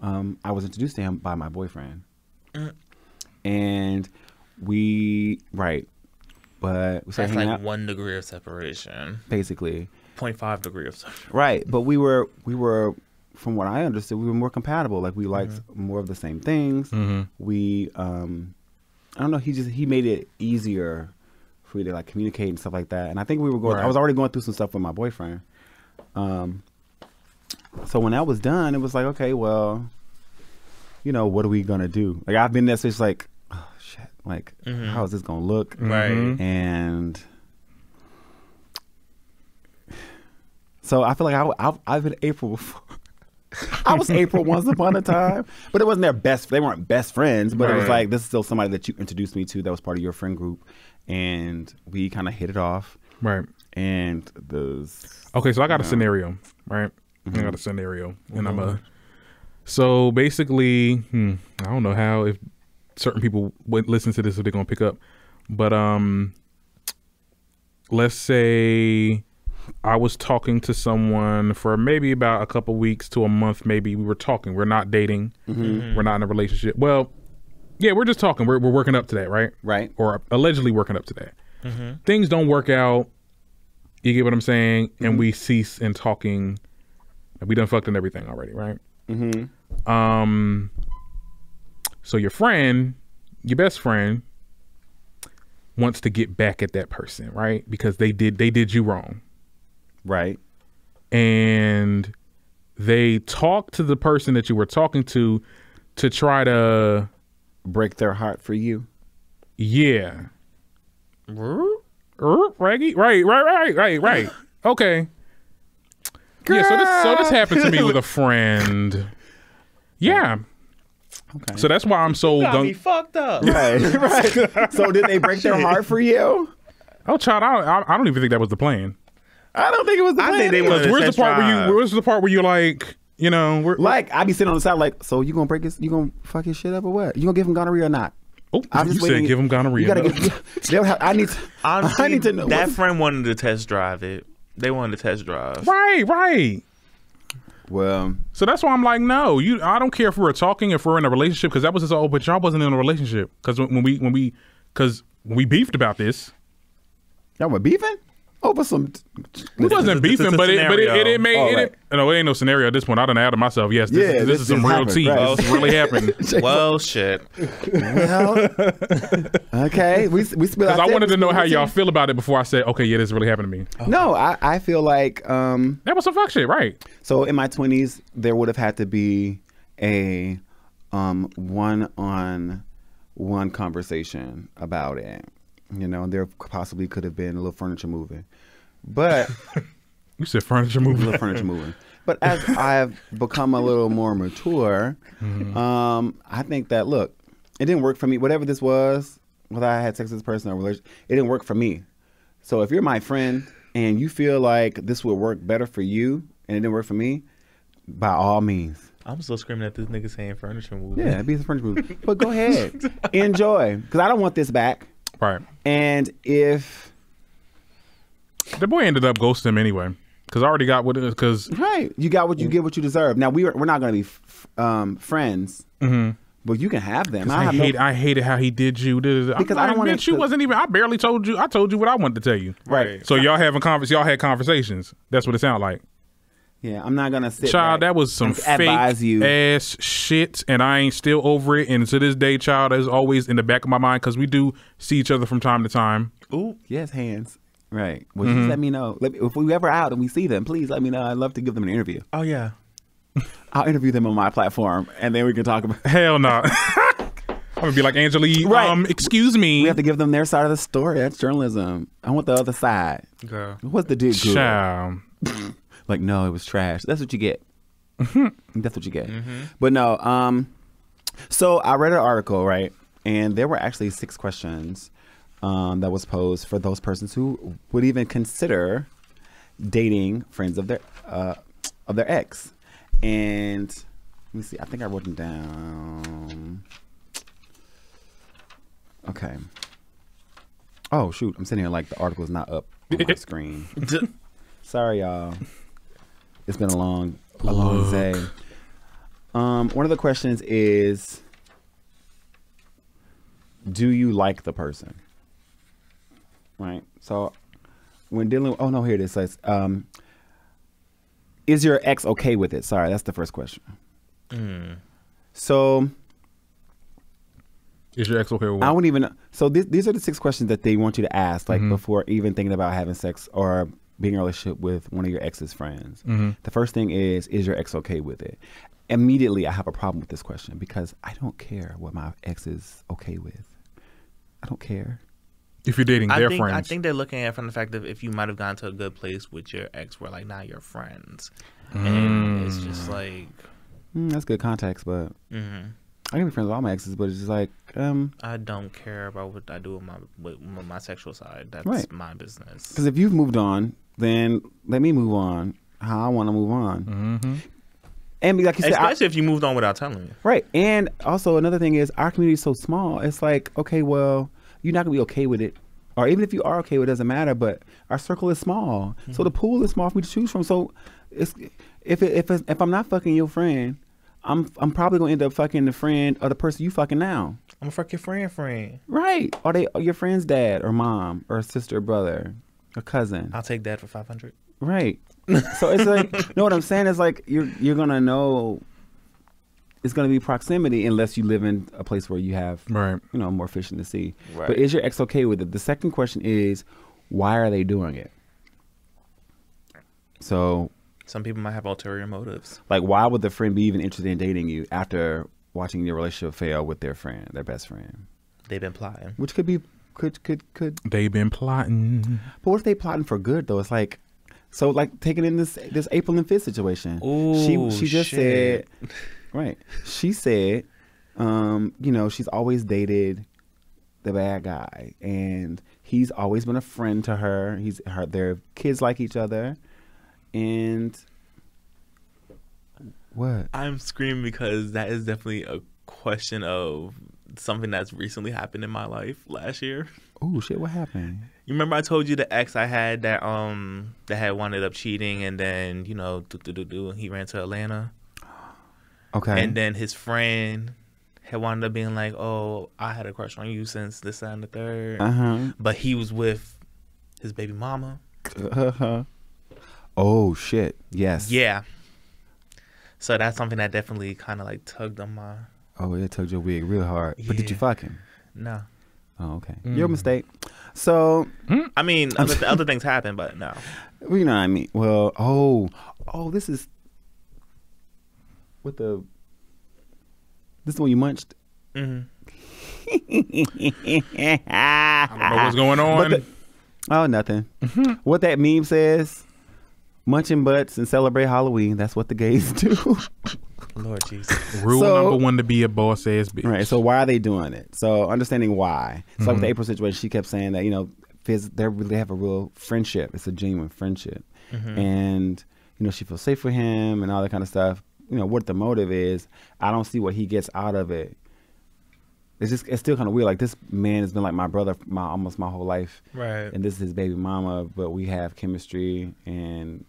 I was introduced to him by my boyfriend. And but we started hanging out. 1 degree of separation. Basically. 0.5 degree of separation. Right. But we were, from what I understood, we were more compatible. Like, we liked more of the same things. We, I don't know, he made it easier for me to, like, communicate and stuff like that. And I think I was already going through some stuff with my boyfriend. So when that was done, it was like, okay, well, what are we going to do? Like, I've been there, so it's like, oh, shit. Like, how is this going to look? Right. And so I feel like I've been April before. I was April once upon a time, but it wasn't they weren't best friends, but it was like, this is still somebody that you introduced me to that was part of your friend group, and we kind of hit it off. Right. And okay, so I got a scenario, right? I got a scenario, and so basically, I don't know how, if certain people would listen to this, if they're gonna pick up, but let's say I was talking to someone for maybe about a couple weeks to a month. Maybe we were talking. We're not dating. We're not in a relationship. Well, yeah, we're just talking. We're working up to that, right? Right. Or allegedly working up to that. Things don't work out. You get what I'm saying? And we cease in talking. We done fucked and everything already, right? So your best friend, wants to get back at that person, right? Because they did you wrong. Right. And they talk to the person that you were talking to try to break their heart for you. Yeah. Raggy? Right. Okay. Girl. Yeah, so this happened to me with a friend. Yeah. Okay. So that's why I'm so got me fucked up. Right. So did they break their heart for you? Oh, child, I don't even think that was the plan. I don't think it was the plan. I think they wanted where's the part where you like, like, I be sitting on the side like, so you gonna fuck his shit up or what? You gonna give him gonorrhea or not? Oh, you said give him gonorrhea. I need to know. That friend wanted to test drive it. They wanted to test drive. Right. Well, so that's why I'm like, no, I don't care if we're talking, if we're in a relationship, because that was just but y'all wasn't in a relationship. Because when we beefed about this, y'all were beefing over some. We wasn't beefing, but it made no, it ain't no scenario at this point. I done added myself. Yes, this is some real tea. Right. This really happened. Well, shit. Well, okay. We because I wanted to know how y'all feel about it before I said, okay, yeah, this really happened to me. No, I feel like that was some fuck shit, right? So in my 20s, there would have had to be a one-on-one conversation about it. There possibly could have been a little furniture moving, but you said furniture moving. A little furniture moving. But as I've become a little more mature, I think that look, it didn't work for me. Whatever this was, whether I had sex with this person or relationship, it didn't work for me. So if you're my friend and you feel like this would work better for you and it didn't work for me, by all means. I'm still screaming at this nigga saying furniture moving. Yeah, it'd be a furniture moving. But go ahead, enjoy, because I don't want this back. Right. And if the boy ended up ghosting him anyway, because I already got what it is. Because right, you got what you get, what you deserve. Now we're not going to be friends, but you can have them. I hated how he did you. Because I don't want to. You wasn't even. I barely told you. I told you what I wanted to tell you. Right. So y'all had conversations. That's what it sounded like. Yeah, I'm not gonna sit. Child, that was some fake ass shit, and I ain't still over it. And to this day, child, is always in the back of my mind because we do see each other from time to time. Ooh, yes, hands. Right. Well, just let me know. If we ever out and we see them, please let me know. I'd love to give them an interview. Oh yeah, I'll interview them on my platform, and then we can talk about. Hell no. I'm gonna be like Angelique. Right. Excuse me. We have to give them their side of the story. That's journalism. I want the other side. Girl, what's the dude? Child. Like, no, it was trash. That's what you get. That's what you get. But no, so I read an article, right? And there were actually 6 questions that was posed for those persons who would even consider dating friends of their ex. And let me see. I think I wrote them down. Okay. Oh, shoot. I'm sitting here like the article is not up on my screen. Sorry, y'all. It's been a long day. One of the questions is, do you like the person? Right. So when dealing with, oh no, here it is. It says, is your ex okay with it? Sorry, that's the first question. So is your ex okay with it? I wouldn't even, so these are the 6 questions that they want you to ask, like before even thinking about having sex or being in a relationship with one of your ex's friends. The first thing is your ex okay with it? Immediately, I have a problem with this question because I don't care what my ex is okay with. I don't care. If you're dating their friends. I think they're looking at it from the fact that if you might have gotten to a good place with your ex where, like, now you're friends. And it's just like... that's good context, but... I can be friends with all my exes, but it's just like... I don't care about what I do with my sexual side. That's right. my business. Because if you've moved on, then let me move on how I want to move on. And like you said, especially if you moved on without telling me. Right. And also another thing is our community is so small. It's like, okay, well, you're not gonna be okay with it, or even if you are okay with it, doesn't matter. But our circle is small, so the pool is small for me to choose from. So it's if I'm not fucking your friend, I'm probably gonna end up fucking the friend or the person you fucking now. I'm gonna fuck your friend. Right. Or your friend's dad or mom or sister or brother or cousin. I'll take that for 500. Right. So it's like, you know what I'm saying? It's like you're gonna know it's gonna be proximity unless you live in a place where you have more fish in the sea. Right. But is your ex okay with it? The second question is, why are they doing it? So some people might have ulterior motives. Like, why would the friend be even interested in dating you after watching your relationship fail with their friend, their best friend? They've been plotting. Which could be could. They've been plotting. But what if they plotting for good though? It's like. So, like, taking in this April and Fifth situation. Ooh, she just said, right. She said, she's always dated the bad guy, and he's always been a friend to her. Their kids like each other, and what? I'm screaming because that is definitely a question of something that's recently happened in my life last year. Oh shit! What happened? You remember I told you the ex I had that had wound up cheating, and then he ran to Atlanta. Okay. And then his friend had wound up being like, "Oh, I had a crush on you since this, that, and the third." But he was with his baby mama. Oh shit! Yes. Yeah. So that's something that definitely kind of like tugged on my. Oh, it tugged your wig real hard. Yeah. But did you fuck him? No. Oh, okay. Your mistake. So, I mean, other things happen, but no. You know what I mean? Well, this is this is the one you munched? I don't know what's going on. Nothing. What that meme says, munching butts and celebrate Halloween. That's what the gays do. Lord Jesus. Rule number 1 to be a boss ass bitch. Right. So why are they doing it? So understanding why. So like with the April situation, she kept saying that, they have a real friendship. It's a genuine friendship. And, she feels safe with him and all that kind of stuff. What the motive is, I don't see what he gets out of it. It's still kind of weird. Like, this man has been like my brother almost my whole life. Right. And this is his baby mama, but we have chemistry and,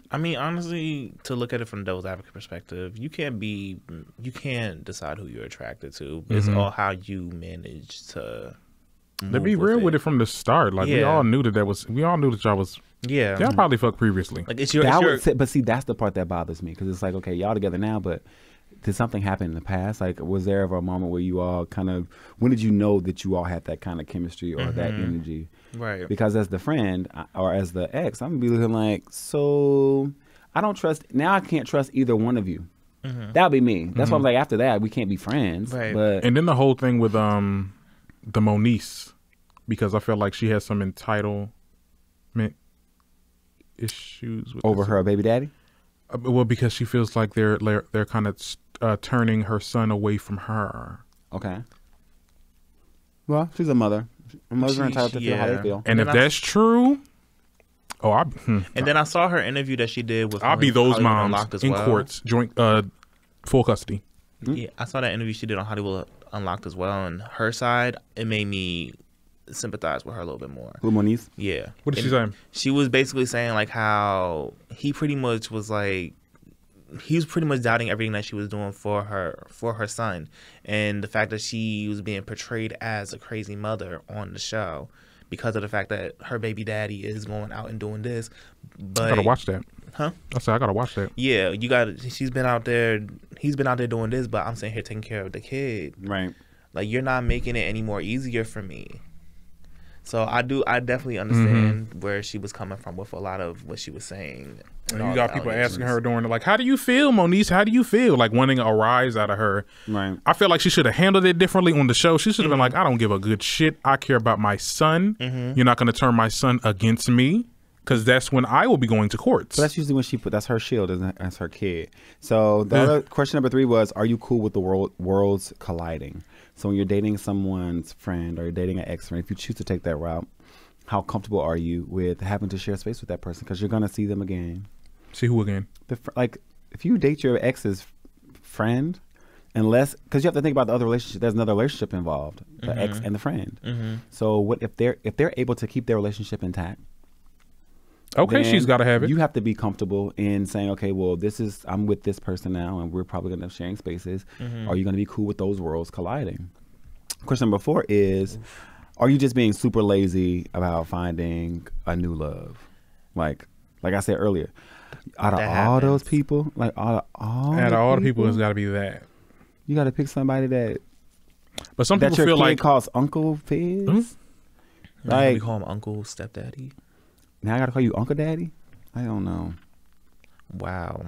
I mean, honestly, to look at it from the devil's advocate perspective, you can't decide who you're attracted to. It's all how you manage to be real with it from the start. Like, we all knew that y'all was, y'all probably fucked previously. Like, but see, that's the part that bothers me, because it's like, okay, y'all together now, but did something happen in the past? Like, was there ever a moment where you all when did you know that you all had that kind of chemistry or that energy? Right. Because as the friend or as the ex, I'm going to be looking like, so I don't trust, now I can't trust either one of you. That would be me. That's why I'm like, after that, we can't be friends. Right. But, and then the whole thing with the Moniece, because I felt like she has some entitlement issues with Over her baby daddy? Well, because she feels like they're kind of turning her son away from her. Okay. Well, she's a mother. Mothers are entitled to feel how they feel. And if that's true, and then I saw her interview that she did with. I'll be those Hollywood moms in courts, joint, full custody. Yeah, I saw that interview she did on Hollywood Unlocked as well. And her side, it made me sympathize with her a little bit more. Who, Moniz? Yeah. What did she say? She was basically saying like how he pretty much was like, he was pretty much doubting everything that she was doing for her son, and the fact that she was being portrayed as a crazy mother on the show because of the fact that her baby daddy is going out and doing this. But I gotta watch that. Huh? I said I gotta watch that. Yeah, you got. She's been out there. He's been out there doing this, but I'm sitting here taking care of the kid. Right. Like, you're not making it any more easier for me. So I definitely understand where she was coming from with a lot of what she was saying. And you got people asking her during like, how do you feel, Moniz? How do you feel? Like wanting a rise out of her. Right. I feel like she should have handled it differently on the show. She should have been like, I don't give a good shit. I care about my son. You're not going to turn my son against me, because that's when I will be going to courts. But that's usually when that's her shield, isn't it? That's her kid. So the other question number 3 was, are you cool with the worlds colliding? So when you're dating someone's friend or you're dating an ex-friend, if you choose to take that route, how comfortable are you with having to share space with that person? Because you're going to see them again. See who again? Like, if you date your ex's friend, unless, because you have to think about the other relationship, there's another relationship involved, the ex and the friend. So what if they're able to keep their relationship intact? Okay, she's got to have it. You have to be comfortable in saying, okay, well, I'm with this person now, and we're probably going to have sharing spaces. Are you going to be cool with those worlds colliding? Question number 4 is, are you just being super lazy about finding a new love? Like I said earlier, out of all those people, like out of all the people, it's got to be that. You got to pick somebody that. But some people feel like calls Uncle Fizz. Like, we call him Uncle Stepdaddy. Now I gotta call you Uncle Daddy? I don't know. Wow.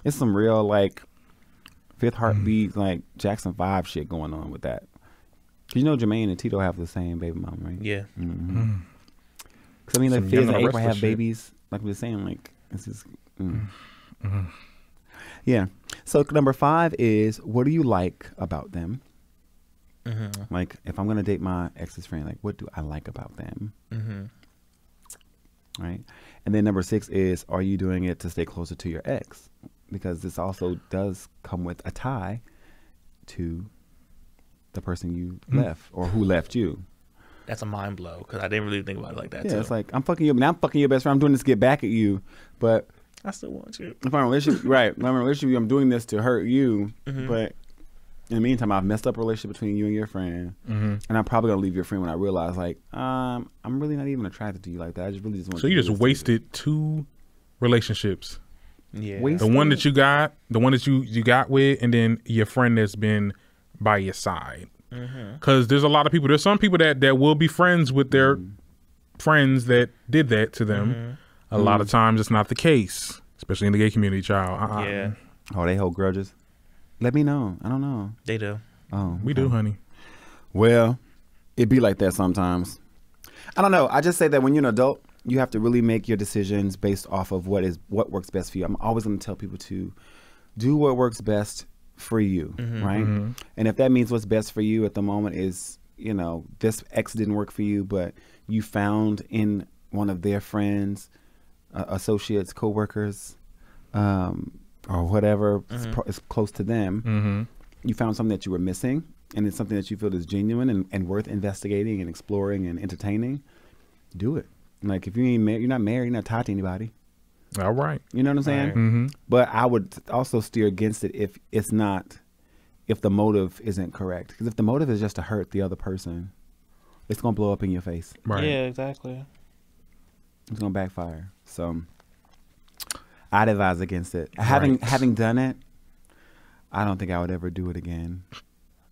It's some real, like, Fifth Heartbeat, like, Jackson 5 shit going on with that. Cause you know Jermaine and Tito have the same baby mom, right? Yeah. Cause I mean, like, Fizz and April have babies. Like we were saying, like, it's just... Yeah. So number 5 is, what do you like about them? Like, if I'm gonna date my ex's friend, like, what do I like about them? Right. And then number 6 is, are you doing it to stay closer to your ex? Because this also does come with a tie to the person you left or who left you. That's a mind blow, because I didn't really think about it like that. Yeah, it's like, I'm fucking you. Now I'm fucking your best friend. I'm doing this to get back at you, but I still want you. If I'm in a relationship, right? If I'm in a relationship with you, I'm doing this to hurt you, but in the meantime, I've messed up a relationship between you and your friend, and I'm probably gonna leave your friend when I realize, like, I'm really not even attracted to you like that. I just really just want. So you just wasted 2 relationships. Yeah, wasted? The one that you got, the one that you got with, and then your friend that's been by your side. Because there's a lot of people. There's some people that will be friends with their friends that did that to them. A lot of times it's not the case, especially in the gay community, child. Yeah. Oh, they hold grudges. Let me know. I don't know. They do. Oh, We do, honey. Well, it be like that sometimes. I don't know. I just say that when you're an adult, you have to really make your decisions based off of what works best for you. I'm always going to tell people to do what works best for you, right? And if that means what's best for you at the moment is, you know, this ex didn't work for you, but you found in one of their friends, associates, co-workers, or whatever is close to them, you found something that you were missing, and it's something that you feel is genuine and worth investigating and exploring and entertaining, do it. Like, if you ain't married, you're not married, you're not tied to anybody. All right. You know what I'm saying? But I would also steer against it if the motive isn't correct. Because if the motive is just to hurt the other person, it's going to blow up in your face. Right. Yeah, exactly. It's going to backfire. So I'd advise against it. Having done it, I don't think I would ever do it again.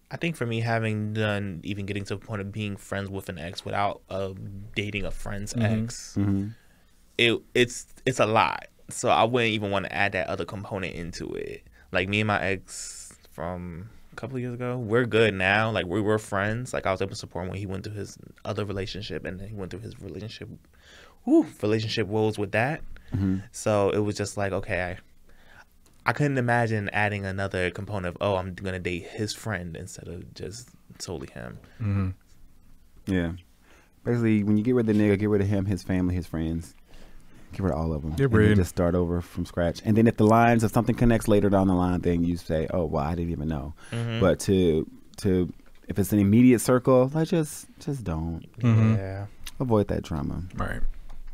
I think for me, having done even getting to the point of being friends with an ex without dating a friend's ex, it's a lot. So I wouldn't even want to add that other component into it. Like, me and my ex from a couple of years ago, we're good now. Like, we were friends. Like, I was able to support him when he went through his other relationship, and then he went through his relationship woes with that. So it was just like, okay, I couldn't imagine adding another component of, I'm going to date his friend instead of just solely him. Yeah. Basically, when you get rid of the nigga, get rid of him, his family, his friends. Get rid of all of them. Get and rid. then just start over from scratch. And then if the lines, if something connects later down the line, then you say, oh, well, I didn't even know. But to if it's an immediate circle, like just don't. Yeah. Avoid that drama. Right.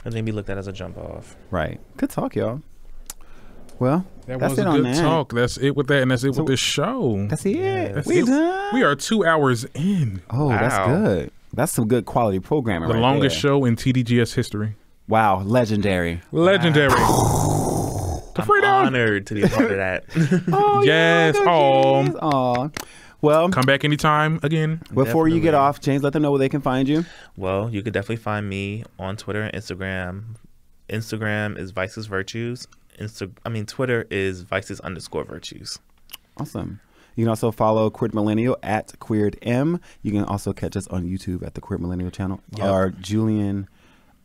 And then be looked at as a jump off. Right. Good talk, y'all. Well, That that's was it a on good that. talk. That's it with that, and that's it with this show. That's it. That's We it. done. We are 2 hours in. Oh, that's Wow. good. That's some good quality programming. The right longest there. show in TDGS history. Wow, legendary. Legendary. I'm honored to be a part of that. Oh, Yes. James. Aw. Well, Come back anytime again. before you get Definitely. off, James, let them know where they can find you. Well, you could definitely find me on Twitter and Instagram. Instagram is Vices Virtues. Twitter is Vices_Virtues. Awesome. You can also follow Queered Millennial at Queered M. You can also catch us on YouTube at the Queered Millennial channel. Yep. Or Julian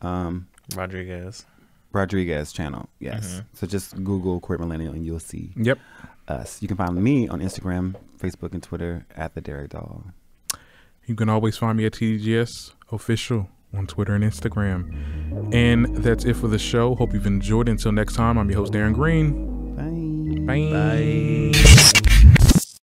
Rodriguez channel. Yes. So just Google Queered Millennial and you'll see Yep. us. You can find me on Instagram, Facebook, and Twitter at the Derek Doll. You can always find me at TDGS Official on Twitter and Instagram. And that's it for the show. Hope you've enjoyed. Until next time, I'm your host, Darren Green. Bye. Bye. Bye.